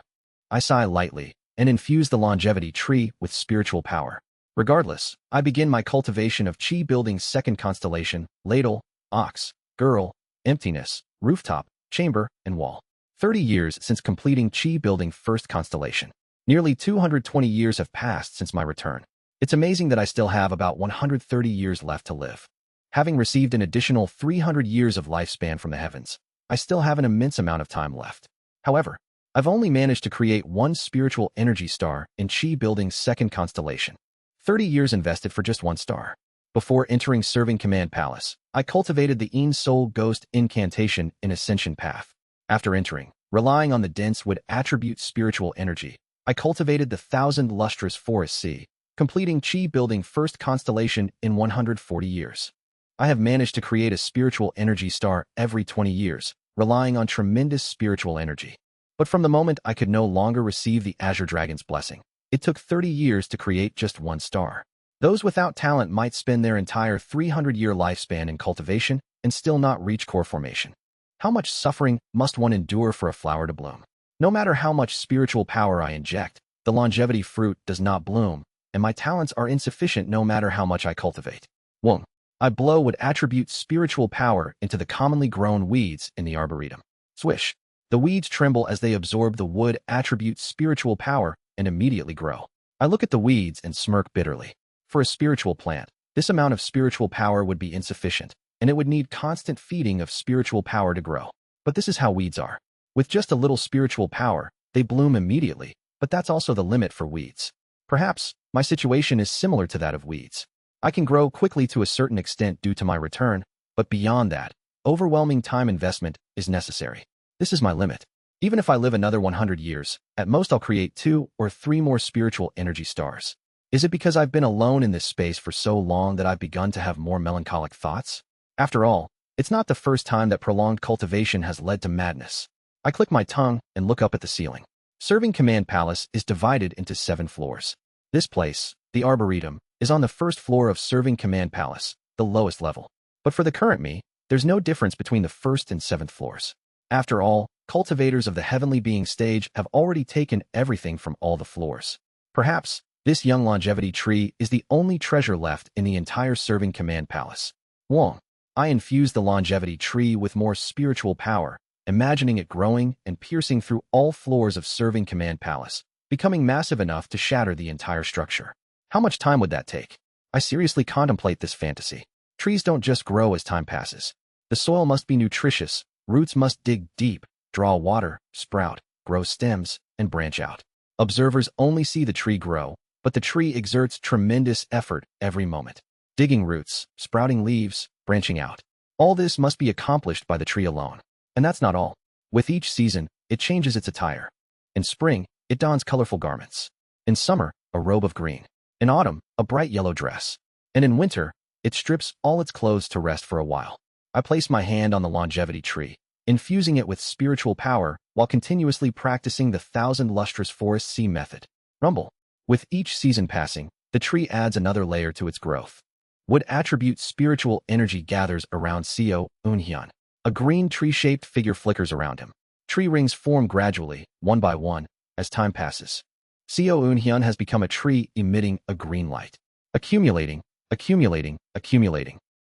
[SPEAKER 1] I sigh lightly and infuse the longevity tree with spiritual power. Regardless, I begin my cultivation of Chi building second constellation, ladle, ox, girl, emptiness, rooftop, chamber, and wall. 30 years since completing Chi building first constellation. Nearly 220 years have passed since my return. It's amazing that I still have about 130 years left to live. Having received an additional 300 years of lifespan from the heavens, I still have an immense amount of time left. However, I've only managed to create 1 spiritual energy star in Chi building second constellation. 30 years invested for just 1 star. Before entering Serving Command Palace, I cultivated the Een Soul Ghost incantation in Ascension Path. After entering, relying on the dense wood attribute spiritual energy, I cultivated the 1,000 lustrous forest sea, completing Chi building first constellation in 140 years. I have managed to create a spiritual energy star every 20 years, relying on tremendous spiritual energy. But from the moment I could no longer receive the Azure Dragon's blessing, it took 30 years to create just 1 star. Those without talent might spend their entire 300-year lifespan in cultivation and still not reach core formation. How much suffering must one endure for a flower to bloom? No matter how much spiritual power I inject, the longevity fruit does not bloom, and my talents are insufficient no matter how much I cultivate. 1. I blow would attribute spiritual power into the commonly grown weeds in the arboretum. Swish. The weeds tremble as they absorb the wood attribute spiritual power and immediately grow. I look at the weeds and smirk bitterly. For a spiritual plant, this amount of spiritual power would be insufficient, and it would need constant feeding of spiritual power to grow. But this is how weeds are. With just a little spiritual power, they bloom immediately, but that's also the limit for weeds. Perhaps my situation is similar to that of weeds. I can grow quickly to a certain extent due to my return, but beyond that, overwhelming time investment is necessary. This is my limit. Even if I live another 100 years, at most I'll create 2 or 3 more spiritual energy stars. Is it because I've been alone in this space for so long that I've begun to have more melancholic thoughts? After all, it's not the first time that prolonged cultivation has led to madness. I click my tongue and look up at the ceiling. Serving Command Palace is divided into 7 floors. This place, the Arboretum, is on the first floor of Serving Command Palace, the lowest level. But for the current me, there's no difference between the 1st and 7th floors. After all, cultivators of the Heavenly Being stage have already taken everything from all the floors. Perhaps, this young longevity tree is the only treasure left in the entire Serving Command Palace. 1. I infuse the longevity tree with more spiritual power, imagining it growing and piercing through all floors of Serving Command Palace, becoming massive enough to shatter the entire structure. How much time would that take? I seriously contemplate this fantasy. Trees don't just grow as time passes. The soil must be nutritious, roots must dig deep, draw water, sprout, grow stems, and branch out. Observers only see the tree grow, but the tree exerts tremendous effort every moment. Digging roots, sprouting leaves, branching out. All this must be accomplished by the tree alone. And that's not all. With each season, it changes its attire. In spring, it dons colorful garments. In summer, a robe of green. In autumn, a bright yellow dress. And in winter, it strips all its clothes to rest for a while. I place my hand on the longevity tree, infusing it with spiritual power while continuously practicing the 1,000 lustrous forest sea method. Rumble. With each season passing, the tree adds another layer to its growth. Wood attribute spiritual energy gathers around Seo Unhyun. A green tree-shaped figure flickers around him. Tree rings form gradually, one by one, as time passes. Seo Unhyun has become a tree emitting a green light. Accumulating,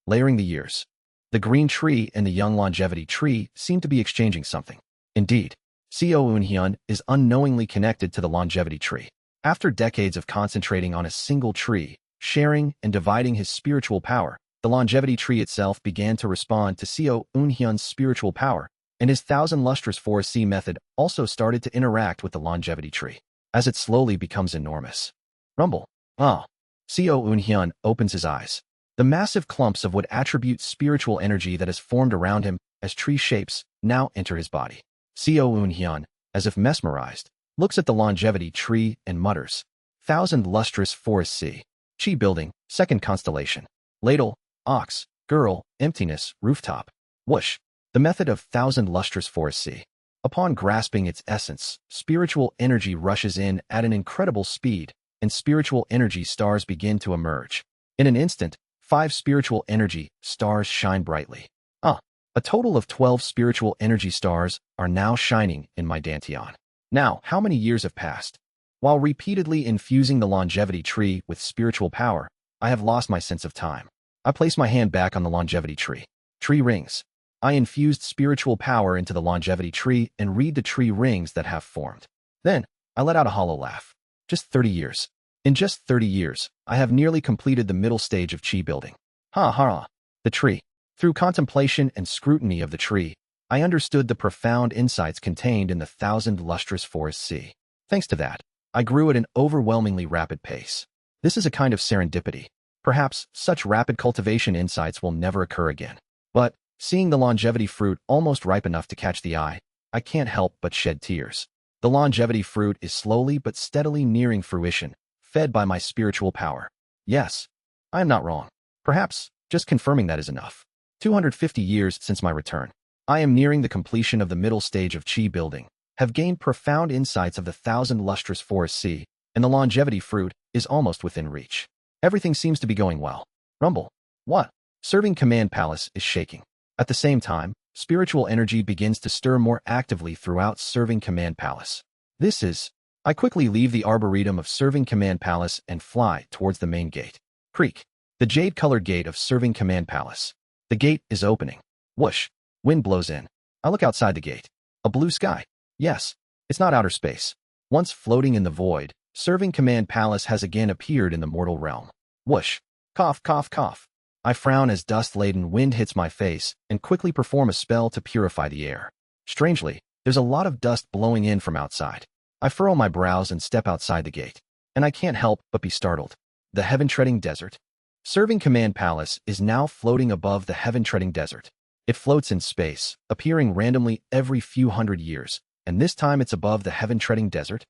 [SPEAKER 1] layering the years. The green tree and the young longevity tree seem to be exchanging something. Indeed, Seo Unhyun is unknowingly connected to the longevity tree. After decades of concentrating on a single tree, sharing and dividing his spiritual power, the longevity tree itself began to respond to Seo Unhyun's spiritual power, and his 1,000 lustrous forest sea method also started to interact with the longevity tree. As it slowly becomes enormous. Rumble. Ah. Seo Unhyun opens his eyes. The massive clumps of wood attribute spiritual energy that has formed around him as tree shapes now enter his body. Seo Unhyun, as if mesmerized, looks at the longevity tree and mutters, 1,000 lustrous forest sea. Chi building, second constellation. Ladle, ox, girl, emptiness, rooftop. Whoosh. The method of 1,000 lustrous forest sea. Upon grasping its essence, spiritual energy rushes in at an incredible speed, and spiritual energy stars begin to emerge. In an instant, 5 spiritual energy stars shine brightly. A total of 12 spiritual energy stars are now shining in my dantian. Now, how many years have passed? While repeatedly infusing the longevity tree with spiritual power, I have lost my sense of time. I place my hand back on the longevity tree. Tree rings. I infused spiritual power into the longevity tree and read the tree rings that have formed. Then, I let out a hollow laugh. Just 30 years. In just 30 years, I have nearly completed the middle stage of chi building. The tree. Through contemplation and scrutiny of the tree, I understood the profound insights contained in the 1,000 lustrous forest sea. Thanks to that, I grew at an overwhelmingly rapid pace. This is a kind of serendipity. Perhaps such rapid cultivation insights will never occur again. But, seeing the longevity fruit almost ripe enough to catch the eye, I can't help but shed tears. The longevity fruit is slowly but steadily nearing fruition, fed by my spiritual power. Yes, I am not wrong. Perhaps, just confirming that is enough. 250 years since my return. I am nearing the completion of the middle stage of chi building, have gained profound insights of the 1,000 lustrous forest sea, and the longevity fruit is almost within reach. Everything seems to be going well. Rumble. What? Serving Command Palace is shaking. At the same time, spiritual energy begins to stir more actively throughout Serving Command Palace. This is... I quickly leave the arboretum of Serving Command Palace and fly towards the main gate. Creak. The jade-colored gate of Serving Command Palace. The gate is opening. Whoosh. Wind blows in. I look outside the gate. A blue sky. Yes, it's not outer space. Once floating in the void, Serving Command Palace has again appeared in the mortal realm. Whoosh. Cough, cough, cough. I frown as dust-laden wind hits my face and quickly perform a spell to purify the air. Strangely, there's a lot of dust blowing in from outside. I furrow my brows and step outside the gate, and I can't help but be startled. The heaven-treading desert. Serving Command Palace is now floating above the heaven-treading desert. It floats in space, appearing randomly every few hundred years, and this time it's above the heaven-treading desert.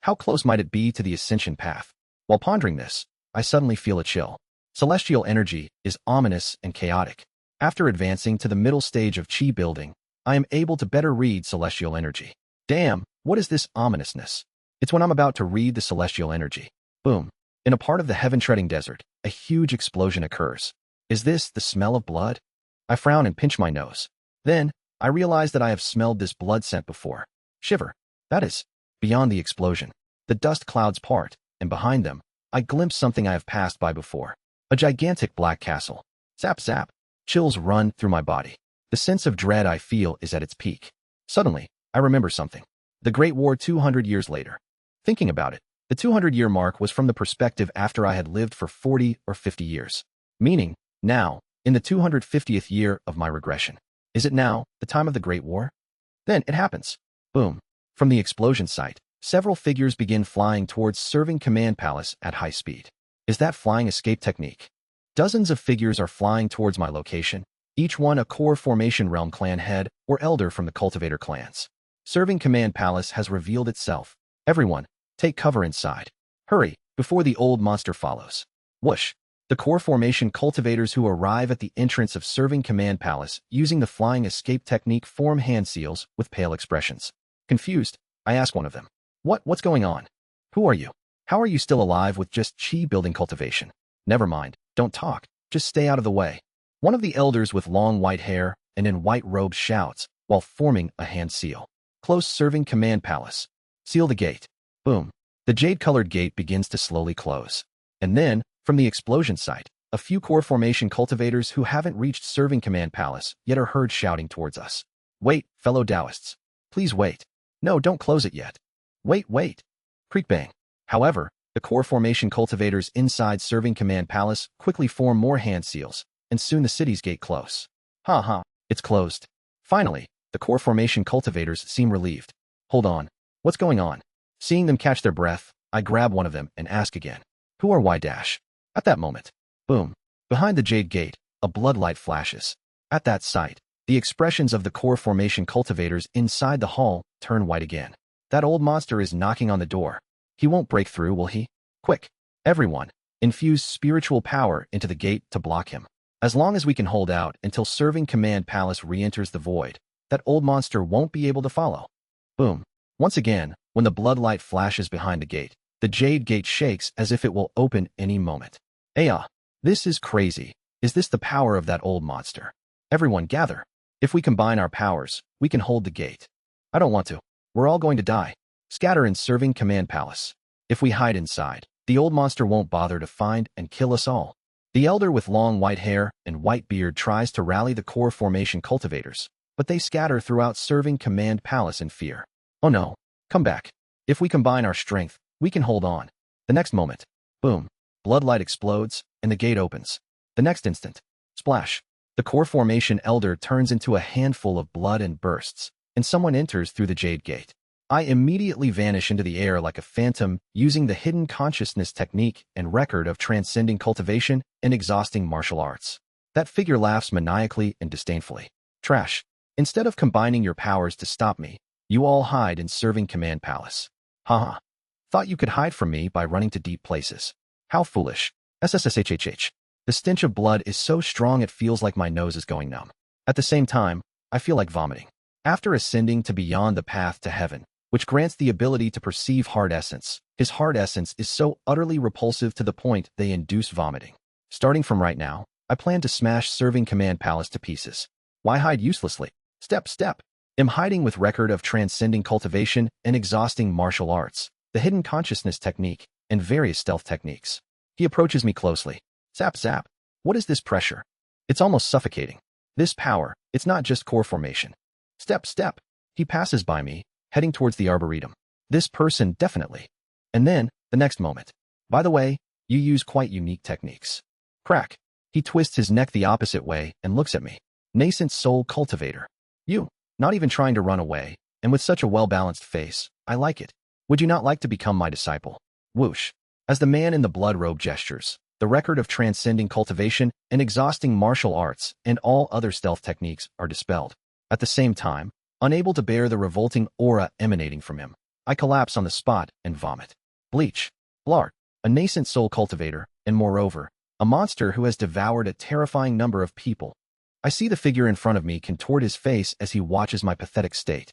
[SPEAKER 1] How close might it be to the ascension path? While pondering this, I suddenly feel a chill. Celestial energy is ominous and chaotic. After advancing to the middle stage of chi building, I am able to better read celestial energy. Damn, what is this ominousness? It's when I'm about to read the celestial energy. Boom. In a part of the heaven-treading desert, a huge explosion occurs. Is this the smell of blood? I frown and pinch my nose. Then, I realize that I have smelled this blood scent before. Shiver. That is. Beyond the explosion, the dust clouds part, and behind them, I glimpse something I have passed by before. A gigantic black castle. Zap zap. Chills run through my body. The sense of dread I feel is at its peak. Suddenly, I remember something. The Great War 200 years later. Thinking about it, the 200-year mark was from the perspective after I had lived for 40 or 50 years. Meaning, now, in the 250th year of my regression. Is it now, the time of the Great War? Then it happens. Boom. From the explosion site, several figures begin flying towards Serving Command Palace at high speed. Is that flying escape technique? Dozens of figures are flying towards my location, each one a core formation realm clan head or elder from the Cultivator clans. Serving Command Palace has revealed itself. Everyone, take cover inside. Hurry, before the old monster follows. Whoosh. The core formation cultivators who arrive at the entrance of Serving Command Palace using the flying escape technique form hand seals with pale expressions. Confused, I ask one of them. What's going on? Who are you? How are you still alive with just chi building cultivation? Never mind, don't talk, just stay out of the way. One of the elders with long white hair and in white robes shouts while forming a hand seal. Close Serving Command Palace. Seal the gate. Boom. The jade-colored gate begins to slowly close. And then, from the explosion site, a few core formation cultivators who haven't reached Serving Command Palace yet are heard shouting towards us. Wait, fellow Taoists. Please wait. No, don't close it yet. Wait. Creak bang. However, the core formation cultivators inside Serving Command Palace quickly form more hand seals, and soon the city's gate close. It's closed. Finally, the core formation cultivators seem relieved. Hold on. What's going on? Seeing them catch their breath, I grab one of them and ask again. Who are Y-? At that moment, boom. Behind the jade gate, a bloodlight flashes. At that sight, the expressions of the core formation cultivators inside the hall turn white again. That old monster is knocking on the door. He won't break through, will he? Quick, everyone, infuse spiritual power into the gate to block him. As long as we can hold out until Serving Command Palace re-enters the void, that old monster won't be able to follow. Boom. Once again, when the bloodlight flashes behind the gate, the jade gate shakes as if it will open any moment. This is crazy. Is this the power of that old monster? Everyone gather. If we combine our powers, we can hold the gate. I don't want to. We're all going to die. Scatter in Serving Command Palace. If we hide inside, the old monster won't bother to find and kill us all. The elder with long white hair and white beard tries to rally the core formation cultivators, but they scatter throughout Serving Command Palace in fear. Oh no, come back. If we combine our strength, we can hold on. The next moment, boom, bloodlight explodes, and the gate opens. The next instant, splash, the core formation elder turns into a handful of blood and bursts, and someone enters through the jade gate. I immediately vanish into the air like a phantom using the hidden consciousness technique and record of transcending cultivation and exhausting martial arts. That figure laughs maniacally and disdainfully. Trash. Instead of combining your powers to stop me, you all hide in Serving Command Palace. Haha. Thought you could hide from me by running to deep places. How foolish. SSSHHH. The stench of blood is so strong it feels like my nose is going numb. At the same time, I feel like vomiting. After ascending to beyond the path to heaven, which grants the ability to perceive hard essence. His hard essence is so utterly repulsive to the point they induce vomiting. Starting from right now, I plan to smash Serving Command Palace to pieces. Why hide uselessly? Step. Am hiding with record of transcending cultivation and exhausting martial arts, the hidden consciousness technique, and various stealth techniques. He approaches me closely. Zap. What is this pressure? It's almost suffocating. This power, it's not just core formation. Step. He passes by me, heading towards the arboretum. This person, definitely. And then, the next moment. By the way, you use quite unique techniques. Crack. He twists his neck the opposite way and looks at me. Nascent soul cultivator. You, not even trying to run away, and with such a well-balanced face, I like it. Would you not like to become my disciple? Whoosh. As the man in the blood robe gestures, the record of transcending cultivation and exhausting martial arts and all other stealth techniques are dispelled. At the same time, unable to bear the revolting aura emanating from him, I collapse on the spot and vomit. Bleach. Blart. A nascent soul cultivator, and moreover, a monster who has devoured a terrifying number of people. I see the figure in front of me contort his face as he watches my pathetic state.